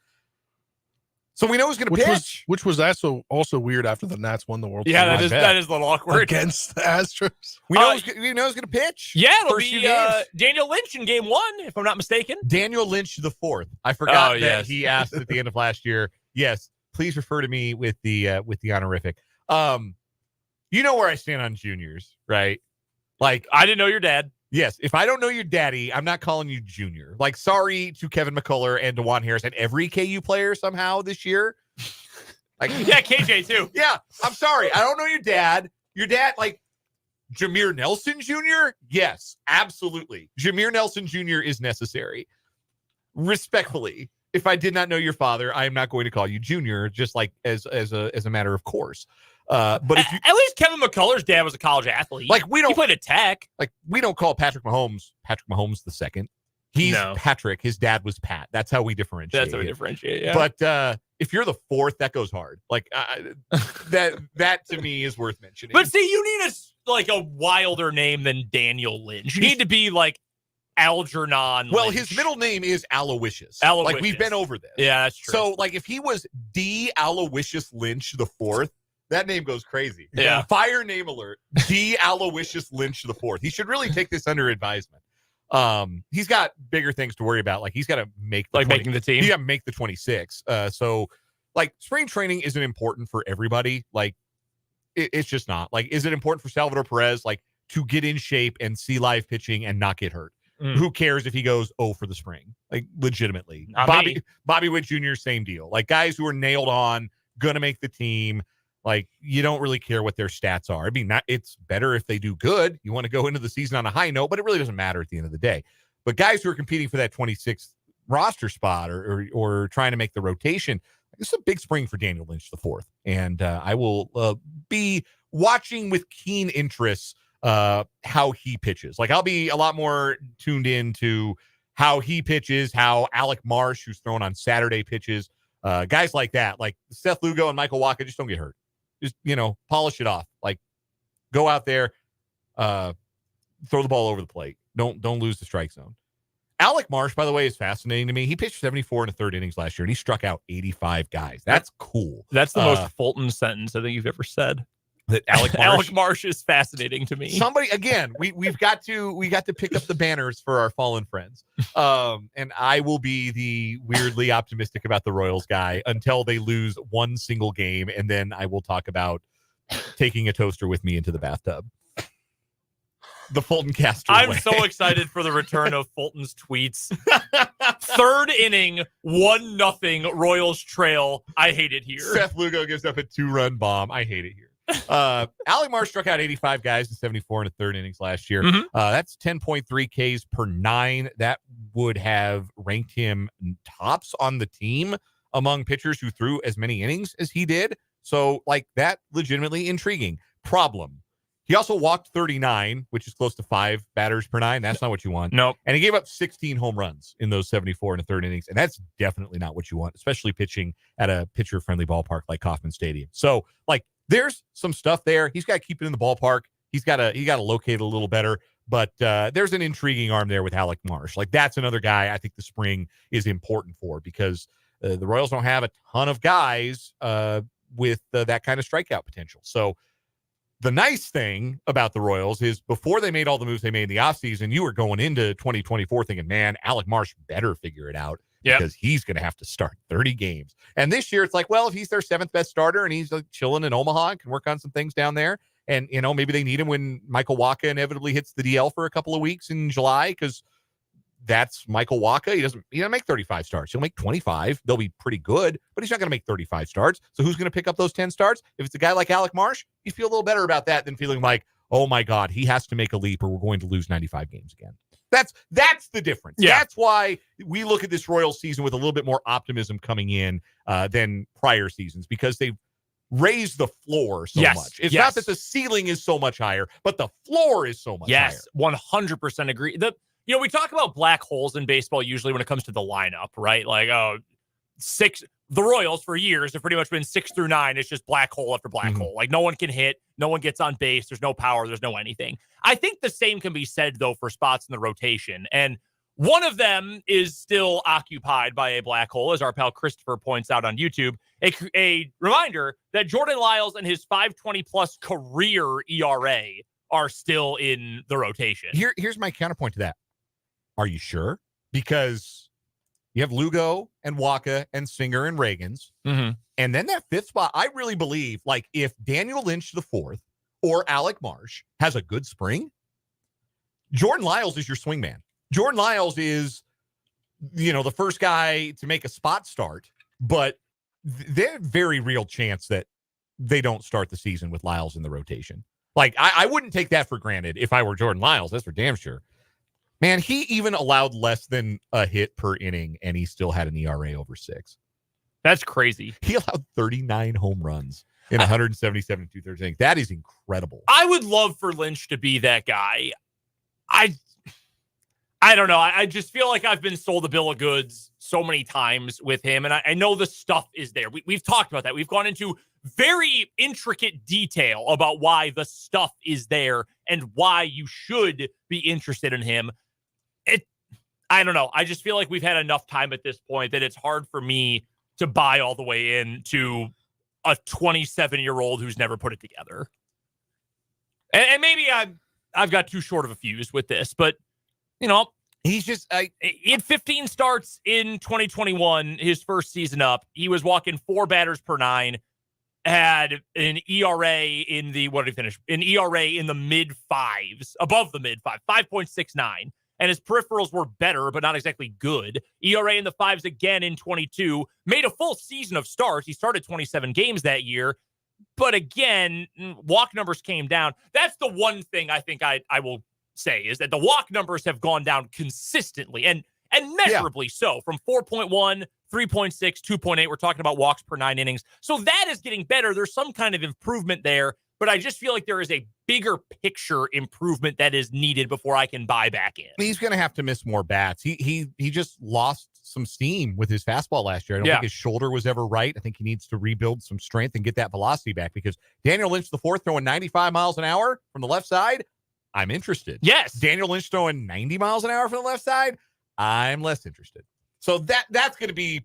So we know who's going to pitch. Which was also weird after the Nats won the World Series. Series. That is a little awkward. Against the Astros. We know who's going to pitch. Yeah, it'll First be Daniel Lynch in game 1, if I'm not mistaken. Daniel Lynch the fourth. I forgot that yes. he asked at the end of last year. Yes, please refer to me with the honorific. You know where I stand on juniors, right? Like, I didn't know your dad. Yes, if I don't know your daddy, I'm not calling you junior. Like, sorry to Kevin McCullough and DeJuan Harris and every KU player somehow this year. Like, yeah, KJ too. Yeah, I'm sorry. I don't know your dad. Your dad, like, Jameer Nelson Jr.? Yes, absolutely. Jameer Nelson Jr. is necessary. Respectfully, if I did not know your father, I am not going to call you junior, just like as a matter of course. But if at least Kevin McCullough's dad was a college athlete. Like, he played at Tech. Like, we don't call Patrick Mahomes the second. He's Patrick. His dad was Pat. That's how we differentiate. Yeah. But if you're the fourth, that goes hard. Like, that to me is worth mentioning. But see, you need a wilder name than Daniel Lynch. You need to be like Algernon. Well, Lynch. his middle name is Aloysius. Aloysius. Like, we've been over this. Yeah, that's true. So, like, if he was D. Aloysius Lynch the fourth, that name goes crazy. Yeah. Fire name alert. D. Aloysius Lynch the fourth. He should really take this under advisement. He's got bigger things to worry about. Like, he's got to make making the team. He's got to make the 26. So, like, spring training isn't important for everybody. Like, it's just not. Like, is it important for Salvador Perez, like, to get in shape and see live pitching and not get hurt? Who cares if he goes for the spring? Like, legitimately. Bobby Witt Jr., same deal. Like, guys who are nailed on, gonna make the team. Like, you don't really care what their stats are. I mean, it's better if they do good. You want to go into the season on a high note, but it really doesn't matter at the end of the day. But guys who are competing for that 26th roster spot or trying to make the rotation, This is a big spring for Daniel Lynch IV, and I will be watching with keen interest how he pitches. Like, I'll be a lot more tuned in to how he pitches, how Alec Marsh, who's thrown on Saturday, pitches. Guys like that, like Seth Lugo and Michael Wacha, just don't get hurt. Just, polish it off. Like, go out there, throw the ball over the plate. Don't lose the strike zone. Alec Marsh, by the way, is fascinating to me. He pitched 74 in the third innings last year, and he struck out 85 guys. That's cool. That's the most Fulton sentence I think you've ever said. That Alec Marsh is fascinating to me. Somebody, again, we've got to pick up the banners for our fallen friends. And I will be the weirdly optimistic about the Royals guy until they lose one single game, and then I will talk about taking a toaster with me into the bathtub. The Fulton caster. I'm so excited for the return of Fulton's tweets. Third inning, 1-0 Royals trail. I hate it here. Seth Lugo gives up a 2-run bomb. I hate it here. Alec Marsh struck out 85 guys in 74 in the third innings last year. Mm-hmm. That's 10.3 Ks per 9. That would have ranked him tops on the team among pitchers who threw as many innings as he did. So, like, that legitimately intriguing. Problem. He also walked 39, which is close to 5 batters per 9. That's not what you want. Nope. And he gave up 16 home runs in those 74 in the third innings. And that's definitely not what you want, especially pitching at a pitcher-friendly ballpark like Kauffman Stadium. So, like, there's some stuff there. He's got to keep it in the ballpark. He got to locate it a little better. But there's an intriguing arm there with Alec Marsh. Like, that's another guy I think the spring is important for, because the Royals don't have a ton of guys with that kind of strikeout potential. So, the nice thing about the Royals is before they made all the moves they made in the offseason, you were going into 2024 thinking, man, Alec Marsh better figure it out because he's going to have to start 30 games. And this year it's like, well, if he's their 7th best starter and he's chilling in Omaha and can work on some things down there, and, maybe they need him when Michael Wacha inevitably hits the DL for a couple of weeks in July, because that's Michael Wacha. He doesn't make 35 starts. He'll make 25. They'll be pretty good, but he's not going to make 35 starts. So who's going to pick up those 10 starts? If it's a guy like Alec Marsh, you feel a little better about that than feeling like, oh my God, he has to make a leap or we're going to lose 95 games again. That's the difference. Yeah. That's why we look at this Royals season with a little bit more optimism coming in than prior seasons, because they've raised the floor so much. It's not that the ceiling is so much higher, but the floor is so much higher. 100% agree. We talk about black holes in baseball usually when it comes to the lineup, right? Like, the Royals for years have pretty much been 6 through 9. It's just black hole after black hole. Like, no one can hit, no one gets on base, there's no power, there's no anything. I think the same can be said, though, for spots in the rotation. And one of them is still occupied by a black hole, as our pal Christopher points out on YouTube. A reminder that Jordan Lyles and his 520-plus career ERA are still in the rotation. Here's my counterpoint to that. Are you sure? Because you have Lugo and Wacha and Singer and Reagans. Mm-hmm. And then that 5th spot, I really believe, like, if Daniel Lynch IV or Alec Marsh has a good spring, Jordan Lyles is your swingman. Jordan Lyles is, the first guy to make a spot start, but there's a very real chance that they don't start the season with Lyles in the rotation. Like, I wouldn't take that for granted if I were Jordan Lyles. That's for damn sure. Man, he even allowed less than a hit per inning, and he still had an ERA over 6. That's crazy. He allowed 39 home runs in 177 2/3 innings. That is incredible. I would love for Lynch to be that guy. I don't know. I just feel like I've been sold a bill of goods so many times with him, and I know the stuff is there. We've talked about that. We've gone into very intricate detail about why the stuff is there and why you should be interested in him. I don't know. I just feel like we've had enough time at this point that it's hard for me to buy all the way into a 27-year-old who's never put it together. And maybe I've got too short of a fuse with this, but he's just he had 15 starts in 2021, his first season up. He was walking 4 batters per 9, had an ERA in the ERA in the mid 5s, above the mid 5, 5.69. And his peripherals were better, but not exactly good. ERA in the 5s again in 22. Made a full season of starts. He started 27 games that year. But again, walk numbers came down. That's the one thing I think I will say is that the walk numbers have gone down consistently. And and measurably so, from 4.1, 3.6, 2.8. We're talking about walks per 9 innings. So that is getting better. There's some kind of improvement there, but I just feel like there is a bigger picture improvement that is needed before I can buy back in. He's going to have to miss more bats. He just lost some steam with his fastball last year. I don't think his shoulder was ever right. I think he needs to rebuild some strength and get that velocity back, because Daniel Lynch the fourth throwing 95 miles an hour from the left side, I'm interested. Yes. Daniel Lynch throwing 90 miles an hour from the left side, I'm less interested. So that's going to be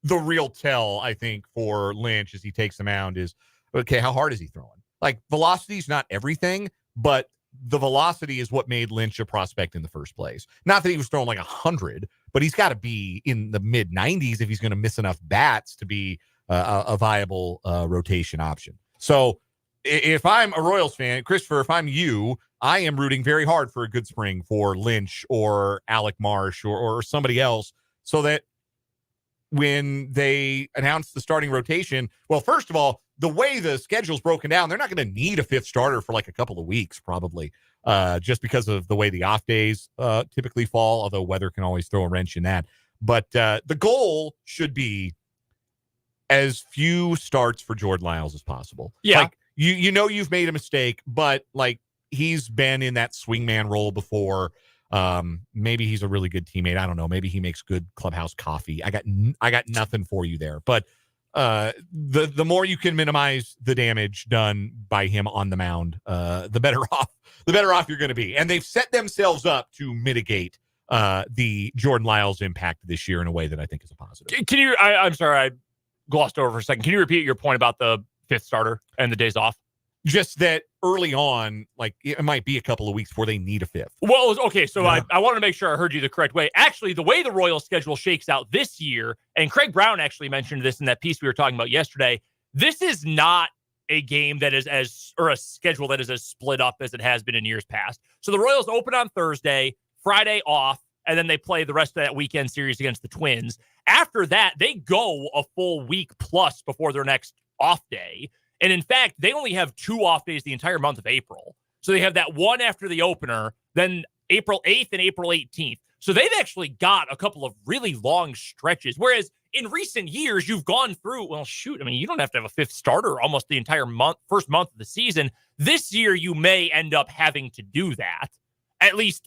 the real tell, I think, for Lynch as he takes the mound is, okay, how hard is he throwing? Like, velocity is not everything, but the velocity is what made Lynch a prospect in the first place. Not that he was throwing like 100, but he's got to be in the mid 90s if he's going to miss enough bats to be a viable rotation option. So if I'm a Royals fan, Christopher, if I'm you, I am rooting very hard for a good spring for Lynch or Alec Marsh or somebody else, so that when they announce the starting rotation, well, first of all, the way the schedule's broken down, they're not going to need a fifth starter for like a couple of weeks, probably, just because of the way the off days typically fall, although weather can always throw a wrench in that. But the goal should be as few starts for Jordan Lyles as possible. Yeah. Like, you know you've made a mistake, but like, he's been in that swingman role before. Maybe he's a really good teammate. I don't know. Maybe he makes good clubhouse coffee. I got nothing for you there, but the more you can minimize the damage done by him on the mound, the better off you're going to be. And they've set themselves up to mitigate the Jordan Lyles impact this year in a way that I think is a positive. Can you, I'm sorry, I glossed over for a second. Can you repeat your point about the fifth starter and the days off? Just that early on, like, it might be a couple of weeks before they need a fifth. Well, okay, so yeah. I want to make sure I heard you the correct way. Actually, the way the Royals schedule shakes out this year, and Craig Brown actually mentioned this in that piece we were talking about yesterday, this is not a game that is a schedule that is as split up as it has been in years past. So the Royals open on Thursday, Friday off, and then they play the rest of that weekend series against the Twins. After that, they go a full week plus before their next off day. And in fact, they only have 2 off days the entire month of April. So they have that one after the opener, then April 8th and April 18th. So they've actually got a couple of really long stretches. Whereas in recent years, you've gone through, well, shoot, I mean, you don't have to have a fifth starter almost the entire first month of the season. This year, you may end up having to do that. At least,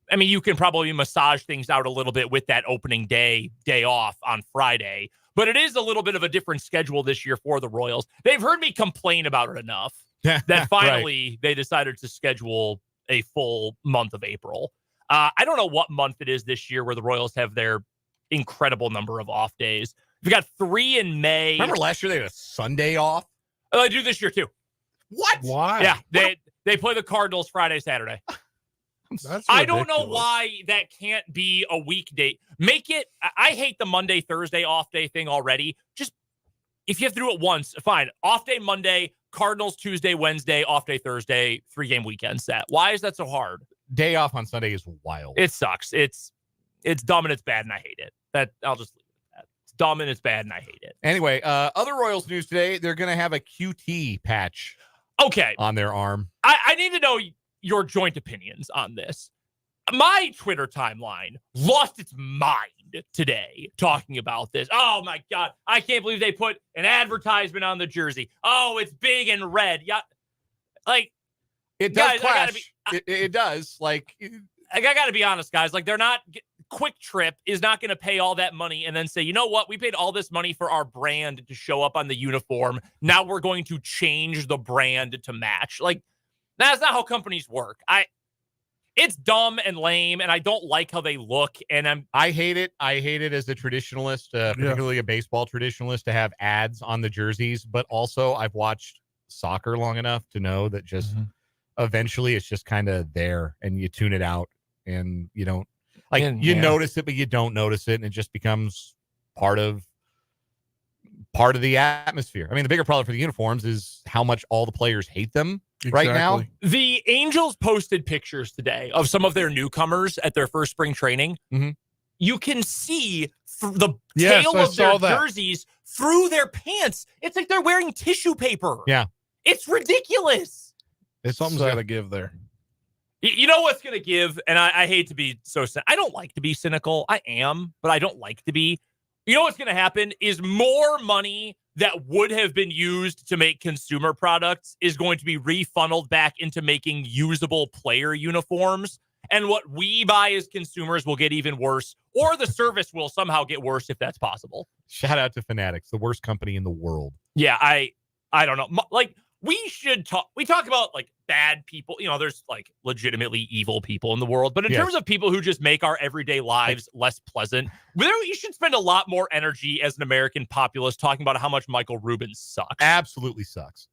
I mean, you can probably massage things out a little bit with that opening day off on Friday. But it is a little bit of a different schedule this year for the Royals. They've heard me complain about it enough that finally they decided to schedule a full month of April. I don't know what month it is this year where the Royals have their incredible number of off days. We've got 3 in May. Remember last year they had a Sunday off? They do this year too. What? Why? Yeah, they play the Cardinals Friday, Saturday. I don't know why that can't be a weekday. Make it, I hate the Monday, Thursday off day thing already. Just, if you have to do it once, fine. Off day Monday, Cardinals Tuesday, Wednesday, off day Thursday, 3-game weekend set. Why is that so hard? Day off on Sunday is wild. It sucks. It's dumb and it's bad and I hate it. I'll just leave it at that. It's dumb and it's bad and I hate it. Anyway, other Royals news today, they're going to have a QT patch on their arm. I need to know your joint opinions on this. My Twitter timeline lost its mind today talking about this. Oh my God. I can't believe they put an advertisement on the jersey. Oh, it's big and red. Yeah. Like, it does clash. It does. Like, I got to be honest, guys. Like, they're not, Quick Trip is not going to pay all that money and then say, you know what? We paid all this money for our brand to show up on the uniform. Now we're going to change the brand to match. Like, that's not how companies work. It's dumb and lame, and I don't like how they look. And I hate it. I hate it as a traditionalist, particularly a baseball traditionalist, to have ads on the jerseys. But also, I've watched soccer long enough to know that just eventually it's just kind of there, and you tune it out, and you don't notice it, but you don't notice it, and it just becomes part of the atmosphere. I mean, the bigger problem for the uniforms is how much all the players hate them. Right now, the Angels posted pictures today of some of their newcomers at their first spring training. Mm-hmm. You can see the tail of their jerseys through their pants. It's like they're wearing tissue paper. Yeah. It's ridiculous. Something's got to give there. You know what's going to give, and I hate to be so I don't like to be cynical. I am, but I don't like to be. You know what's going to happen is more money that would have been used to make consumer products is going to be refunneled back into making usable player uniforms. And what we buy as consumers will get even worse, or the service will somehow get worse if that's possible. Shout out to Fanatics, the worst company in the world. Yeah, I don't know. Like, we talk about like bad people. You know, there's like legitimately evil people in the world. But in terms of people who just make our everyday lives less pleasant, you should spend a lot more energy as an American populace talking about how much Michael Rubin sucks. Absolutely sucks.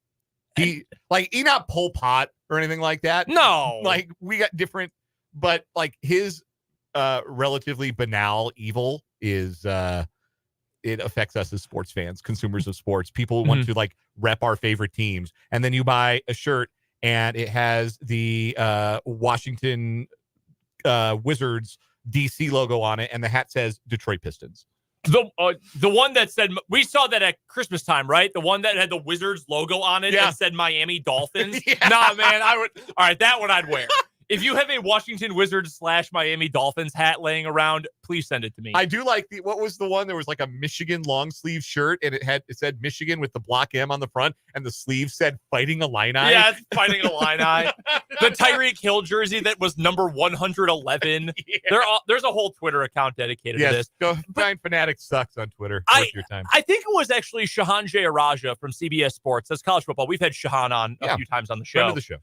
He's not Pol Pot or anything like that. No. Like, we got different, but like his relatively banal evil is it affects us as sports fans, consumers of sports, people who want to like rep our favorite teams. And then you buy a shirt and it has the Washington Wizards DC logo on it, and the hat says Detroit Pistons. The one that said, we saw that at Christmas time, right? The one that had the Wizards logo on it and said Miami Dolphins. Nah, man, all right, that one I'd wear. If you have a Washington Wizards / Miami Dolphins hat laying around, please send it to me. I do like what was the one? There was like a Michigan long sleeve shirt, and it said Michigan with the block M on the front, and the sleeve said Fighting Illini. Yeah, it's Fighting Illini. The Tyreek Hill jersey that was number 111. Yeah. There's a whole Twitter account dedicated to this. Go find Fanatics Sucks on Twitter. Worth your time. I think it was actually Shahan Jayaraja from CBS Sports. That's college football. We've had Shahan on a few times on the show. Friend of the show.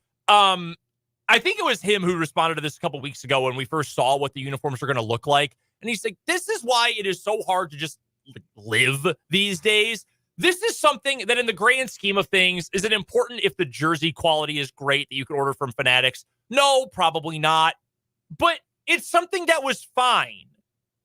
I think it was him who responded to this a couple weeks ago when we first saw what the uniforms are going to look like. And he's like, this is why it is so hard to just live these days. This is something that in the grand scheme of things, is it important if the jersey quality is great that you can order from Fanatics? No, probably not. But it's something that was fine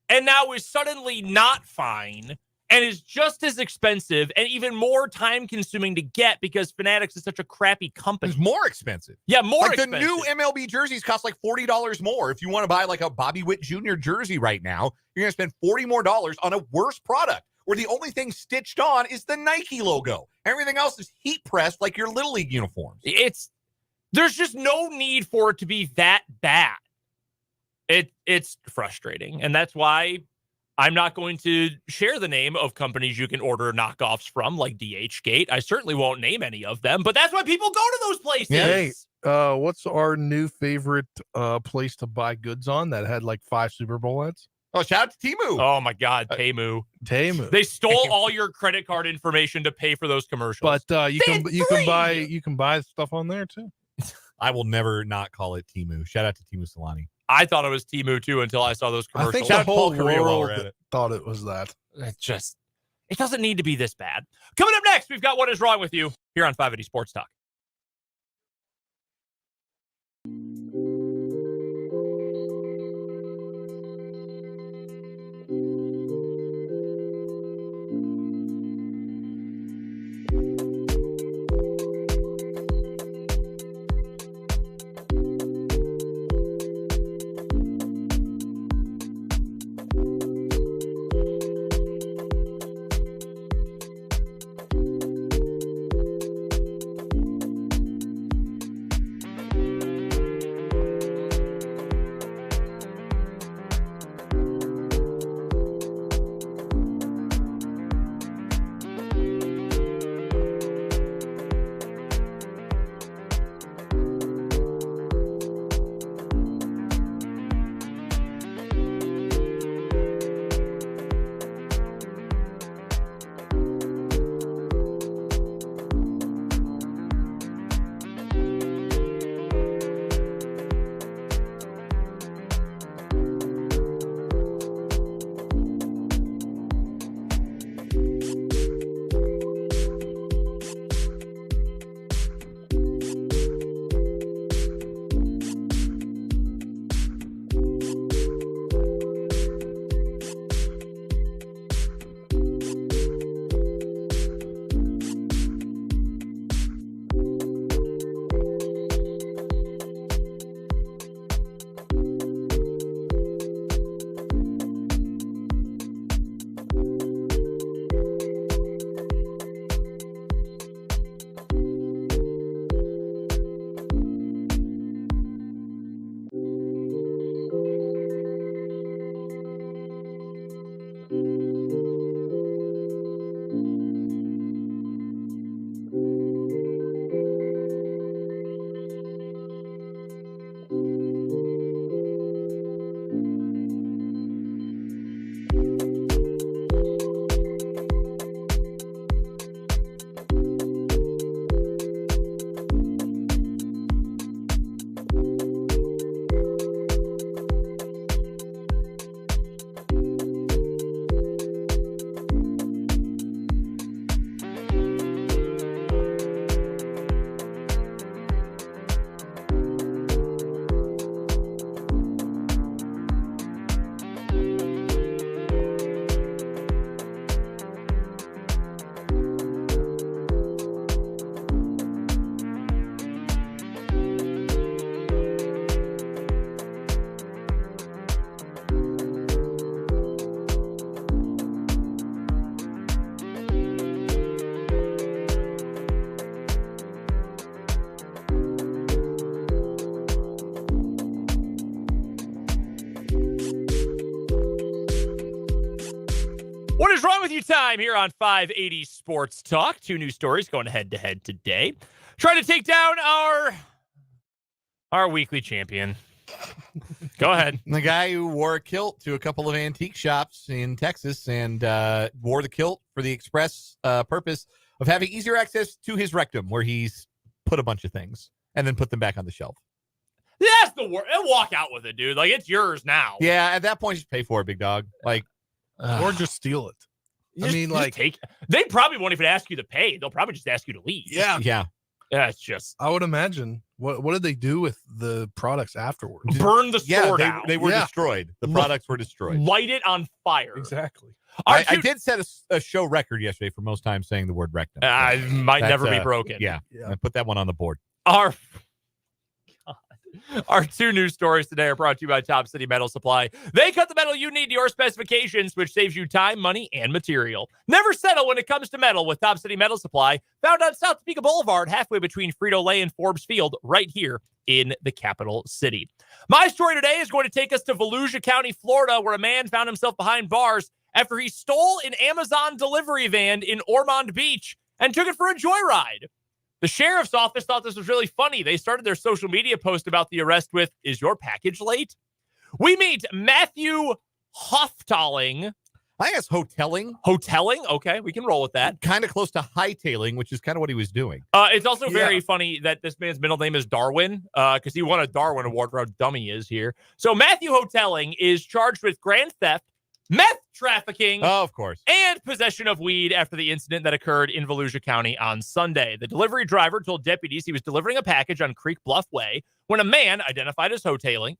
and now is suddenly not fine and is just as expensive and even more time-consuming to get because Fanatics is such a crappy company. It's more expensive. Yeah, more like expensive. The new MLB jerseys cost like $40 more. If you want to buy like a Bobby Witt Jr. jersey right now, you're going to spend $40 more on a worse product where the only thing stitched on is the Nike logo. Everything else is heat-pressed like your Little League uniforms. There's just no need for it to be that bad. It's frustrating, and that's why I'm not going to share the name of companies you can order knockoffs from, like DHgate. I certainly won't name any of them, but that's why people go to those places. Yeah. Hey, what's our new favorite place to buy goods on that had like 5 Super Bowl ads? Oh, shout out to Temu. Oh my God, Temu. They stole all your credit card information to pay for those commercials. But you can buy stuff on there too. I will never not call it Temu. Shout out to Temu Solani. I thought it was Temu too until I saw those commercials. I think the whole world thought it was that. It doesn't need to be this bad. Coming up next, we've got What Is Wrong With You here on 580 Sports Talk. is wrong with you time here on 580 Sports Talk. 2 new stories going head-to-head today. Trying to take down our weekly champion. Go ahead. The guy who wore a kilt to a couple of antique shops in Texas and wore the kilt for the express purpose of having easier access to his rectum, where he's put a bunch of things and then put them back on the shelf. That's the word. And walk out with it, dude. Like, it's yours now. Yeah, at that point, just pay for it, big dog. Like, or just steal it. They probably won't even ask you to pay. They'll probably just ask you to leave. Yeah. It's just. I would imagine. What did they do with the products afterwards? Burn the store down. They were destroyed. The products were destroyed. Light it on fire. Exactly. I did set a show record yesterday for most times saying the word rectum. Might never be broken. Yeah. I put that one on the board. Our 2 news stories today are brought to you by Top City Metal Supply. They cut the metal you need to your specifications, which saves you time, money, and material. Never settle when it comes to metal with Top City Metal Supply, found on South Topeka Boulevard, halfway between Frito-Lay and Forbes Field, right here in the capital city. My story today is going to take us to Volusia County, Florida, where a man found himself behind bars after he stole an Amazon delivery van in Ormond Beach and took it for a joyride. The sheriff's office thought this was really funny. They started their social media post about the arrest with, "Is your package late?" We meet Matthew Hoftalling. I guess hoteling. Hoteling? Okay, we can roll with that. Kind of close to hightailing, which is kind of what he was doing. It's also very funny that this man's middle name is Darwin, because he won a Darwin Award for how dumb he is here. So Matthew Hoteling is charged with grand theft, meth trafficking, of course, and possession of weed after the incident that occurred in Volusia County on Sunday. The delivery driver told deputies he was delivering a package on Creek Bluff Way when a man identified as hoteling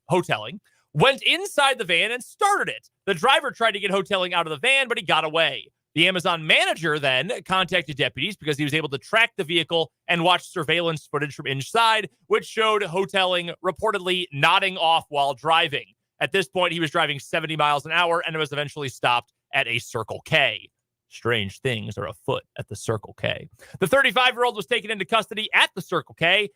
went inside the van and started it. The driver tried to get hoteling out of the van, but he got away. The Amazon manager then contacted deputies because he was able to track the vehicle and watch surveillance footage from inside, which showed hoteling reportedly nodding off while driving. At this point, he was driving 70 miles an hour and was eventually stopped at a Circle K. Strange things are afoot at the Circle K. The 35-year-old was taken into custody at the Circle K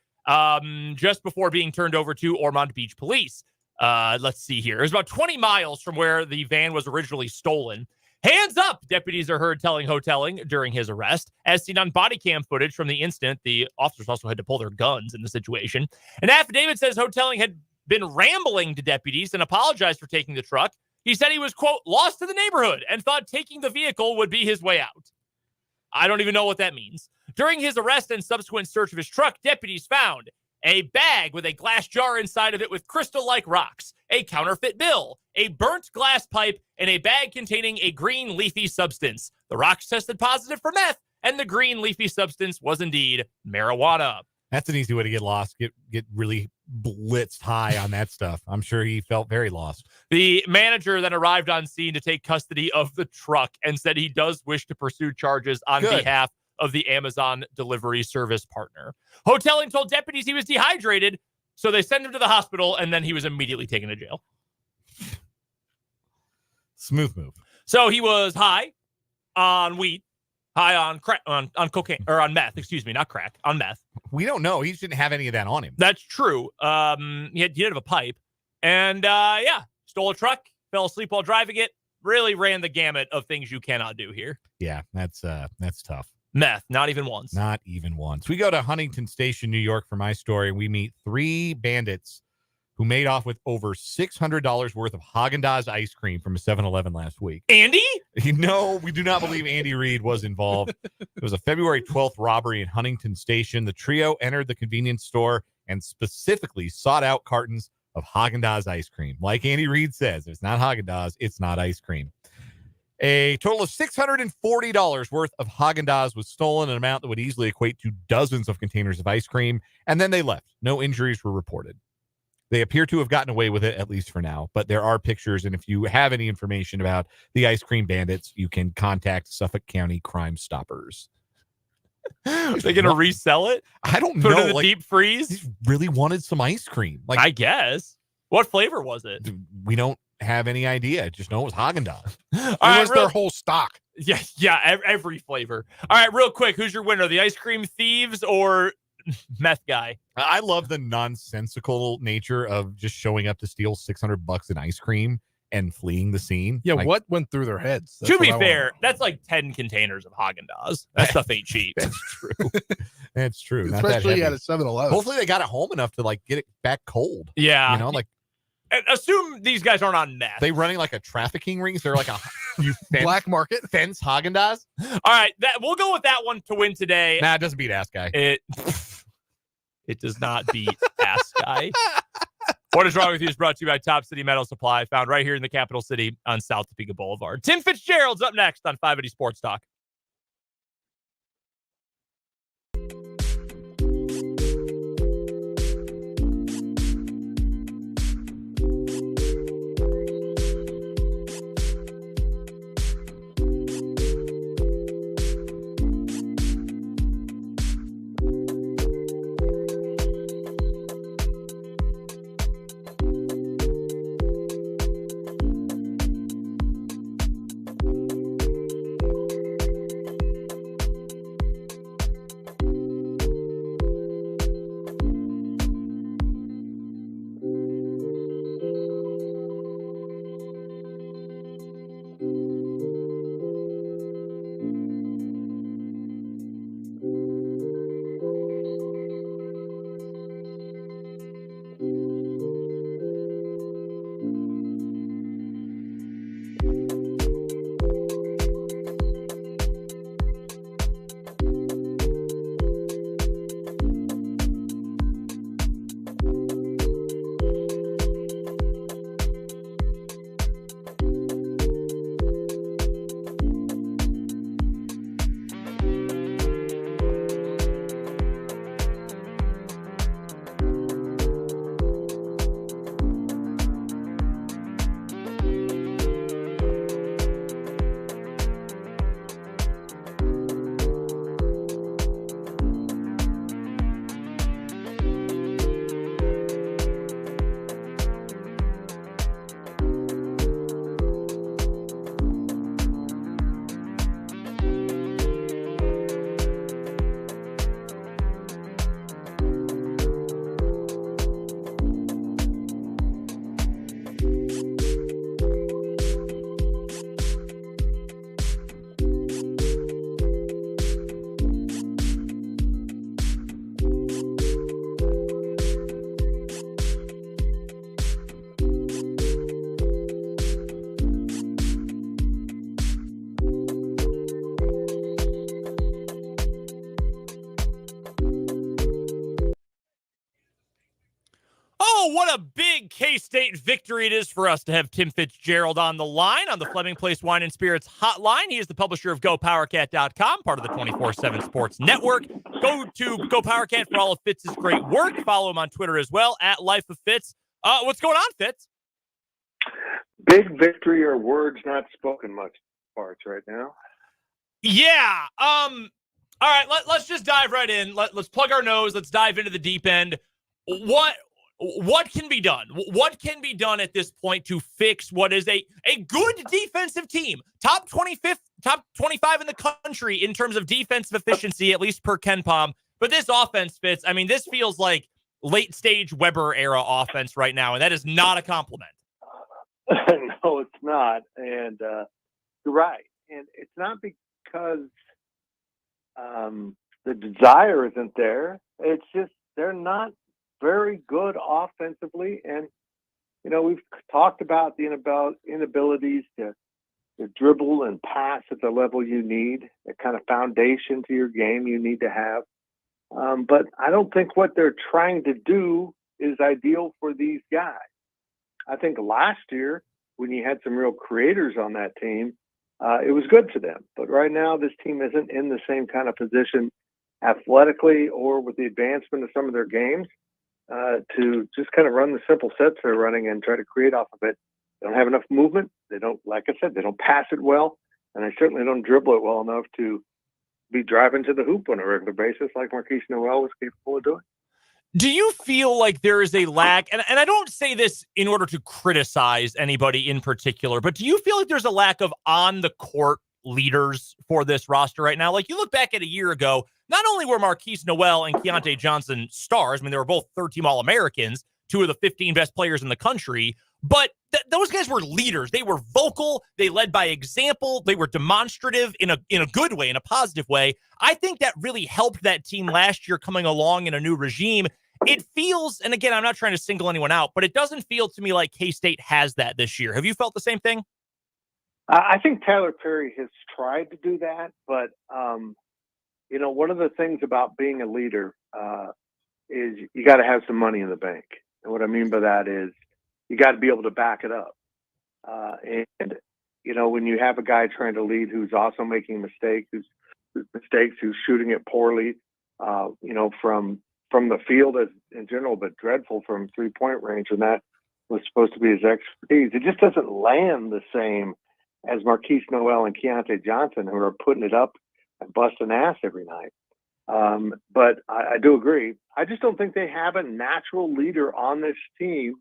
just before being turned over to Ormond Beach police. Let's see here. It was about 20 miles from where the van was originally stolen. Hands up, deputies are heard telling Hoteling during his arrest. As seen on body cam footage from the incident, the officers also had to pull their guns in the situation. An affidavit says Hoteling had been rambling to deputies and apologized for taking the truck. He said he was, quote, lost to the neighborhood and thought taking the vehicle would be his way out. I don't even know what that means. During his arrest and subsequent search of his truck, deputies found a bag with a glass jar inside of it with crystal-like rocks, a counterfeit bill, a burnt glass pipe, and a bag containing a green leafy substance. The rocks tested positive for meth, and the green leafy substance was indeed marijuana. That's an easy way to get lost. Get really blitzed high on that stuff. I'm sure he felt very lost. The manager then arrived on scene to take custody of the truck and said he does wish to pursue charges on behalf of the Amazon delivery service partner. Hoteling told deputies he was dehydrated, so they sent him to the hospital, and then he was immediately taken to jail. Smooth move. So he was high on weed, high on crack, on cocaine, or on meth, excuse me, not crack, on meth. We don't know. He didn't have any of that on him. That's true. He did have a pipe, and stole a truck, fell asleep while driving it, really ran the gamut of things you cannot do here. Yeah, that's tough. Meth, not even once. Not even once. We go to Huntington Station, New York for my story, and we meet 3 bandits who made off with over $600 worth of Haagen-Dazs ice cream from a 7-Eleven last week. Andy? No, we do not believe Andy Reid was involved. It was a February 12th robbery in Huntington Station. The trio entered the convenience store and specifically sought out cartons of Haagen-Dazs ice cream. Like Andy Reid says, if it's not Haagen-Dazs, it's not ice cream. A total of $640 worth of Haagen-Dazs was stolen, an amount that would easily equate to dozens of containers of ice cream, and then they left. No injuries were reported. They appear to have gotten away with it, at least for now, but there are pictures, and if you have any information about the ice cream bandits, you can contact Suffolk County Crime Stoppers. Are they going to resell it? I don't Put know. it in the deep freeze? He really wanted some ice cream. I guess. What flavor was it? We don't have any idea. Just know it was Haagen-Dazs. It was their whole stock. Yeah, every flavor. All right, real quick, who's your winner? The ice cream thieves or meth guy? I love the nonsensical nature of just showing up to steal $600 in ice cream and fleeing the scene. Yeah, like, what went through their heads? To be fair, that's like 10 containers of Haagen-Dazs. That stuff ain't cheap. That's true. That's true. Not that especially at heavy. a 7-Eleven. Hopefully they got it home enough to like get it back cold. Yeah. You know, like assume these guys aren't on meth. they running like a trafficking ring. So they're like a black market fence Haagen-Dazs. All right, we'll go with that one to win today. Nah, it doesn't beat Ass Guy. It does not beat Ass Guy. What is Wrong With You is brought to you by Top City Metal Supply, found right here in the capital city on South Topeka Boulevard. Tim Fitzgerald's up next on 580 Sports Talk. Oh, what a big K-State victory it is for us to have Tim Fitzgerald on the line on the Fleming Place Wine and Spirits hotline. He is the publisher of GoPowerCat.com, part of the 24/7 Sports Network. Go to GoPowerCat for all of Fitz's great work. Follow him on Twitter as well, at Life of Fitz. What's going on, Fitz? Big victory or words not spoken much parts right now. Yeah. All right, let's just dive right in. Let's plug our nose. Let's dive into the deep end. What can be done? What can be done at this point to fix what is a good defensive team? Top 25th, top 25 in the country in terms of defensive efficiency, at least per Ken Pom. But this offense fits. I mean, this feels like late stage Weber era offense right now, and that is not a compliment. No, it's not. And you're right. And it's not because the desire isn't there. It's just they're not very good offensively. And, you know, we've talked about the inabilities to dribble and pass at the level you need, the kind of foundation to your game you need to have. But I don't think what they're trying to do is ideal for these guys. I think last year, when you had some real creators on that team, it was good for them. But right now, this team isn't in the same kind of position athletically or with the advancement of some of their games to just kind of run the simple sets they're running and try to create off of it. They don't have enough movement. They don't, like I said, they don't pass it well. And they certainly don't dribble it well enough to be driving to the hoop on a regular basis like Marquise Noel was capable of doing. Do you feel like there is a lack, and I don't say this in order to criticize anybody in particular, but do you feel like there's a lack of on-the-court leaders for this roster right now? Like, you look back at a year ago, not only were Marquise Noel and Keontae Johnson stars, I mean, they were both third-team All-Americans, two of the 15 best players in the country, But those guys were leaders. They were vocal. They led by example. They were demonstrative in a good way, in a positive way. I think that really helped that team last year coming along in a new regime. It feels, and again, I'm not trying to single anyone out, but it doesn't feel to me like K-State has that this year. Have you felt the same thing? I think Tyler Perry has tried to do that, but one of the things about being a leader is you got to have some money in the bank. And what I mean by that is you got to be able to back it up. And when you have a guy trying to lead who's also making mistakes, who's shooting it poorly, from the field as in general, but dreadful from 3-point range, and that was supposed to be his expertise. It just doesn't land the same as Marquise Noel and Keontae Johnson, who are putting it up and busting ass every night. But I do agree. I just don't think they have a natural leader on this team.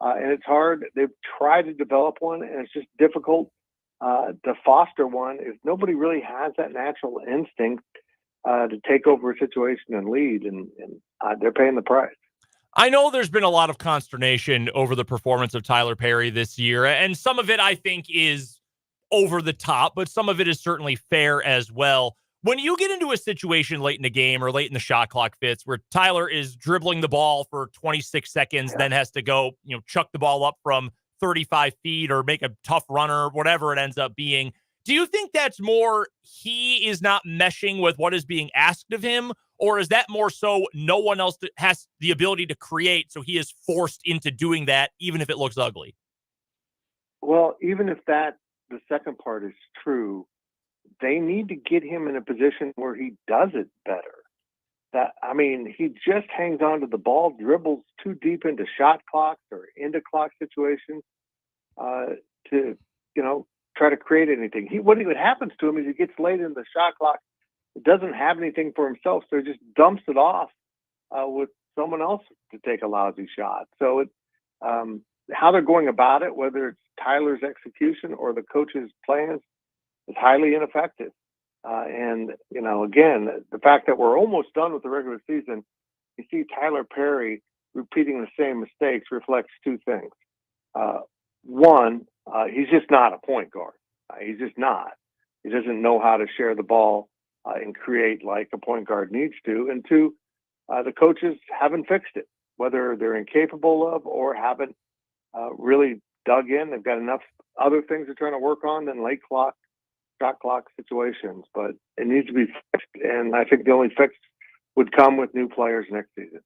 And it's hard. They've tried to develop one, and it's just difficult to foster one if nobody really has that natural instinct to take over a situation and lead, and they're paying the price. I know there's been a lot of consternation over the performance of Tyler Perry this year, and some of it I think is over the top, but some of it is certainly fair as well. When you get into a situation late in the game or late in the shot clock, Fitz, where Tyler is dribbling the ball for 26 seconds, then has to go, chuck the ball up from 35 feet or make a tough runner, whatever it ends up being. Do you think that's more he is not meshing with what is being asked of him, or is that more so no one else has the ability to create, so he is forced into doing that, even if it looks ugly? Well, even if the second part is true, they need to get him in a position where he does it better. He just hangs on to the ball, dribbles too deep into shot clocks or into clock situations to try to create anything. What happens to him is he gets late in the shot clock, doesn't have anything for himself, so he just dumps it off with someone else to take a lousy shot. So how they're going about it, whether it's Tyler's execution or the coach's plans, is highly ineffective. Again, the fact that we're almost done with the regular season, you see Tyler Perry repeating the same mistakes reflects two things. One, he's just not a point guard. He's just not. He doesn't know how to share the ball and create like a point guard needs to. And two, the coaches haven't fixed it, whether they're incapable of or haven't really dug in. They've got enough other things they're trying to work on than shot clock situations, but it needs to be fixed. And I think the only fix would come with new players next season.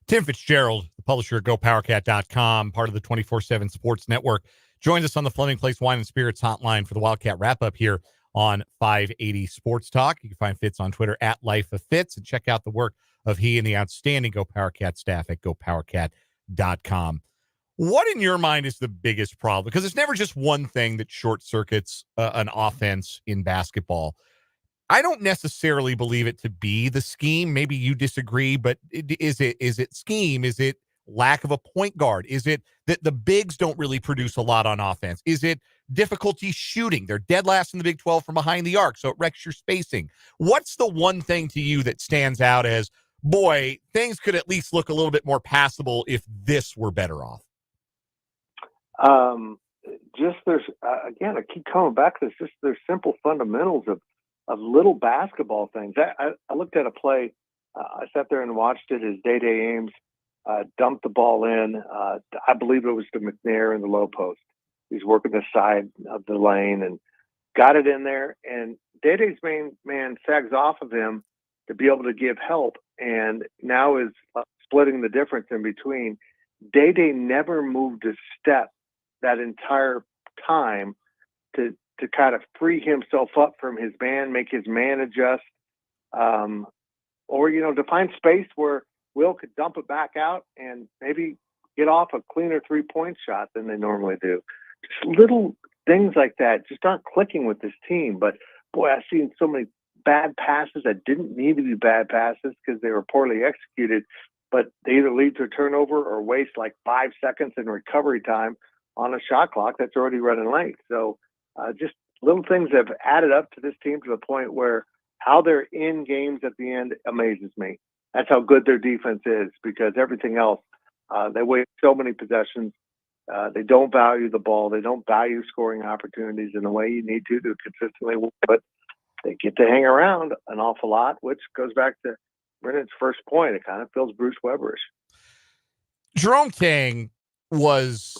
Tim Fitzgerald, the publisher at GoPowerCat.com, part of the 24/7 Sports Network, joins us on the Fleming Place Wine and Spirits hotline for the Wildcat Wrap-up here on 580 Sports Talk. You can find Fitz on Twitter at Life of Fitz, and check out the work of he and the outstanding GoPowerCat staff at GoPowerCat.com. What in your mind is the biggest problem? Because it's never just one thing that short circuits an offense in basketball. I don't necessarily believe it to be the scheme. Maybe you disagree, but is it scheme? Is it lack of a point guard? Is it that the bigs don't really produce a lot on offense? Is it difficulty shooting? They're dead last in the Big 12 from behind the arc, so it wrecks your spacing. What's the one thing to you that stands out as, boy, things could at least look a little bit more passable if this were better off? There's again, I keep coming back to this. Just there's simple fundamentals of little basketball things. I looked at a play. I sat there and watched it as Day-Day Ames dumped the ball in. I believe it was to McNair in the low post. He's working the side of the lane and got it in there. And Day-Day's main man sags off of him to be able to give help, and now is splitting the difference in between. Day-Day never moved a step that entire time to kind of free himself up from his man, make his man adjust, or to find space where Will could dump it back out and maybe get off a cleaner 3-point shot than they normally do. Just little things like that just aren't clicking with this team. But boy, I've seen so many bad passes that didn't need to be bad passes because they were poorly executed, but they either lead to a turnover or waste like 5 seconds in recovery time on a shot clock that's already running late. So just little things have added up to this team to the point where how they're in games at the end amazes me. That's how good their defense is, because everything else, they waste so many possessions They don't value the ball. They don't value scoring opportunities in the way you need to consistently win. But they get to hang around an awful lot, which goes back to Brennan's first point. It kind of feels Bruce Webberish. Jerome Tang was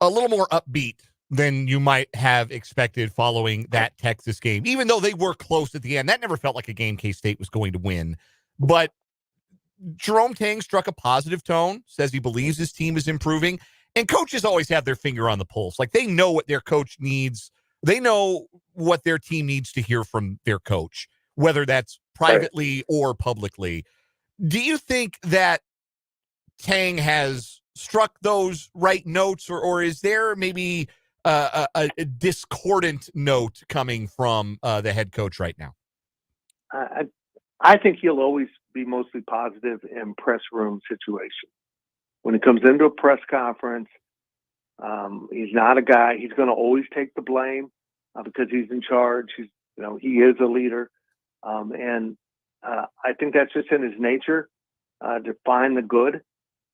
a little more upbeat than you might have expected following that Texas game, even though they were close at the end. That never felt like a game K-State was going to win. But Jerome Tang struck a positive tone, says he believes his team is improving. And coaches always have their finger on the pulse. Like, they know what their coach needs. They know what their team needs to hear from their coach, whether that's privately or publicly. Do you think that Tang has struck those right notes, or is there maybe a discordant note coming from the head coach right now? I think he'll always be mostly positive in press room situations. When it comes into a press conference, he's not a guy. He's going to always take the blame because he's in charge. He is a leader, and I think that's just in his nature to find the good.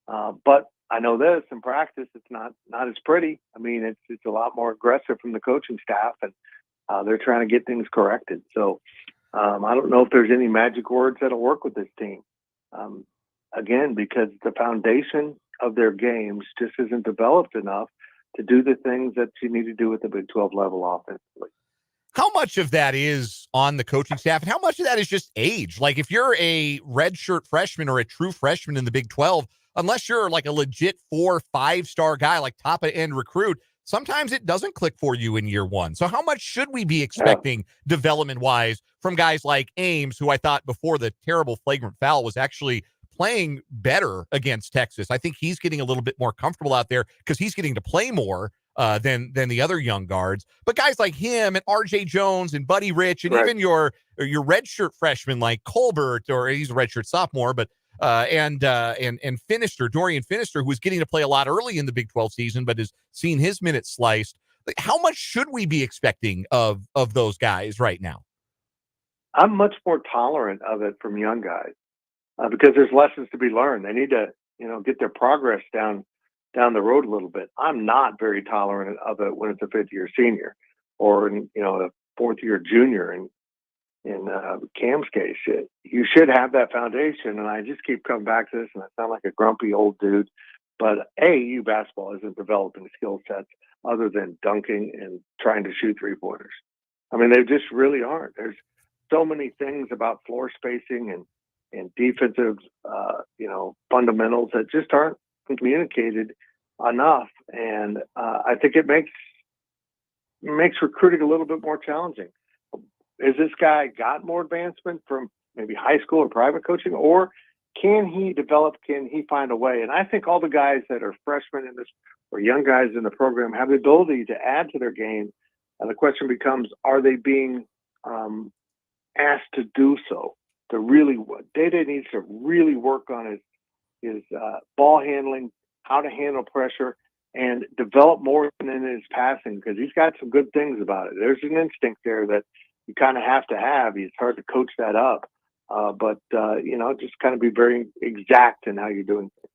But I know this in practice, it's not as pretty. I mean, it's a lot more aggressive from the coaching staff, and they're trying to get things corrected. So I don't know if there's any magic words that'll work with this team. Again, because the foundation of their games just isn't developed enough to do the things that you need to do with the Big 12 level offensively. How much of that is on the coaching staff, and how much of that is just age? Like, if you're a redshirt freshman or a true freshman in the Big 12, unless you're like a legit 4 or 5-star guy, like top of end recruit, sometimes it doesn't click for you in year one. So how much should we be expecting development-wise from guys like Ames, who I thought before the terrible flagrant foul was actually playing better against Texas? I think he's getting a little bit more comfortable out there because he's getting to play more than the other young guards. But guys like him and RJ Jones and Buddy Rich and even your redshirt freshman like Colbert, or he's a redshirt sophomore, but and Finister, Dorian Finister, who was getting to play a lot early in the Big 12 season, but has seen his minutes sliced. Like, how much should we be expecting of those guys right now? I'm much more tolerant of it from young guys because there's lessons to be learned. They need to, get their progress down the road a little bit. I'm not very tolerant of it when it's a fifth-year senior or, a fourth-year junior. And in Cam's case, you should have that foundation. And I just keep coming back to this, and I sound like a grumpy old dude. But AAU basketball isn't developing skill sets other than dunking and trying to shoot three-pointers. I mean, they just really aren't. There's so many things about floor spacing and defensive, fundamentals that just aren't communicated enough. And I think it makes recruiting a little bit more challenging. Is this guy got more advancement from maybe high school or private coaching, or can he develop? Can he find a way? And I think all the guys that are freshmen in this or young guys in the program have the ability to add to their game. And the question becomes, are they being asked to do so? To really, Day-Day needs to really work on his ball handling, how to handle pressure, and develop more in his passing, because he's got some good things about it. There's an instinct there that you kind of have to have. It's hard to coach that up, but just kind of be very exact in how you're doing things.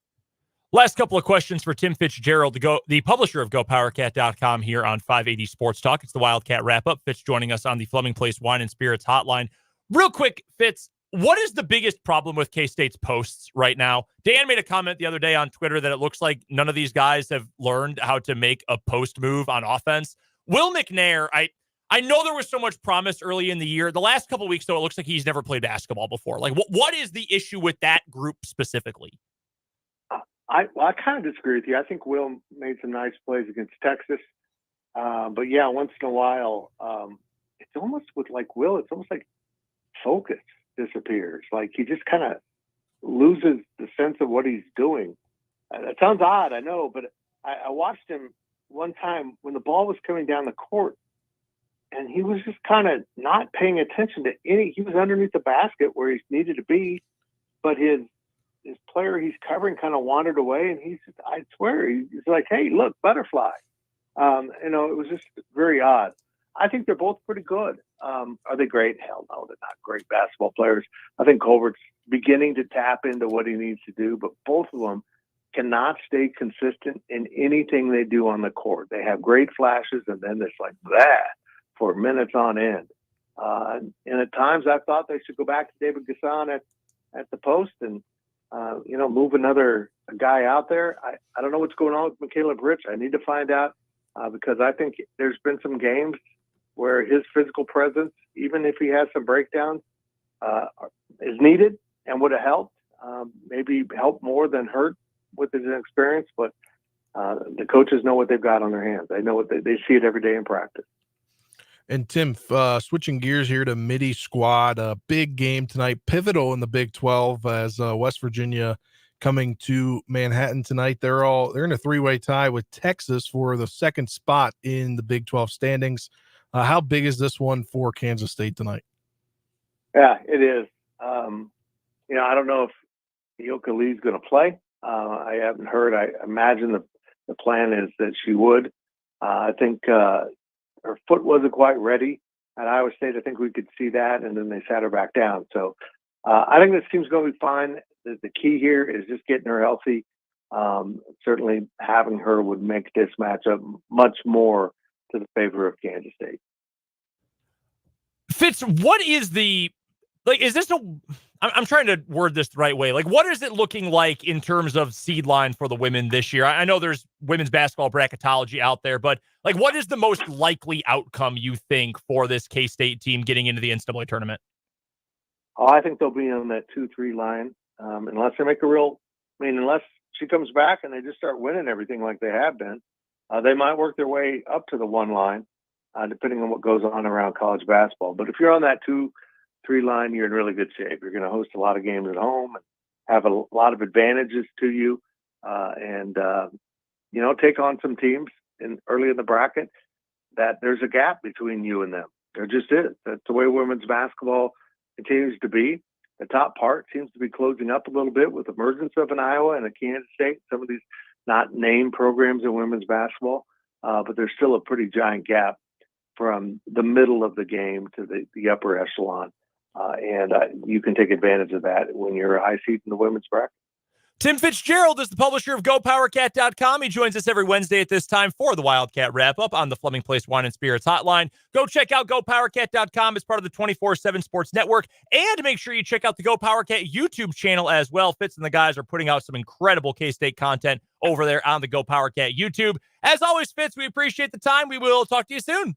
Last couple of questions for Tim Fitzgerald, the publisher of GoPowerCat.com here on 580 Sports Talk. It's the Wildcat Wrap-up. Fitz joining us on the Fleming Place Wine and Spirits hotline. Real quick, Fitz, what is the biggest problem with K-State's posts right now? Dan made a comment the other day on Twitter that it looks like none of these guys have learned how to make a post move on offense. Will McNair, I know there was so much promise early in the year. The last couple of weeks, though, it looks like he's never played basketball before. Like, what is the issue with that group specifically? I kind of disagree with you. I think Will made some nice plays against Texas. But, yeah, once in a while, it's almost with like Will, it's almost like focus disappears. Like he just kind of loses the sense of what he's doing. That sounds odd, I know, but I watched him one time when the ball was coming down the court, and he was just kind of not paying attention to he was underneath the basket where he needed to be, but his player he's covering kind of wandered away, and I swear, he's like, hey, look, butterfly. It was just very odd. I think they're both pretty good. Are they great? Hell no, they're not great basketball players. I think Colbert's beginning to tap into what he needs to do, but both of them cannot stay consistent in anything they do on the court. They have great flashes, and then it's like that for minutes on end. And at times I thought they should go back to David Gasson at the post and, move another guy out there. I don't know what's going on with Michaela Bridge. I need to find out because I think there's been some games where his physical presence, even if he has some breakdowns, is needed and would have helped, maybe helped more than hurt with his experience. But the coaches know what they've got on their hands. They know what they see it every day in practice. And Tim, switching gears here to Midi squad, a big game tonight, pivotal in the Big 12 as West Virginia coming to Manhattan tonight. They're in a three-way tie with Texas for the second spot in the Big 12 standings. How big is this one for Kansas State tonight? Yeah, it is. I don't know if Yoka Lee's going to play. I haven't heard. I imagine the plan is that she would. I think her foot wasn't quite ready at Iowa State. I think we could see that, and then they sat her back down. So I think this team's going to be fine. The key here is just getting her healthy. Certainly having her would make this matchup much more to the favor of Kansas State. Fitz, what is is this I'm trying to word this the right way. Like, what is it looking like in terms of seed line for the women this year? I know there's women's basketball bracketology out there, but what is the most likely outcome you think for this K-State team getting into the NCAA tournament? Oh, I think they'll be on that 2-3 line, unless they make unless she comes back and they just start winning everything like they have been. They might work their way up to the 1 line, depending on what goes on around college basketball. But if you're on that 2-3 line, you're in really good shape. You're going to host a lot of games at home and have a lot of advantages to you, and take on some teams early in the bracket that there's a gap between you and them. There just is. That's the way women's basketball continues to be. The top part seems to be closing up a little bit with the emergence of an Iowa and a Kansas State, some of these not named programs in women's basketball, but there's still a pretty giant gap from the middle of the game to the upper echelon. And you can take advantage of that when you're a high seed in the women's bracket. Tim Fitzgerald is the publisher of GoPowerCat.com. He joins us every Wednesday at this time for the Wildcat Wrap-up on the Fleming Place Wine and Spirits hotline. Go check out GoPowerCat.com as part of the 24/7 Sports Network. And make sure you check out the GoPowerCat YouTube channel as well. Fitz and the guys are putting out some incredible K-State content over there on the GoPowerCat YouTube. As always, Fitz, we appreciate the time. We will talk to you soon.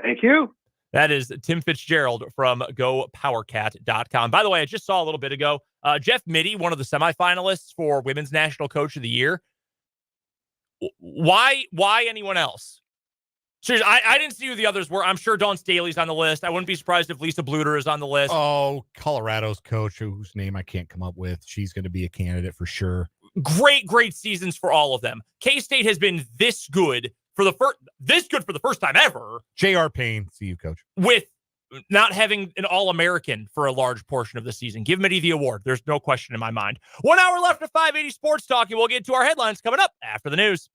Thank you. That is Tim Fitzgerald from GoPowerCat.com. By the way, I just saw a little bit ago, Jeff Mittie, one of the semifinalists for Women's National Coach of the Year. Why anyone else? Seriously, I didn't see who the others were. I'm sure Dawn Staley's on the list. I wouldn't be surprised if Lisa Bluter is on the list. Oh, Colorado's coach, whose name I can't come up with. She's going to be a candidate for sure. Great seasons for all of them. K-State has been this good for the first time ever. J.R. Payne, see you, coach. With not having an All-American for a large portion of the season. Give Mittie the award. There's no question in my mind. 1 hour left of 580 Sports Talk, and we'll get to our headlines coming up after the news.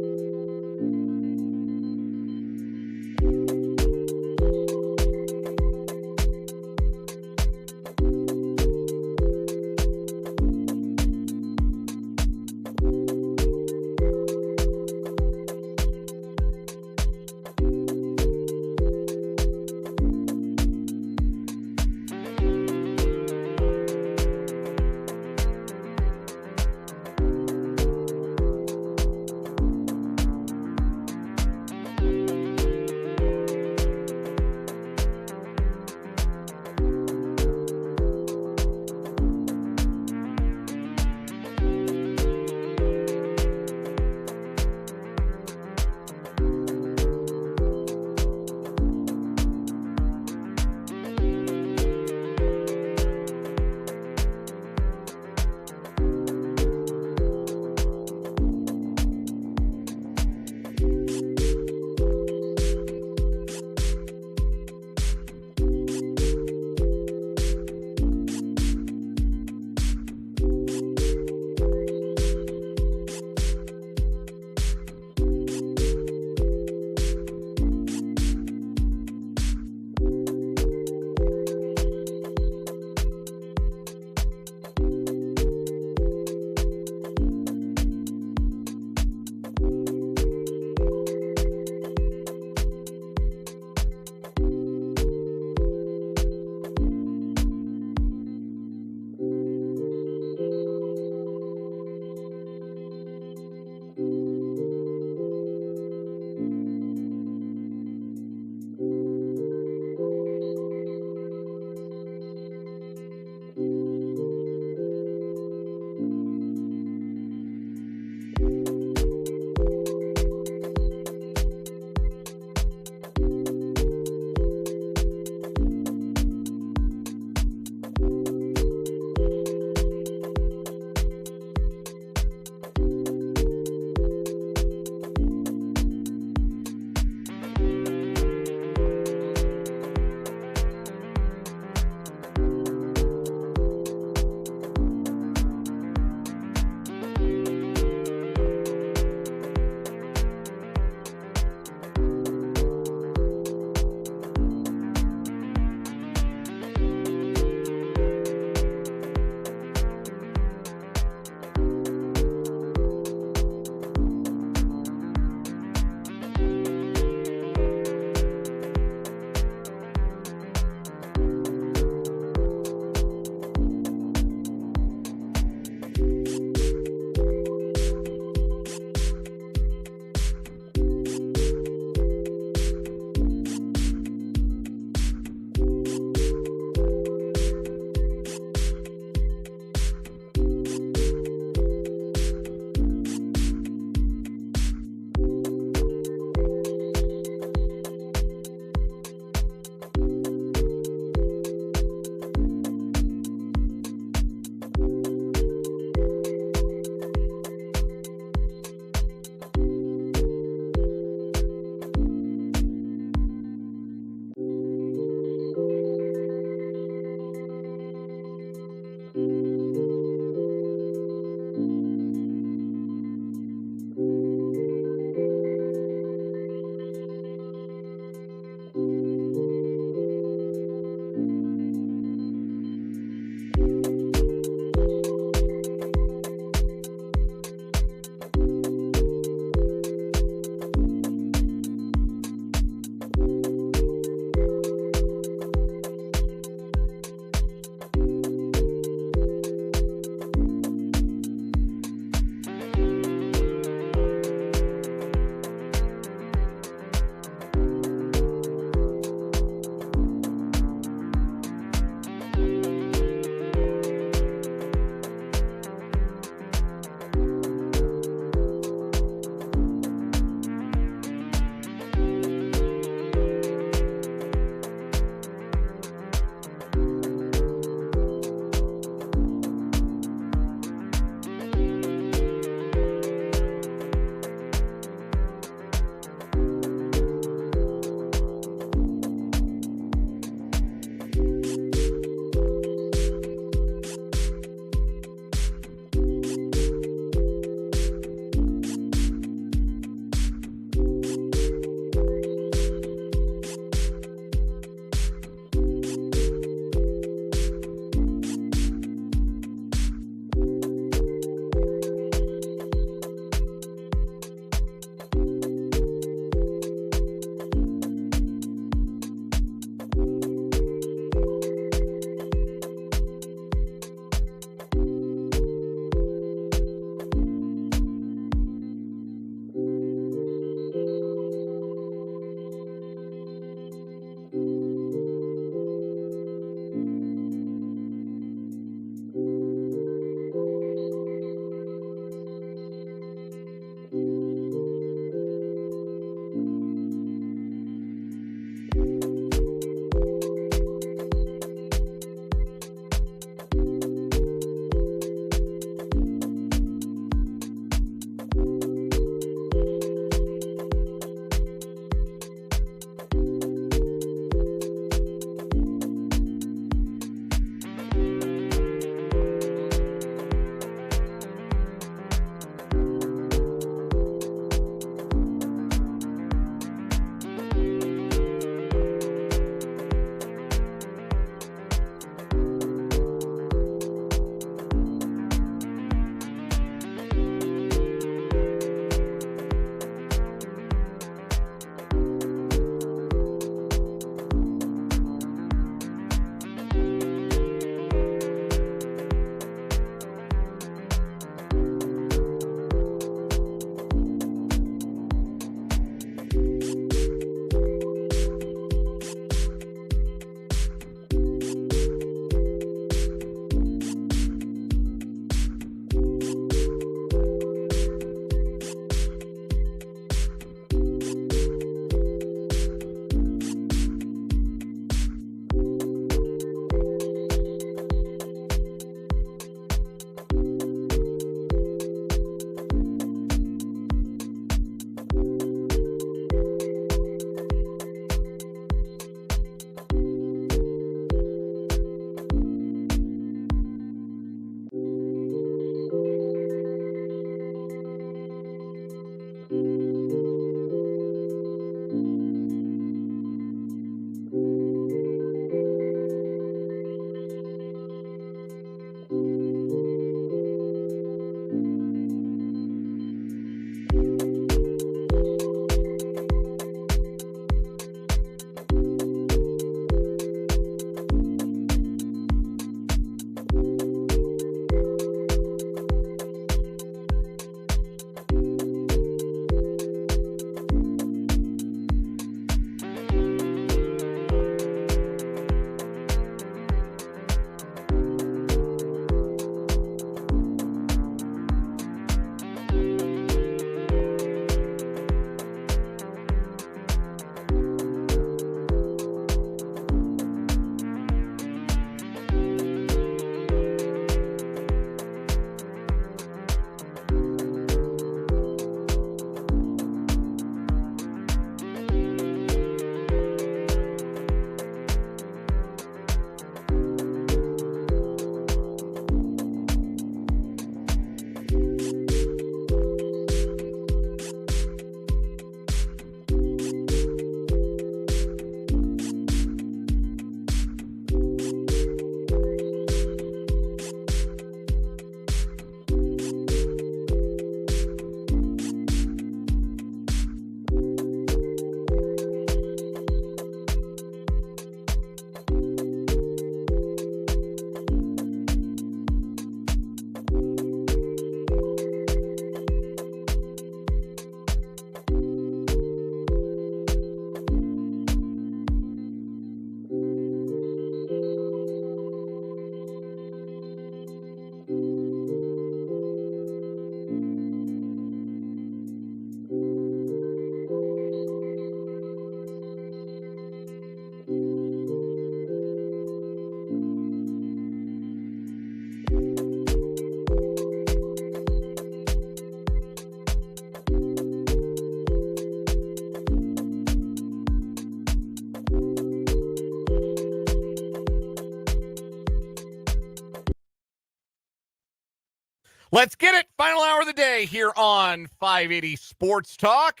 Let's get it. Final hour of the day here on 580 Sports Talk.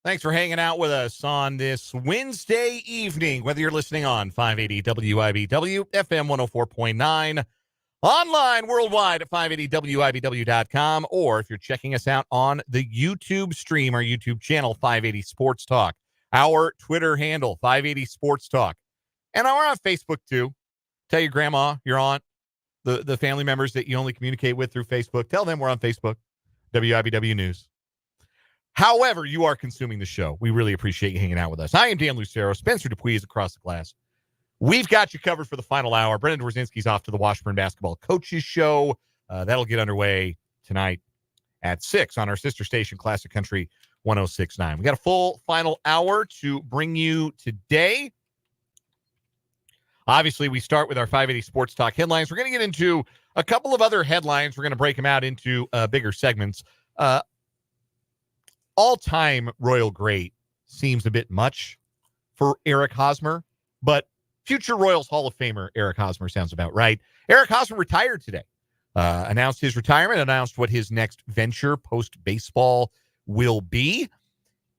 Thanks for hanging out with us on this Wednesday evening, whether you're listening on 580 WIBW, FM 104.9, online worldwide at 580WIBW.com, or if you're checking us out on the YouTube stream, our YouTube channel, 580 Sports Talk, our Twitter handle, 580 Sports Talk. And we're on Facebook, too. Tell your grandma, your aunt, the family members that you only communicate with through Facebook. Tell them we're on Facebook, WIBW News. However you are consuming the show, we really appreciate you hanging out with us. I am Dan Lucero. Spencer Dupuis is across the glass. We've got you covered for the final hour. Brendan Dworzinski's off to the Washburn Basketball Coaches Show. That'll get underway tonight at 6 on our sister station, Classic Country 106.9. We got a full final hour to bring you today. Obviously, we start with our 580 Sports Talk headlines. We're going to get into a couple of other headlines. We're going to break them out into bigger segments. All-time Royal great seems a bit much for Eric Hosmer, but future Royals Hall of Famer Eric Hosmer sounds about right. Eric Hosmer retired today, announced his retirement, announced what his next venture post-baseball will be,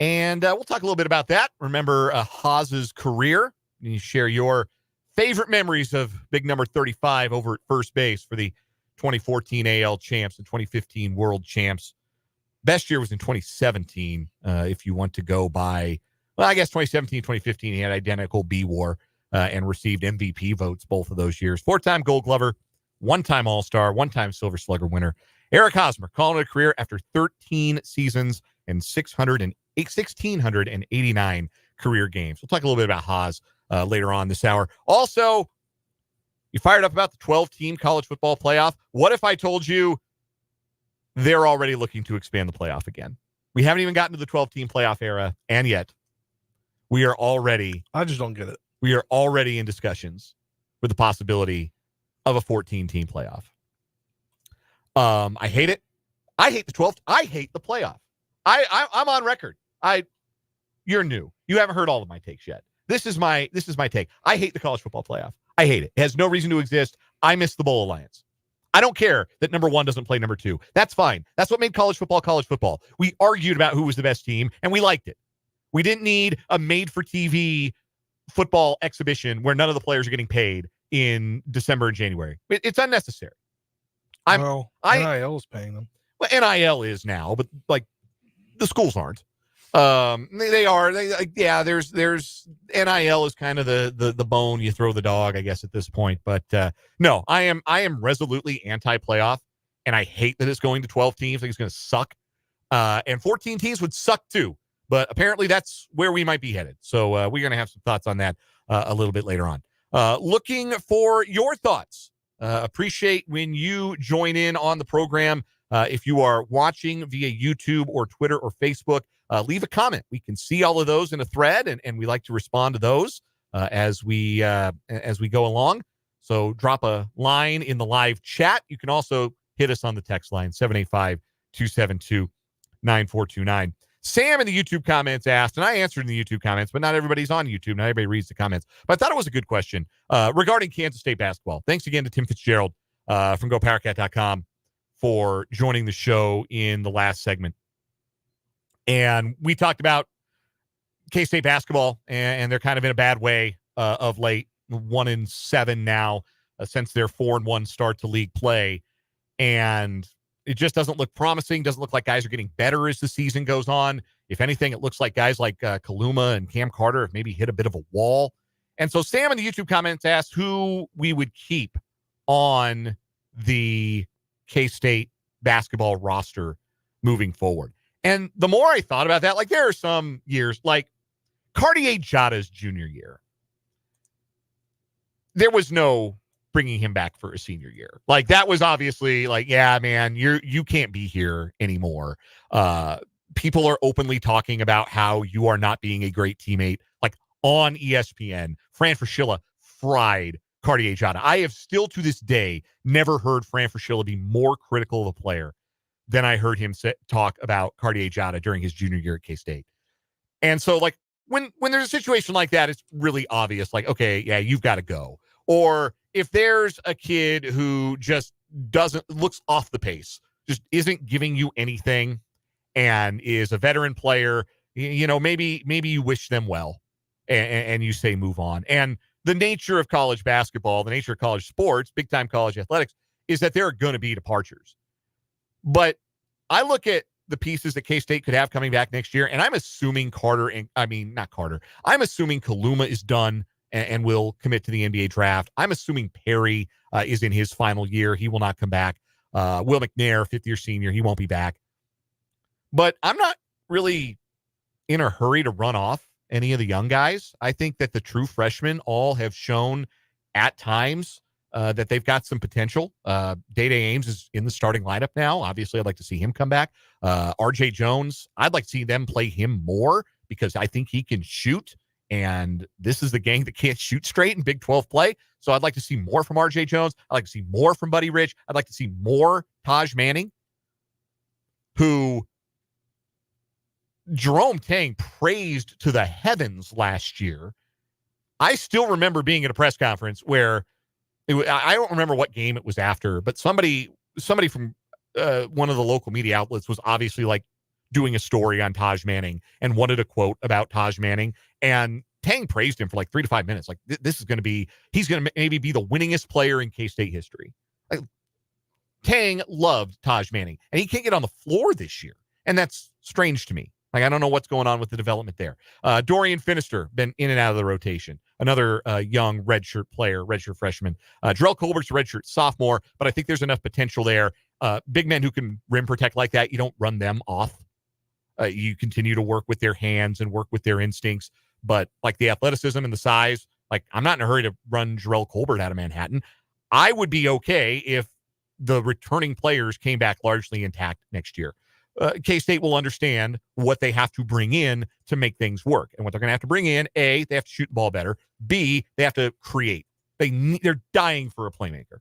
and we'll talk a little bit about that. Remember Hos's career. You share your favorite memories of big number 35 over at first base for the 2014 AL champs and 2015 world champs. Best year was in 2017, if you want to go by, well, I guess 2017, 2015, he had identical B-WAR and received MVP votes both of those years. 4-time Gold Glover, 1-time All-Star, 1-time Silver Slugger winner. Eric Hosmer calling it a career after 13 seasons and 1,689 career games. We'll talk a little bit about Hos later on this hour. Also, you fired up about the 12-team college football playoff. What if I told you they're already looking to expand the playoff again? We haven't even gotten to the 12-team playoff era, and yet we are already... I just don't get it. We are already in discussions with the possibility of a 14-team playoff. I hate it. I hate the 12th. I hate the playoff. I'm on record. You're new. You haven't heard all of my takes yet. This is my take. I hate the college football playoff. I hate it. It has no reason to exist. I miss the Bowl Alliance. I don't care that number 1 doesn't play number 2. That's fine. That's what made college football college football. We argued about who was the best team, and we liked it. We didn't need a made-for-TV football exhibition where none of the players are getting paid in December and January. It's unnecessary. NIL is paying them. Well, NIL is now, but like the schools aren't. They are. There's NIL is kind of the bone you throw the dog, I guess, at this point. But no, I am resolutely anti-playoff, and I hate that it's going to 12 teams. I think it's going to suck. And 14 teams would suck too. But apparently that's where we might be headed. So we're going to have some thoughts on that a little bit later on. Looking for your thoughts. Appreciate when you join in on the program. If you are watching via YouTube or Twitter or Facebook, leave a comment. We can see all of those in a thread, and we like to respond to those as we go along. So drop a line in the live chat. You can also hit us on the text line, 785-272-9429. Sam in the YouTube comments asked, and I answered in the YouTube comments, but not everybody's on YouTube. Not everybody reads the comments. But I thought it was a good question regarding Kansas State basketball. Thanks again to Tim Fitzgerald from GoPowerCat.com for joining the show in the last segment. And we talked about K-State basketball, and they're kind of in a bad way of late, 1-7 now since their 4-1 start to league play. And it just doesn't look promising. Doesn't look like guys are getting better as the season goes on. If anything, it looks like guys like Kaluma and Cam Carter have maybe hit a bit of a wall. And so Sam in the YouTube comments asked who we would keep on the K-State basketball roster moving forward. And the more I thought about that, like there are some years, like Cartier Jada's junior year, there was no bringing him back for a senior year. Like that was obviously like, yeah, man, you can't be here anymore. People are openly talking about how you are not being a great teammate. Like on ESPN, Fran Fraschilla fried Cartier Jada. I have still to this day never heard Fran Fraschilla be more critical of a player than I heard him talk about Cartier Jada during his junior year at K-State. And so like when there's a situation like that, it's really obvious. Like, okay, yeah, you've got to go. Or if there's a kid who just looks off the pace, just isn't giving you anything, and is a veteran player, maybe you wish them well and you say move on. And the nature of college basketball, the nature of college sports, big-time college athletics, is that there are going to be departures. But I look at the pieces that K-State could have coming back next year, and I'm assuming I'm assuming Kaluma is done and will commit to the NBA draft. I'm assuming Perry is in his final year. He will not come back. Will McNair, fifth-year senior, he won't be back. But I'm not really in a hurry to run off any of the young guys. I think that the true freshmen all have shown at times that they've got some potential. Day-Day Ames is in the starting lineup now. Obviously, I'd like to see him come back. RJ Jones, I'd like to see them play him more because I think he can shoot, and this is the gang that can't shoot straight in Big 12 play. So I'd like to see more from RJ Jones. I'd like to see more from Buddy Rich. I'd like to see more Taj Manning, who Jerome Tang praised to the heavens last year. I still remember being at a press conference where I don't remember what game it was after, but somebody from one of the local media outlets was obviously like doing a story on Taj Manning and wanted a quote about Taj Manning. And Tang praised him for like 3 to 5 minutes. Like, this is going to be, he's going to maybe be the winningest player in K-State history. Like, Tang loved Taj Manning, and he can't get on the floor this year. And that's strange to me. Like, I don't know what's going on with the development there. Dorian Finister, been in and out of the rotation. Another young redshirt player, redshirt freshman. Jarrell Colbert's a redshirt sophomore, but I think there's enough potential there. Big men who can rim protect like that, you don't run them off. You continue to work with their hands and work with their instincts. But like the athleticism and the size, like I'm not in a hurry to run Jarrell Colbert out of Manhattan. I would be okay if the returning players came back largely intact next year. K-State will understand what they have to bring in to make things work. And what they're going to have to bring in, A, they have to shoot the ball better. B, they have to create. They're dying for a playmaker.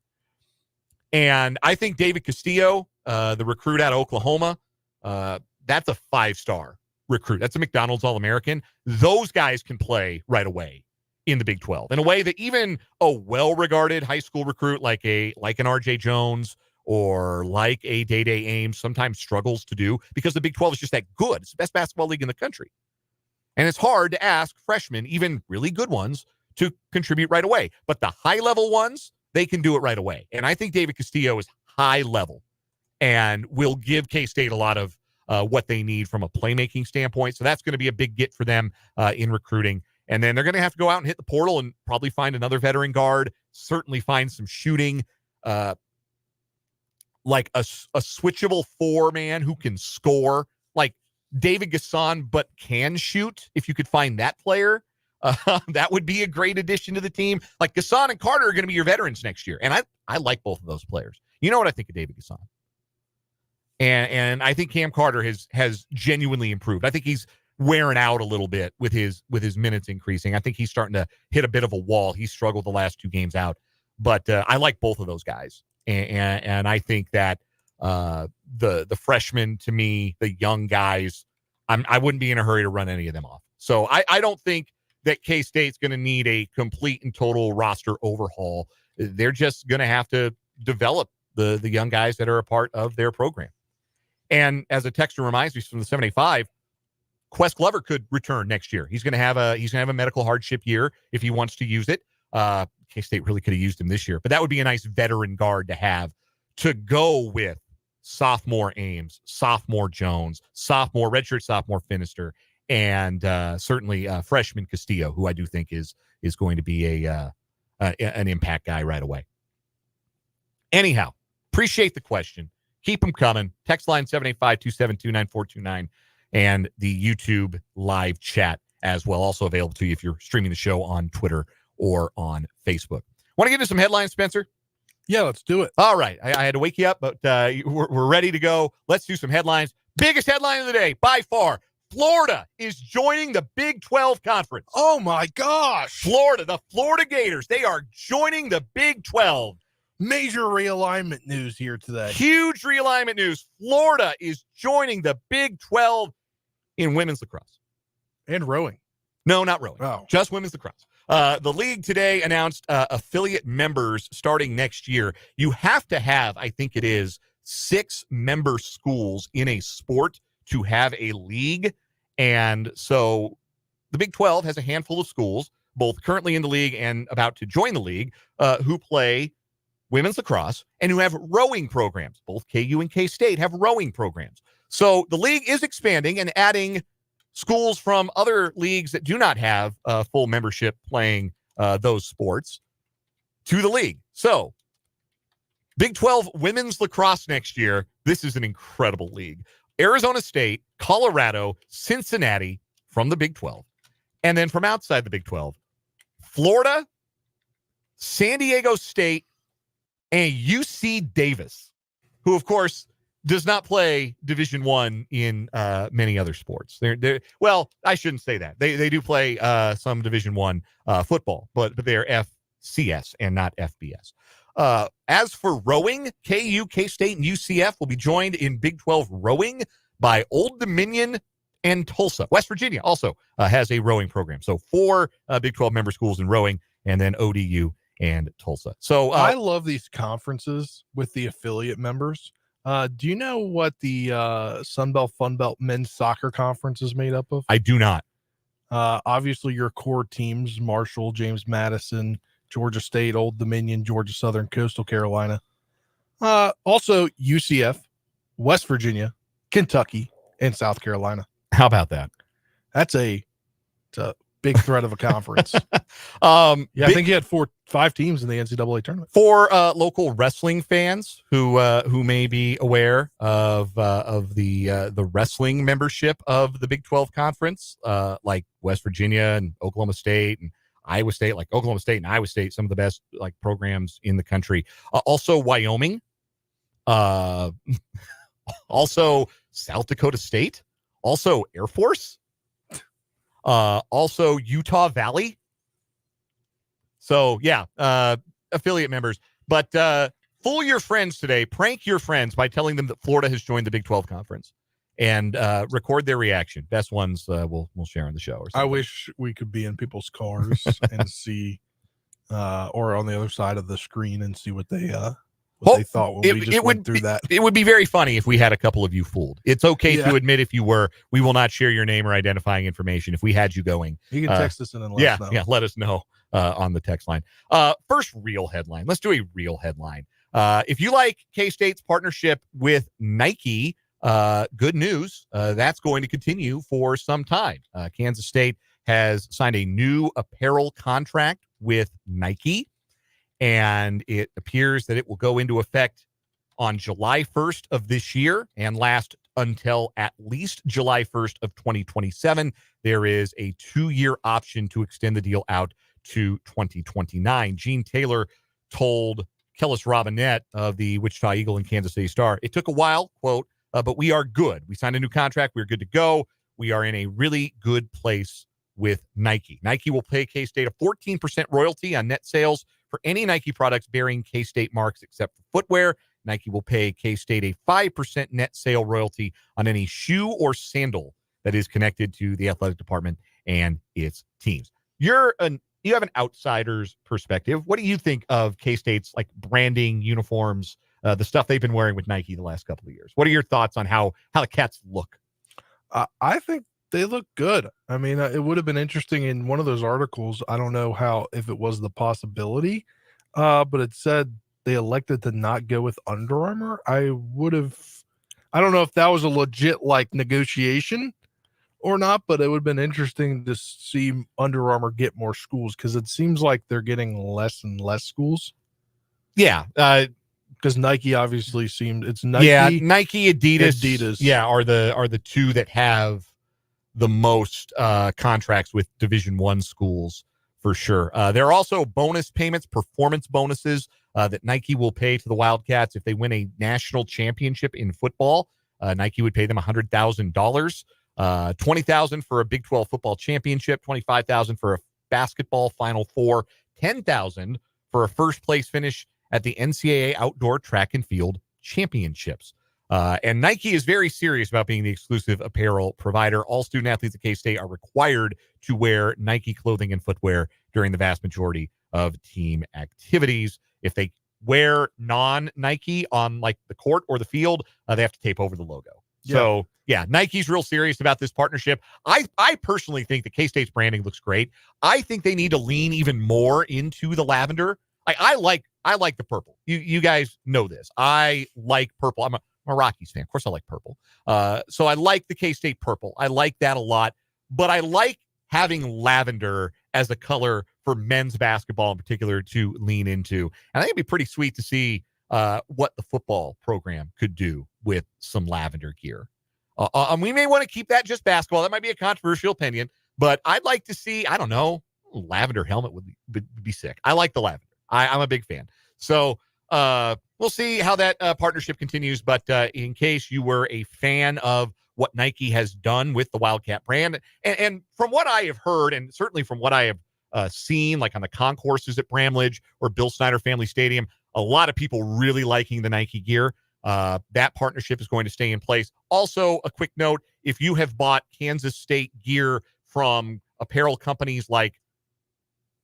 And I think David Castillo, the recruit out of Oklahoma, that's a 5-star recruit. That's a McDonald's All-American. Those guys can play right away in the Big 12 in a way that even a well-regarded high school recruit like an RJ Jones or like a Day-Day Ames sometimes struggles to do, because the Big 12 is just that good. It's the best basketball league in the country. And it's hard to ask freshmen, even really good ones, to contribute right away. But the high-level ones, they can do it right away. And I think David Castillo is high-level and will give K-State a lot of what they need from a playmaking standpoint. So that's going to be a big get for them in recruiting. And then they're going to have to go out and hit the portal and probably find another veteran guard, certainly find some shooting, like a switchable 4-man who can score, like David Gasson, but can shoot. If you could find that player, that would be a great addition to the team. Like Gasson and Carter are going to be your veterans next year. And I like both of those players. You know what I think of David Gasson? And I think Cam Carter has genuinely improved. I think he's wearing out a little bit with his minutes increasing. I think he's starting to hit a bit of a wall. He struggled the last 2 games out. But I like both of those guys. And I think that the freshmen, to me, the young guys, I wouldn't be in a hurry to run any of them off. So I don't think that K-State's going to need a complete and total roster overhaul. They're just going to have to develop the young guys that are a part of their program. And as a texter reminds me from the 75, Quest Glover could return next year. He's going to have a medical hardship year if he wants to use it. K-State really could have used him this year, but that would be a nice veteran guard to have to go with sophomore Ames, sophomore Jones, redshirt sophomore Finister, and certainly freshman Castillo, who I do think is going to be an impact guy right away. Anyhow, appreciate the question. Keep them coming. Text line 785-272-9429 and the YouTube live chat as well, also available to you if you're streaming the show on Twitter or on Facebook. Want to get into some headlines, Spencer? Yeah, let's do it. All right. I had to wake you up, but we're ready to go. Let's do some headlines. Biggest headline of the day, by far, Florida is joining the Big 12 Conference. Oh, my gosh. Florida, the Florida Gators, they are joining the Big 12. Major realignment news here today. Huge realignment news. Florida is joining the Big 12 in women's lacrosse. And rowing. No, not rowing. Oh. Just women's lacrosse. The league today announced affiliate members starting next year. You have to have, I think it is, 6 member schools in a sport to have a league. And so the Big 12 has a handful of schools, both currently in the league and about to join the league, who play women's lacrosse and who have rowing programs. Both KU and K-State have rowing programs. So the league is expanding and adding schools from other leagues that do not have full membership playing those sports to the league. So Big 12 women's lacrosse next year. This is an incredible league. Arizona State, Colorado, Cincinnati from the Big 12. And then from outside the Big 12, Florida, San Diego State, and UC Davis, who, of course, does not play Division I in many other sports. Well, I shouldn't say that. They do play some Division I football, but they're FCS and not FBS. As for rowing, KU, K-State, and UCF will be joined in Big 12 rowing by Old Dominion and Tulsa. West Virginia also has a rowing program. So 4 Big 12 member schools in rowing, and then ODU and Tulsa. So I love these conferences with the affiliate members. Do you know what the Sunbelt Funbelt men's soccer conference is made up of? I do not. Obviously, your core teams: Marshall, James Madison, Georgia State, Old Dominion, Georgia Southern, Coastal Carolina. Also, UCF, West Virginia, Kentucky, and South Carolina. How about that? It's a big threat of a conference. I think you had 5 teams in the NCAA tournament. For local wrestling fans who may be aware of the wrestling membership of the Big 12 conference, like West Virginia and Oklahoma State and Iowa State, like Oklahoma State and Iowa State, some of the best like programs in the country. Also Wyoming, also South Dakota State, also Air Force, also Utah Valley. So yeah, affiliate members. But fool your friends today, prank your friends by telling them that Florida has joined the Big 12 conference, and record their reaction. Best ones we'll share on the show. Or something. I wish we could be in people's cars and see, or on the other side of the screen and see what they thought when we just went through that. It would be very funny if we had a couple of you fooled. It's okay to admit if you were. We will not share your name or identifying information if we had you going. You can text us in and let us know. Yeah, let us know on the text line. First real headline. Let's do a real headline. If you like K-State's partnership with Nike, good news. That's going to continue for some time. Kansas State has signed a new apparel contract with Nike, and it appears that it will go into effect on July 1st of this year and last until at least July 1st of 2027. There is a 2-year option to extend the deal out to 2029. Gene Taylor told Kellis Robinette of the Wichita Eagle and Kansas City Star, "It took a while, quote, but we are good. We signed a new contract. We're good to go. We are in a really good place with Nike. Nike will pay K-State a 14% royalty on net sales for any Nike products bearing K-State marks except for footwear. Nike will pay K-State a 5% net sale royalty on any shoe or sandal that is connected to the athletic department and its teams." You have an outsider's perspective. What do you think of K-State's like branding, uniforms, the stuff they've been wearing with Nike the last couple of years? What are your thoughts on how the Cats look? I think they look good. I mean, it would have been interesting in one of those articles. I don't know if it was the possibility, but it said they elected to not go with Under Armour. I don't know if that was a legit like negotiation or not, but it would have been interesting to see Under Armour get more schools, because it seems like they're getting less and less schools. Yeah. Because Nike obviously it's Nike. Yeah, Nike, Adidas. Yeah, are the two that have the most contracts with Division I schools for sure. There are also bonus payments, performance bonuses that Nike will pay to the Wildcats if they win a national championship in football. Nike would pay them $100,000, $20,000 for a Big 12 football championship, $25,000 for a basketball Final Four, $10,000 for a first place finish at the NCAA Outdoor Track and Field Championships. And Nike is very serious about being the exclusive apparel provider. All student athletes at K-State are required to wear Nike clothing and footwear during the vast majority of team activities. If they wear non-Nike on like the court or the field, they have to tape over the logo. Yeah. So yeah, Nike's real serious about this partnership. I personally think that K-State's branding looks great. I think they need to lean even more into the lavender. I like the purple. You guys know this. I like purple. I'm a Rockies fan. Of course I like purple. So I like the K-State purple. I like that a lot. But I like having lavender as a color for men's basketball in particular to lean into. And I think it'd be pretty sweet to see what the football program could do with some lavender gear. We may want to keep that just basketball. That might be a controversial opinion, but I'd like to see, I don't know, lavender helmet would be sick. I like the lavender. I'm a big fan. So we'll see how that partnership continues. But in case you were a fan of what Nike has done with the Wildcat brand, and from what I have heard, and certainly from what I have seen, like on the concourses at Bramlage or Bill Snyder Family Stadium, a lot of people really liking the Nike gear. That partnership is going to stay in place. Also, a quick note, if you have bought Kansas State gear from apparel companies like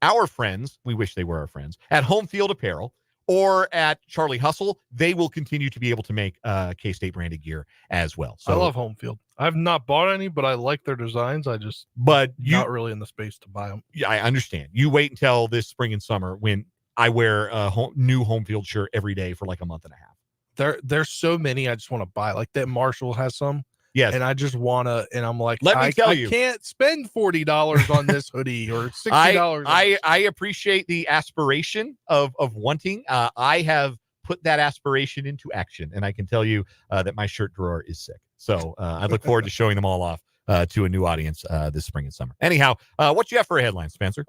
our friends, we wish they were our friends, at Home Field Apparel or at Charlie Hustle, they will continue to be able to make K-State branded gear as well. So I love Home Field. I've not bought any, but I like their designs. But not really in the space to buy them. Yeah, I understand. You wait until this spring and summer when I wear a new Home Field shirt every day for like a month and a half. There's so many I just want to buy. Like that Marshall has some. Yes. And I just want to, and I'm like, Let me tell you, I can't spend $40 on this hoodie or $60. I appreciate the aspiration of wanting. I have put that aspiration into action, and I can tell you that my shirt drawer is sick. So I look forward to showing them all off to a new audience this spring and summer. Anyhow, what you have for a headline, Spencer?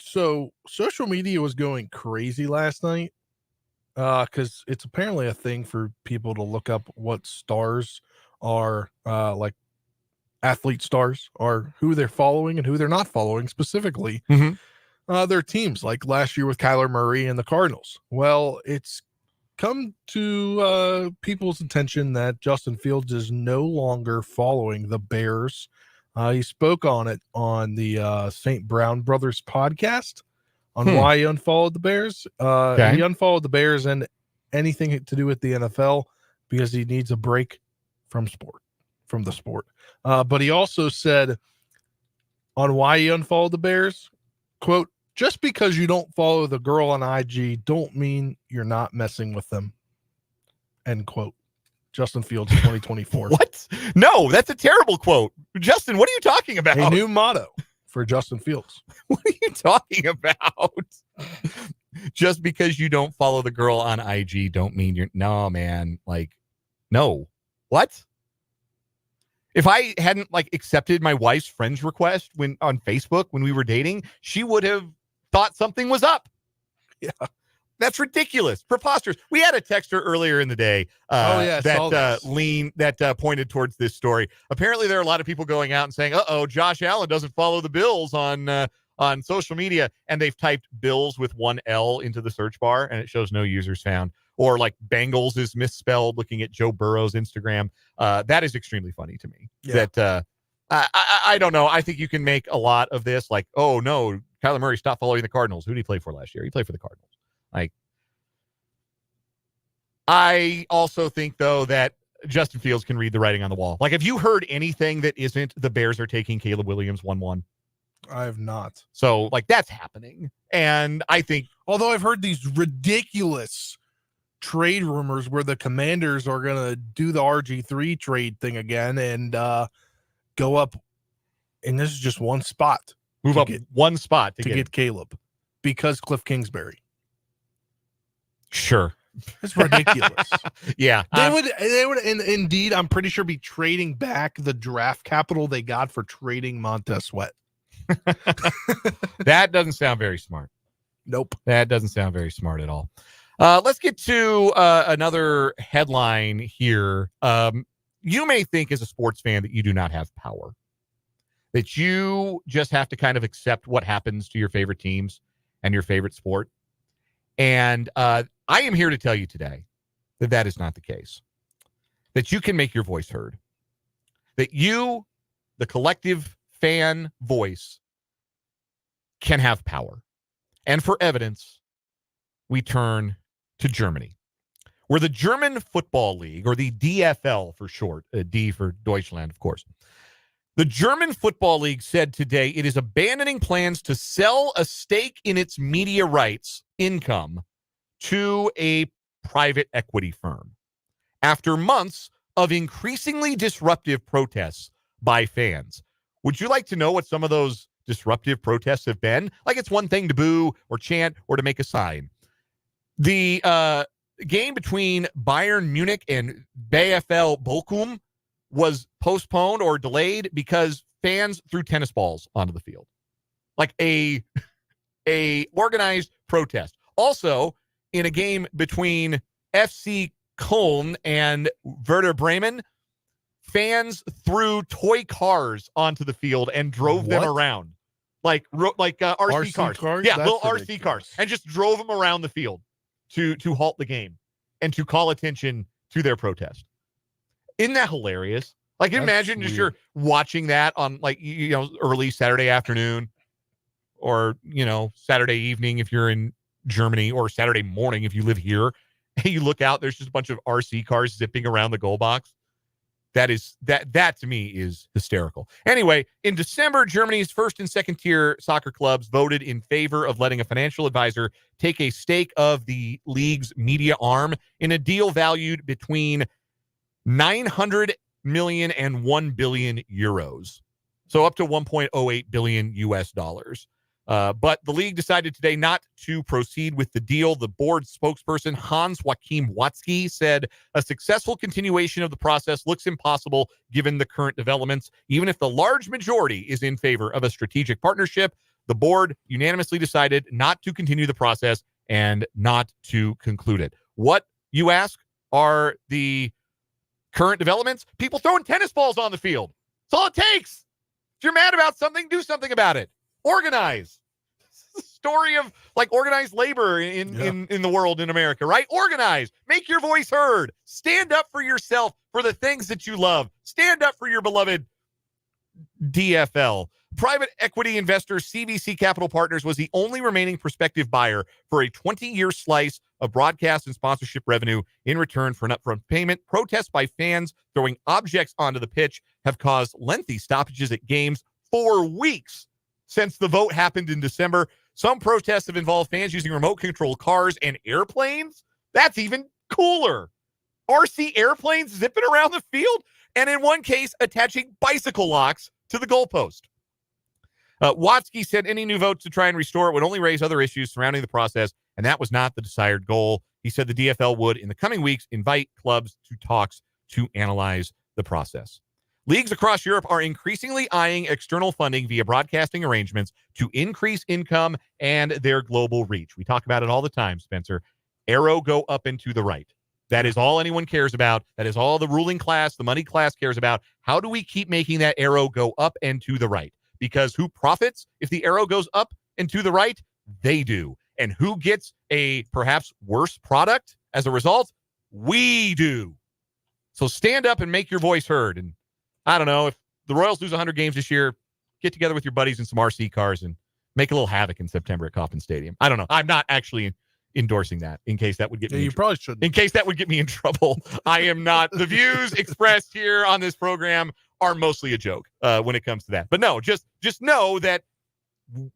So social media was going crazy last night because it's apparently a thing for people to look up what stars are, like athlete stars are, who they're following and who they're not following specifically. Their teams, like last year with Kyler Murray and the Cardinals. Well, it's come to people's attention that Justin Fields is no longer following the Bears. He spoke on it on the St. Brown Brothers podcast on why he unfollowed the Bears. He unfollowed the Bears and anything to do with the NFL because he needs a break from the sport. But he also said on why he unfollowed the Bears, quote, "Just because you don't follow the girl on IG don't mean you're not messing with them." End quote. Justin Fields 2024. What? No, that's a terrible quote. Justin, what are you talking about? A new motto for Justin Fields. What are you talking about? Just because you don't follow the girl on IG don't mean you're... No, man. Like, no. What? If I hadn't like accepted my wife's friend's request on Facebook when we were dating, she would have thought something was up. Yeah. That's ridiculous. Preposterous. We had a texter earlier in the day that pointed towards this story. Apparently, there are a lot of people going out and saying, Josh Allen doesn't follow the Bills on social media. And they've typed Bills with one L into the search bar, and it shows no users found. Or like Bengals is misspelled looking at Joe Burrow's Instagram. That is extremely funny to me. Yeah. That I don't know. I think you can make a lot of this like, oh, no, Kyler Murray stopped following the Cardinals. Who did he play for last year? He played for the Cardinals. Like, I also think, though, that Justin Fields can read the writing on the wall. Like, have you heard anything that isn't the Bears are taking Caleb Williams 1-1? I have not. So, like, that's happening. And I think... Although I've heard these ridiculous trade rumors where the Commanders are going to do the RG3 trade thing again and go up, and this is just one spot. Move up one spot to get Caleb because Cliff Kingsbury. Sure. It's ridiculous. Yeah. They would and indeed, I'm pretty sure be trading back the draft capital they got for trading Montez Sweat. That doesn't sound very smart. Nope. That doesn't sound very smart at all. Let's get to another headline here. You may think as a sports fan that you do not have power, that you just have to kind of accept what happens to your favorite teams and your favorite sport. And I am here to tell you today that that is not the case, that you can make your voice heard, that you, the collective fan voice, can have power. And for evidence, we turn to Germany, where the German Football League, or the DFL for short, D for Deutschland, of course. The German Football League said today it is abandoning plans to sell a stake in its media rights income to a private equity firm after months of increasingly disruptive protests by fans. Would you like to know what some of those disruptive protests have been? Like, it's one thing to boo or chant or to make a sign. The game between Bayern Munich and VfL Bochum was postponed or delayed because fans threw tennis balls onto the field. Like a organized protest. Also, in a game between FC Köln and Werder Bremen, fans threw toy cars onto the field and drove them around. Like RC cars. Yeah, that's little RC cars. And just drove them around the field to halt the game and to call attention to their protest. Isn't that hilarious? Like, imagine just you're watching that on, like, early Saturday afternoon, or, Saturday evening if you're in Germany, or Saturday morning if you live here, and you look out, there's just a bunch of RC cars zipping around the goal box. That to me is hysterical. Anyway, in December, Germany's first and second tier soccer clubs voted in favor of letting a financial advisor take a stake of the league's media arm in a deal valued between 900 million and 1 billion euros. So up to 1.08 billion US dollars. But the league decided today not to proceed with the deal. The board spokesperson, Hans-Joachim Watzke, said a successful continuation of the process looks impossible given the current developments. Even if the large majority is in favor of a strategic partnership, the board unanimously decided not to continue the process and not to conclude it. What, you ask, are the current developments? People throwing tennis balls on the field. That's all it takes. If you're mad about something, do something about it. Organize. Story of, like, organized labor in the world, in America, right? Organize. Make your voice heard. Stand up for yourself, for the things that you love. Stand up for your beloved DFL. Private equity investor CVC Capital Partners was the only remaining prospective buyer for a 20-year slice of broadcast and sponsorship revenue in return for an upfront payment. Protests by fans throwing objects onto the pitch have caused lengthy stoppages at games for weeks since the vote happened in December. Some protests have involved fans using remote control cars and airplanes. That's even cooler. RC airplanes zipping around the field, and in one case, attaching bicycle locks to the goalpost. Watzke said any new votes to try and restore it would only raise other issues surrounding the process, and that was not the desired goal. He said the DFL would, in the coming weeks, invite clubs to talks to analyze the process. Leagues across Europe are increasingly eyeing external funding via broadcasting arrangements to increase income and their global reach. We talk about it all the time, Spencer. Arrow go up and to the right. That is all anyone cares about. That is all the ruling class, the money class cares about. How do we keep making that arrow go up and to the right? Because who profits if the arrow goes up and to the right? They do. And who gets a perhaps worse product as a result? We do. So stand up and make your voice heard. And I don't know, if the Royals lose 100 games this year, get together with your buddies in some RC cars and make a little havoc in September at Kauffman Stadium. I don't know. I'm not actually endorsing that, in case that would get me. You probably shouldn't. In case that would get me in trouble. I am not. The views expressed here on this program are mostly a joke when it comes to that. But no, just know that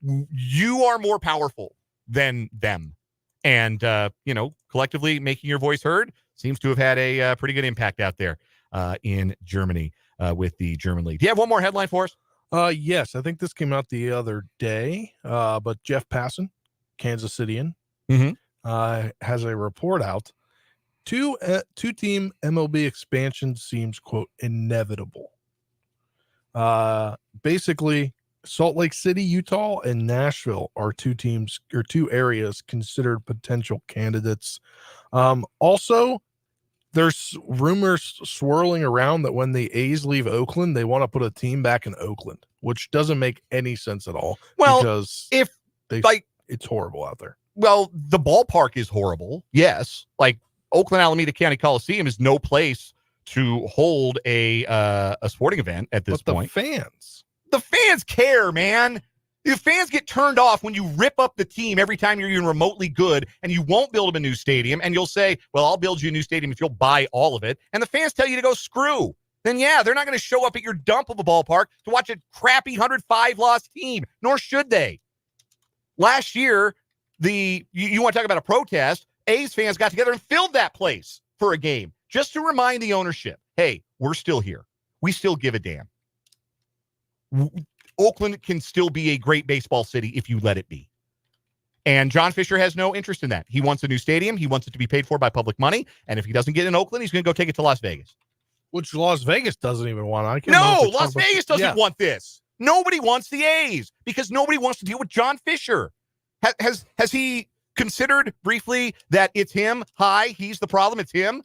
you are more powerful than them. And, collectively making your voice heard seems to have had a pretty good impact out there in Germany with the German league. Do you have one more headline for us? Yes, I think this came out the other day. But Jeff Passan, Kansas Cityan, has a report out. Two-team MLB expansion seems, quote, inevitable. Basically, Salt Lake City, Utah, and Nashville are two areas considered potential candidates. Also, there's rumors swirling around that when the A's leave Oakland, they want to put a team back in Oakland, which doesn't make any sense at all. Well, because it's horrible out there. Well, the ballpark is horrible. Yes. Like, Oakland Alameda County Coliseum is no place to hold a sporting event at this point. The fans care, man. The fans get turned off when you rip up the team every time you're even remotely good, and you won't build them a new stadium, and you'll say, well, I'll build you a new stadium if you'll buy all of it. And the fans tell you to go screw. Then, yeah, they're not going to show up at your dump of a ballpark to watch a crappy 105-loss team, nor should they. Last year, you want to talk about a protest, A's fans got together and filled that place for a game just to remind the ownership, hey, we're still here. We still give a damn. Oakland can still be a great baseball city if you let it be. And John Fisher has no interest in that. He wants a new stadium. He wants it to be paid for by public money. And if he doesn't get in Oakland, he's going to go take it to Las Vegas. Which Las Vegas doesn't even want. Las Vegas doesn't want this. Nobody wants the A's because nobody wants to deal with John Fisher. Has he considered briefly that it's him? Hi, he's the problem. It's him.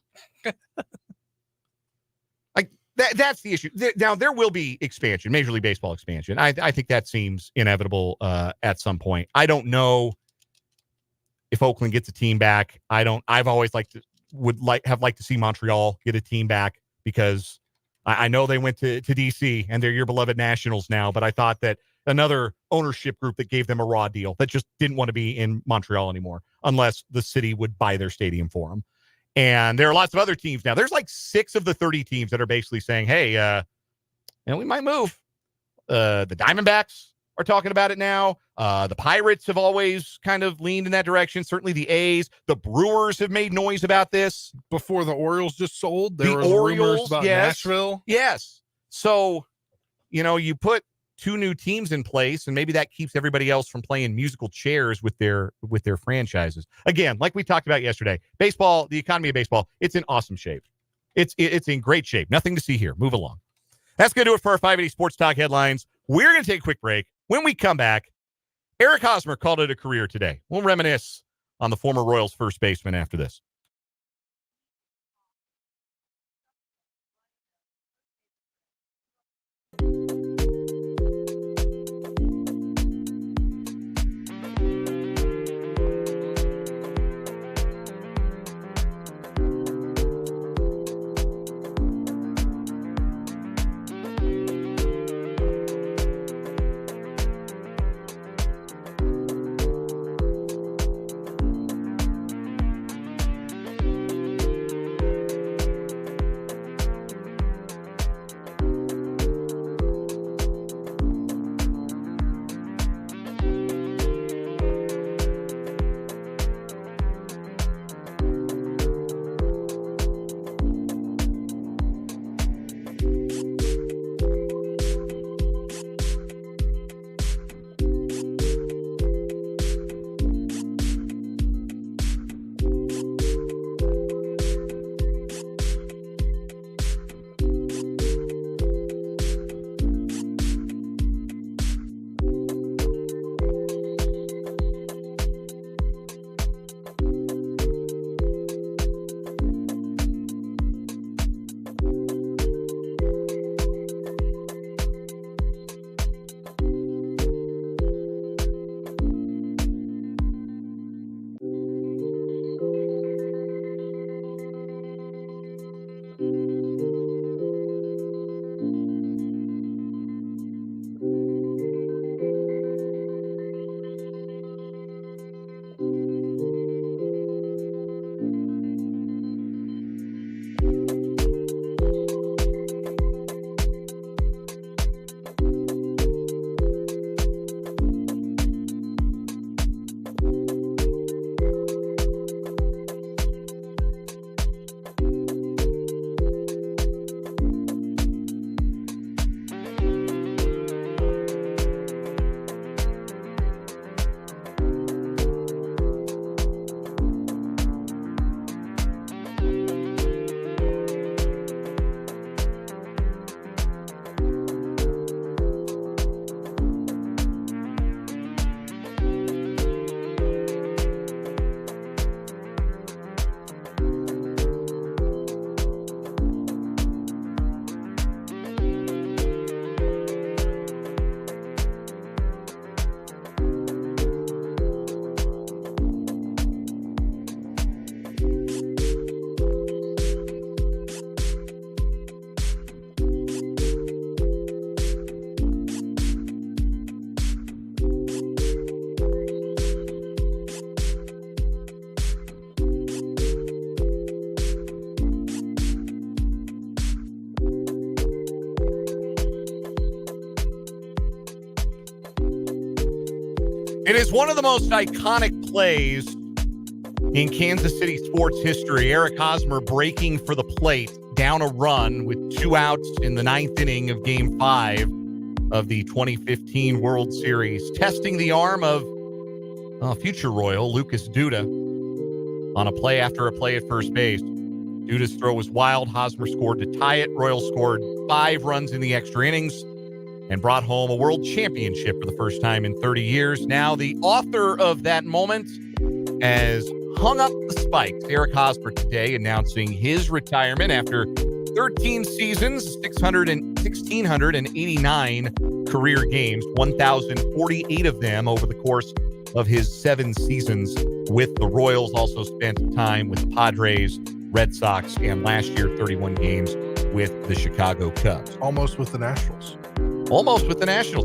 That's the issue. Now, there will be expansion, Major League Baseball expansion. I think that seems inevitable at some point. I don't know if Oakland gets a team back. I've always would like to see Montreal get a team back because I know they went to D.C. and they're your beloved Nationals now, but I thought that another ownership group that gave them a raw deal that just didn't want to be in Montreal anymore unless the city would buy their stadium for them. And there are lots of other teams now. There's like 6 of the 30 teams that are basically saying, hey, we might move. The Diamondbacks are talking about it now. The Pirates have always kind of leaned in that direction. Certainly the A's. The Brewers have made noise about this. Before the Orioles just sold, there was rumors about Nashville. Yes. So, you put 2 new teams in place, and maybe that keeps everybody else from playing musical chairs with their franchises. Again, like we talked about yesterday, baseball, the economy of baseball, it's in awesome shape. It's in great shape. Nothing to see here. Move along. That's going to do it for our 580 Sports Talk headlines. We're going to take a quick break. When we come back, Eric Hosmer called it a career today. We'll reminisce on the former Royals first baseman after this. It is one of the most iconic plays in Kansas City sports history. Eric Hosmer breaking for the plate down a run with 2 outs in the 9th inning of Game 5 of the 2015 World Series, testing the arm of future Royal Lucas Duda on a play after a play at first base. Duda's throw was wild. Hosmer scored to tie it. Royals scored 5 runs in the extra innings and brought home a world championship for the first time in 30 years. Now, the author of that moment has hung up the spikes. Eric Hosmer today announcing his retirement after 13 seasons, 1,689 career games, 1,048 of them over the course of his 7 seasons with the Royals. Also spent time with Padres, Red Sox, and last year 31 games with the Chicago Cubs. Almost with the Nationals.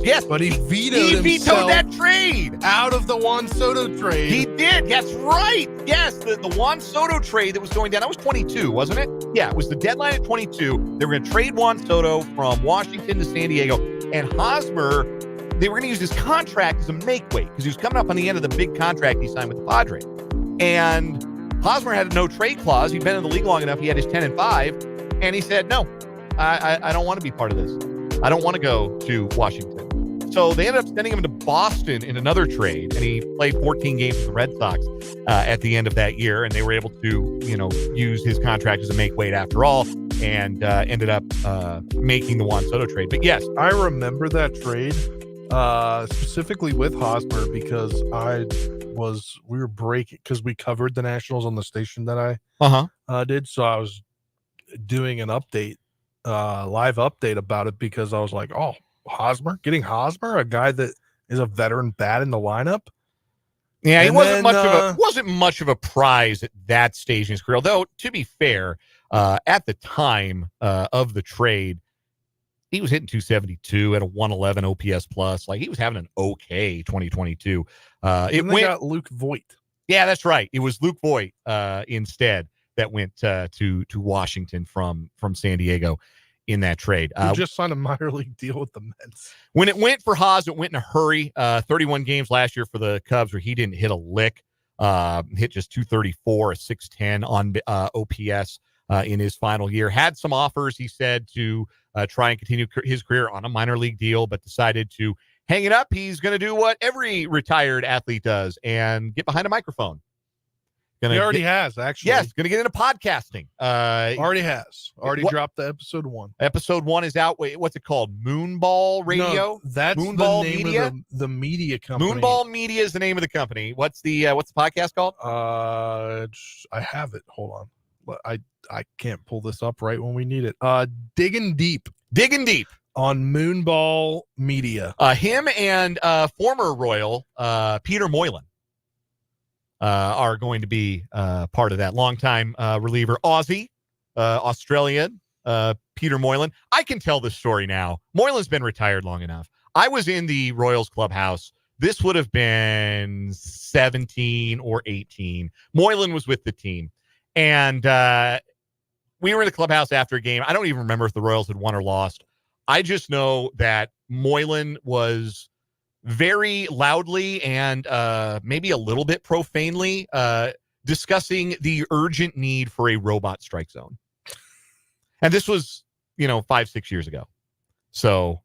Yes, but he vetoed that trade out of the Juan Soto trade. He did. That's right. Yes, the Juan Soto trade that was going down. That was 22, wasn't it? Yeah, it was the deadline at 22. They were going to trade Juan Soto from Washington to San Diego, and Hosmer, they were going to use his contract as a make-weight because he was coming up on the end of the big contract he signed with the Padres. And Hosmer had a no-trade clause. He'd been in the league long enough. He had his 10-5, and he said, no, I don't want to be part of this. I don't want to go to Washington. So they ended up sending him to Boston in another trade, and he played 14 games with the Red Sox at the end of that year, and they were able to, use his contract as a make-weight after all, and ended up making the Juan Soto trade. But yes, I remember that trade specifically with Hosmer because we were breaking because we covered the Nationals on the station that I did, so I was doing an update. Live update about it because I was like, oh, getting Hosmer, a guy that is a veteran bat in the lineup. Yeah, he wasn't much of a prize at that stage in his career. Though, to be fair, at the time of the trade, he was hitting 272 at a 111 OPS plus. Like, he was having an okay 2022. They got Luke Voit. Yeah, that's right. It was Luke Voit instead that went to Washington from San Diego in that trade. He just signed a minor league deal with the Mets. When it went for Haas, it went in a hurry. 31 games last year for the Cubs where he didn't hit a lick. Hit just 234, a 610 on OPS in his final year. Had some offers, he said, to try and continue his career on a minor league deal, but decided to hang it up. He's going to do what every retired athlete does and get behind a microphone. He already has, actually. Yes, going to get into podcasting. Already dropped the episode 1. Episode 1 is out. Wait, what's it called? Moonball Radio? No, that's Moonball the name Media? of the media company. Moonball Media is the name of the company. What's the podcast called? I have it. Hold on. I can't pull this up right when we need it. Digging Deep on Moonball Media. Him and former Royal Peter Moylan are going to be part of that. Longtime reliever, Australian Peter Moylan. I can tell this story now. Moylan's been retired long enough. I was in the Royals clubhouse. This would have been 17 or 18. Moylan was with the team. And we were in the clubhouse after a game. I don't even remember if the Royals had won or lost. I just know that Moylan was very loudly and maybe a little bit profanely discussing the urgent need for a robot strike zone. And this was, 5-6 years ago. So,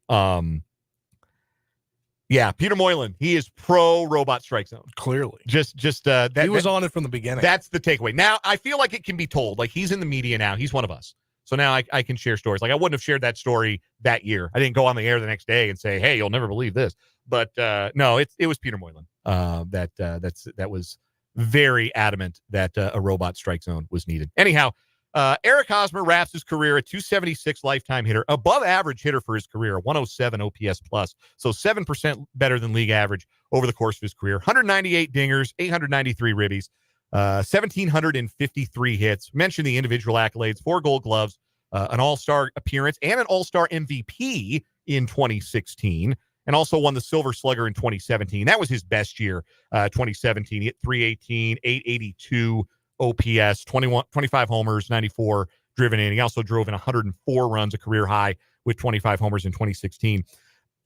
yeah, Peter Moylan, he is pro robot strike zone. Clearly. He was on it from the beginning. That's the takeaway. Now, I feel like it can be told. Like, he's in the media now. He's one of us. So now I can share stories. Like, I wouldn't have shared that story that year. I didn't go on the air the next day and say, hey, you'll never believe this. But no, it was Peter Moylan that was very adamant that a robot strike zone was needed. Anyhow, Eric Hosmer wraps his career at 276 lifetime hitter, above average hitter for his career, 107 OPS plus, so 7% better than league average over the course of his career. 198 dingers, 893 ribbies, 1,753 hits. Mentioned the individual accolades: 4 Gold Gloves, an All-Star appearance, and an All-Star MVP in 2016. And also won the Silver Slugger in 2017. That was his best year, 2017. He hit 318, 882 OPS, 25 homers, 94 driven in. He also drove in 104 runs, a career high, with 25 homers in 2016.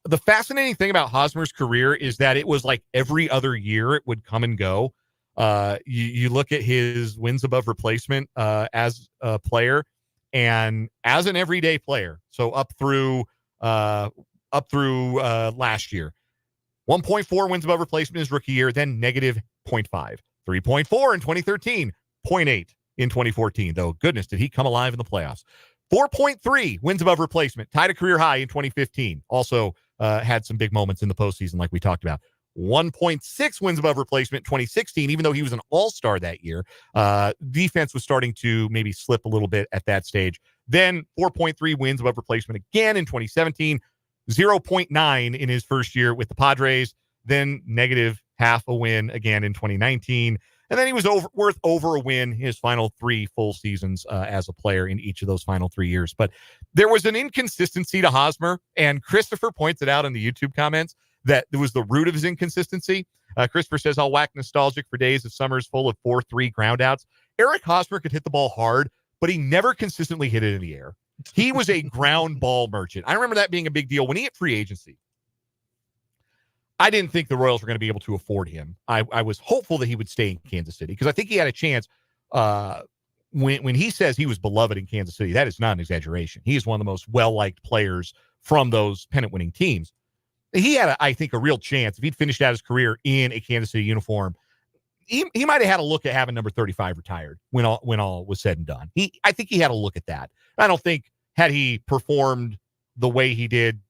The fascinating thing about Hosmer's career is that it was like every other year it would come and go. You look at his wins above replacement as a player and as an everyday player. So up through last year, 1.4 wins above replacement his rookie year, then negative 0.5, 3.4 in 2013, 0.8 in 2014. Though goodness, did he come alive in the playoffs? 4.3 wins above replacement, tied a career high in 2015. Also had some big moments in the postseason, like we talked about. 1.6 wins above replacement 2016, even though he was an all-star that year. Defense was starting to maybe slip a little bit at that stage. Then 4.3 wins above replacement again in 2017, 0.9 in his first year with the Padres, then negative half a win again in 2019. And then he was worth over a win his final 3 full seasons as a player in each of those final 3 years. But there was an inconsistency to Hosmer, and Christopher points it out in the YouTube comments that it was the root of his inconsistency. Christopher says, I'll whack nostalgic for days of summers full of 4-3 groundouts. Eric Hosmer could hit the ball hard, but he never consistently hit it in the air. He was a ground ball merchant. I remember that being a big deal when he hit free agency. I didn't think the Royals were going to be able to afford him. I was hopeful that he would stay in Kansas City because I think he had a chance. When he says he was beloved in Kansas City, that is not an exaggeration. He is one of the most well-liked players from those pennant-winning teams. He had, I think, a real chance if he'd finished out his career in a Kansas City uniform. He might have had a look at having number 35 retired when all was said and done. I think he had a look at that. I don't think had he performed the way he did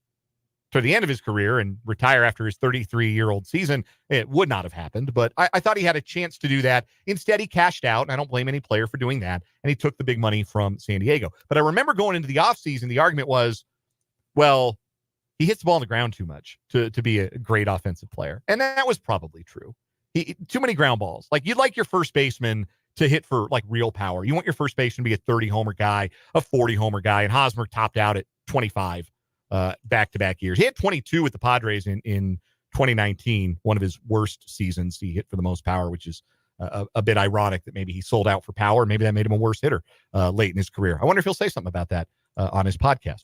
to the end of his career and retire after his 33-year-old season, it would not have happened. But I thought he had a chance to do that. Instead, he cashed out, and I don't blame any player for doing that. And he took the big money from San Diego. But I remember going into the offseason, the argument was, well, he hits the ball on the ground too much to be a great offensive player. And that was probably true. Too many ground balls. Like, you'd like your first baseman to hit for, like, real power. You want your first baseman to be a 30-homer guy, a 40-homer guy, and Hosmer topped out at 25 back-to-back years. He had 22 with the Padres in 2019, one of his worst seasons. He hit for the most power, which is a bit ironic that maybe he sold out for power. Maybe that made him a worse hitter late in his career. I wonder if he'll say something about that on his podcast.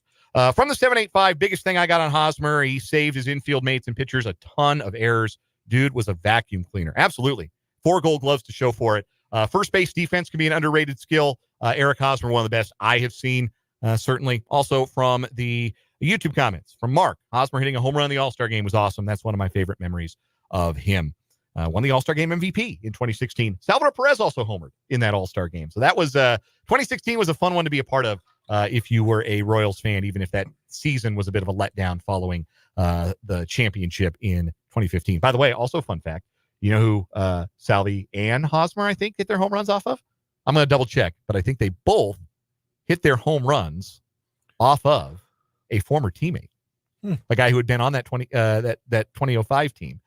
From the 785, biggest thing I got on Hosmer, he saved his infield mates and pitchers a ton of errors. Dude was a vacuum cleaner. Absolutely. 4 Gold Gloves to show for it. First base defense can be an underrated skill. Eric Hosmer, one of the best I have seen, certainly. Also from the YouTube comments from Mark, Hosmer hitting a home run in the All-Star game was awesome. That's one of my favorite memories of him. Won the All-Star game MVP in 2016. Salvador Perez also homered in that All-Star game. So that was 2016 was a fun one to be a part of if you were a Royals fan, even if that season was a bit of a letdown following the championship in 2015. By the way, also fun fact, you know who Salvi and Hosmer, I think, hit their home runs off of? I'm going to double check, but I think they both hit their home runs off of a former teammate, a guy who had been on that 2005 team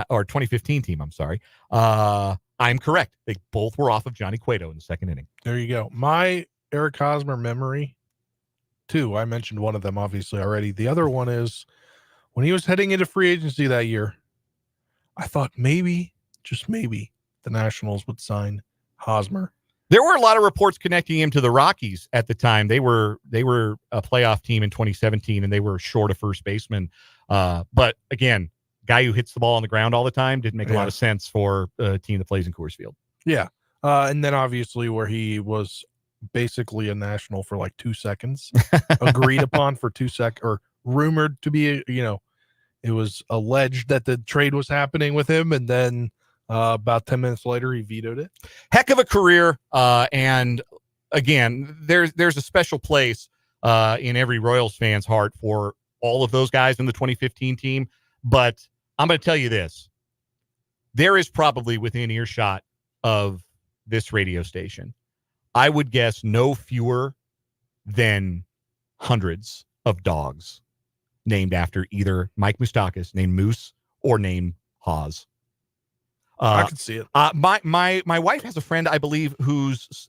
or 2015 team. I'm sorry. I'm correct. They both were off of Johnny Cueto in the second inning. There you go. My Eric Hosmer memory, 2. I mentioned one of them obviously already. The other one is when he was heading into free agency that year, I thought maybe, just maybe, the Nationals would sign Hosmer. There were a lot of reports connecting him to the Rockies at the time. They were a playoff team in 2017, and they were short a first baseman. But again, guy who hits the ball on the ground all the time didn't make a lot of sense for a team that plays in Coors Field. Yeah. And then obviously where he was basically a National for like 2 seconds, agreed upon for 2 seconds, or rumored to be, it was alleged that the trade was happening with him, and then about 10 minutes later, he vetoed it. Heck of a career. And again, there's a special place in every Royals fan's heart for all of those guys in the 2015 team. But I'm going to tell you this. There is probably within earshot of this radio station, I would guess no fewer than hundreds of dogs named after either Mike Moustakas, named Moose, or named Haas. I can see it. My wife has a friend, I believe,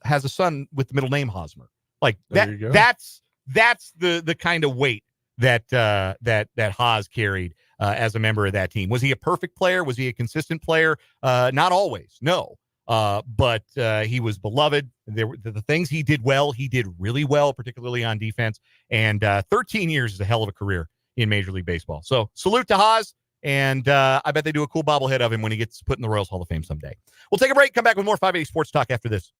has a son with the middle name Hosmer. Like that's the kind of weight that Haas carried as a member of that team. Was he a perfect player? Was he a consistent player? Not always, no. But he was beloved. There were the things he did well. He did really well, particularly on defense. And 13 years is a hell of a career in Major League Baseball. So salute to Haas, and I bet they do a cool bobblehead of him when he gets put in the Royals Hall of Fame someday. We'll take a break, come back with more 580 Sports Talk after this.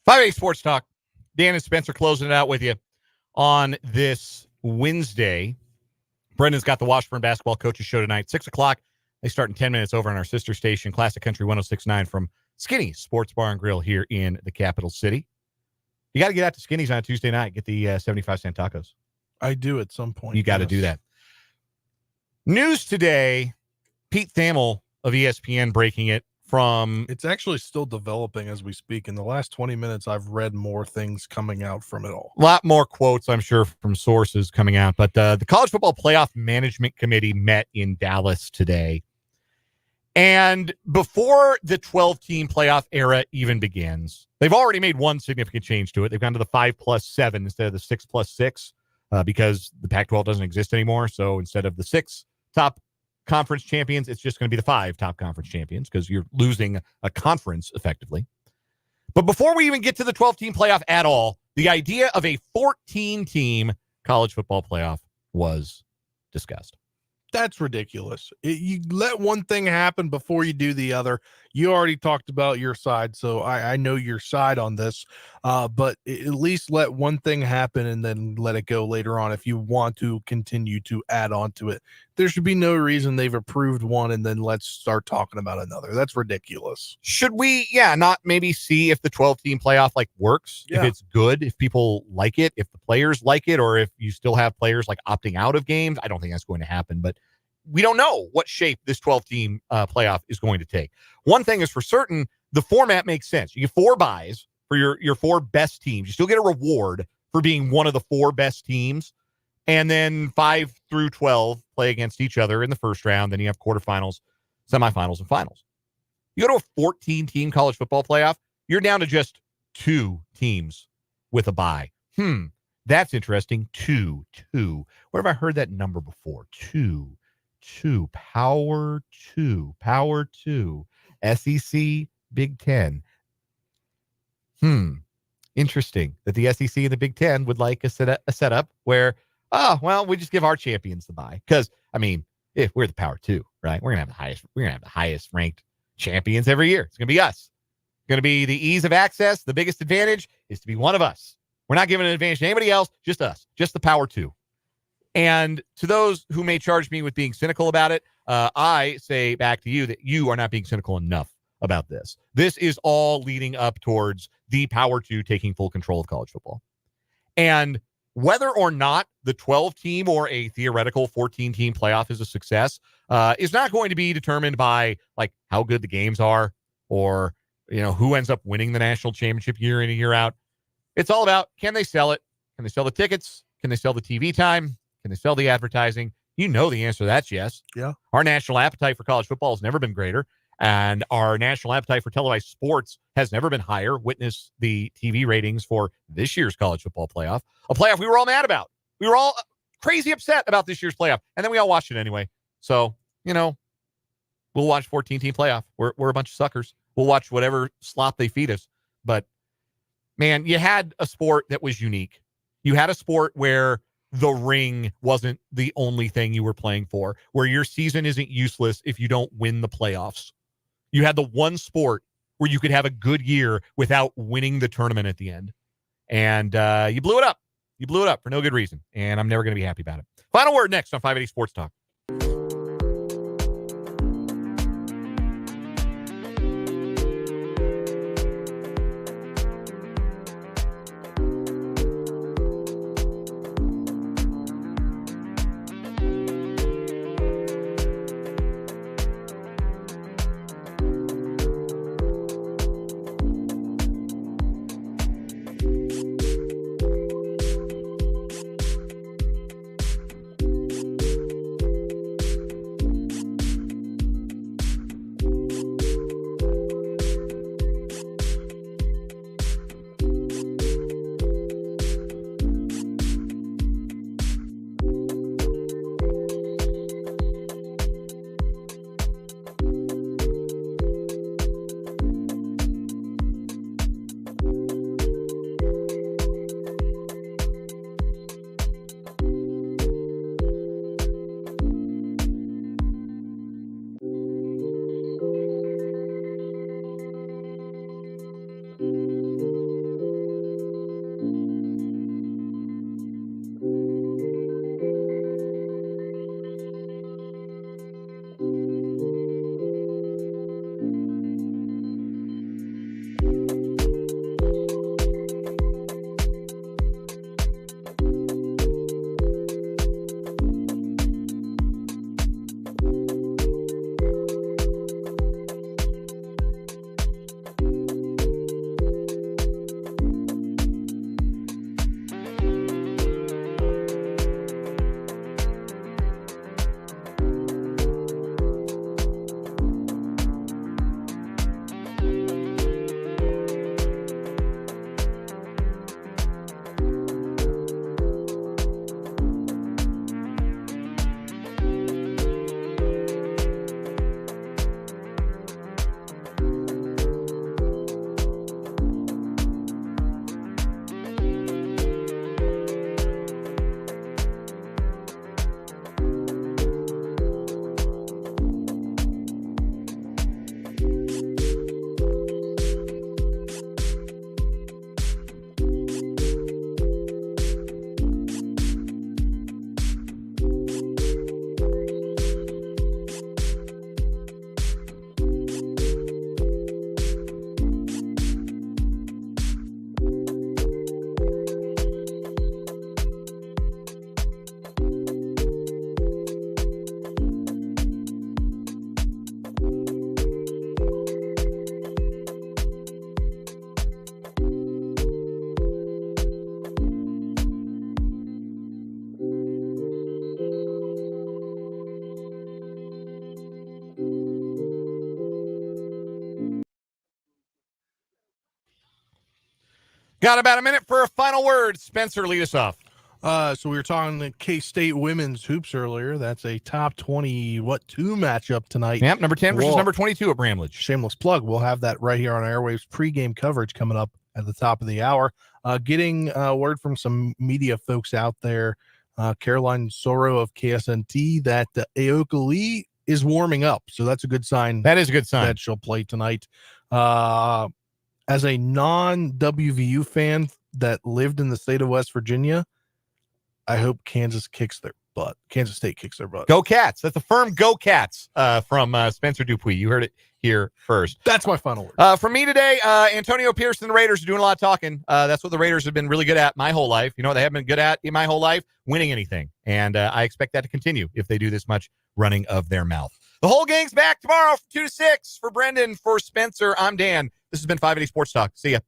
Friday Sports Talk. Dan and Spencer closing it out with you on this Wednesday. Brendan's got the Washburn Basketball Coaches Show tonight, 6 o'clock. They start in 10 minutes over on our sister station, Classic Country 106.9 from Skinny Sports Bar and Grill here in the capital city. You got to get out to Skinny's on a Tuesday night. Get the 75-cent tacos. I do at some point. You got to do that. News today, Pete Thamel of ESPN breaking it from... It's actually still developing as we speak. In the last 20 minutes, I've read more things coming out from it all. A lot more quotes, I'm sure, from sources coming out. But the College Football Playoff Management Committee met in Dallas today. And before the 12-team playoff era even begins, they've already made one significant change to it. They've gone to the 5+7 instead of the 6+6 because the Pac-12 doesn't exist anymore. So instead of the 6 top conference champions, it's just going to be the 5 top conference champions because you're losing a conference effectively. But before we even get to the 12-team playoff at all, the idea of a 14-team college football playoff was discussed. That's ridiculous. You let one thing happen before you do the other. you already talked about your side, so I know your side on this. But at least let one thing happen and then let it go later on if you want to continue to add on to it. There should be no reason they've approved one and then let's start talking about another. That's ridiculous. Should we, not maybe see if the 12-team playoff works, if it's good, if people like it, if the players like it, or if you still have players opting out of games? I don't think that's going to happen, but we don't know what shape this 12-team playoff is going to take. One thing is for certain, the format makes sense. You get 4 buys for your 4 best teams. You still get a reward for being one of the 4 best teams. And then 5 through 12 play against each other in the first round. Then you have quarterfinals, semifinals, and finals. You go to a 14-team college football playoff, you're down to just 2 teams with a bye. That's interesting. 2. Where have I heard that number before? 2. Power 2. SEC, Big Ten. Interesting that the SEC and the Big Ten would like a setup where, we just give our champions the bye. Because, if we're the Power 2, right? We're gonna have the highest ranked champions every year. It's gonna be us. It's gonna be the ease of access. The biggest advantage is to be one of us. We're not giving an advantage to anybody else, just us, just the Power 2. And to those who may charge me with being cynical about it, I say back to you that you are not being cynical enough about this. This is all leading up towards the Power 2 taking full control of college football. And whether or not the 12-team or a theoretical 14-team playoff is a success is not going to be determined by how good the games are or who ends up winning the national championship year in and year out. It's all about, can they sell it? Can they sell the tickets? Can they sell the TV time? Can they sell the advertising? The answer to that's yes. Yeah. Our national appetite for college football has never been greater, and our national appetite for televised sports has never been higher. Witness the TV ratings for this year's college football playoff, a playoff we were all mad about. We were all crazy upset about this year's playoff, and then we all watched it anyway. So, we'll watch 14-team playoff. We're a bunch of suckers. We'll watch whatever slop they feed us. But, man, you had a sport that was unique. You had a sport where the ring wasn't the only thing you were playing for, where your season isn't useless if you don't win the playoffs. You had the one sport where you could have a good year without winning the tournament at the end. And you blew it up. You blew it up for no good reason. And I'm never going to be happy about it. Final word next on 580 Sports Talk. Got about a minute for a final word. Spencer, lead us off. So we were talking the K-State women's hoops earlier. That's a top 2 matchup tonight. Yep, number 10 versus number 22 at Bramlage. Shameless plug. We'll have that right here on Airwaves pregame coverage coming up at the top of the hour. Getting word from some media folks out there, Caroline Soro of KSNT, that Aoka Lee is warming up. So that's a good sign. That is a good sign. That she'll play tonight. As a non-WVU fan that lived in the state of West Virginia, I hope Kansas kicks their butt. Kansas State kicks their butt. Go Cats. That's a firm go Cats from Spencer Dupuis. You heard it here first. That's my final word. From me today, Antonio Pierce and the Raiders are doing a lot of talking. That's what the Raiders have been really good at my whole life. You know what they haven't been good at in my whole life? Winning anything. And I expect that to continue if they do this much running of their mouth. The whole gang's back tomorrow from 2 to 6. For Brendan, for Spencer, I'm Dan. This has been 580 Sports Talk. See ya.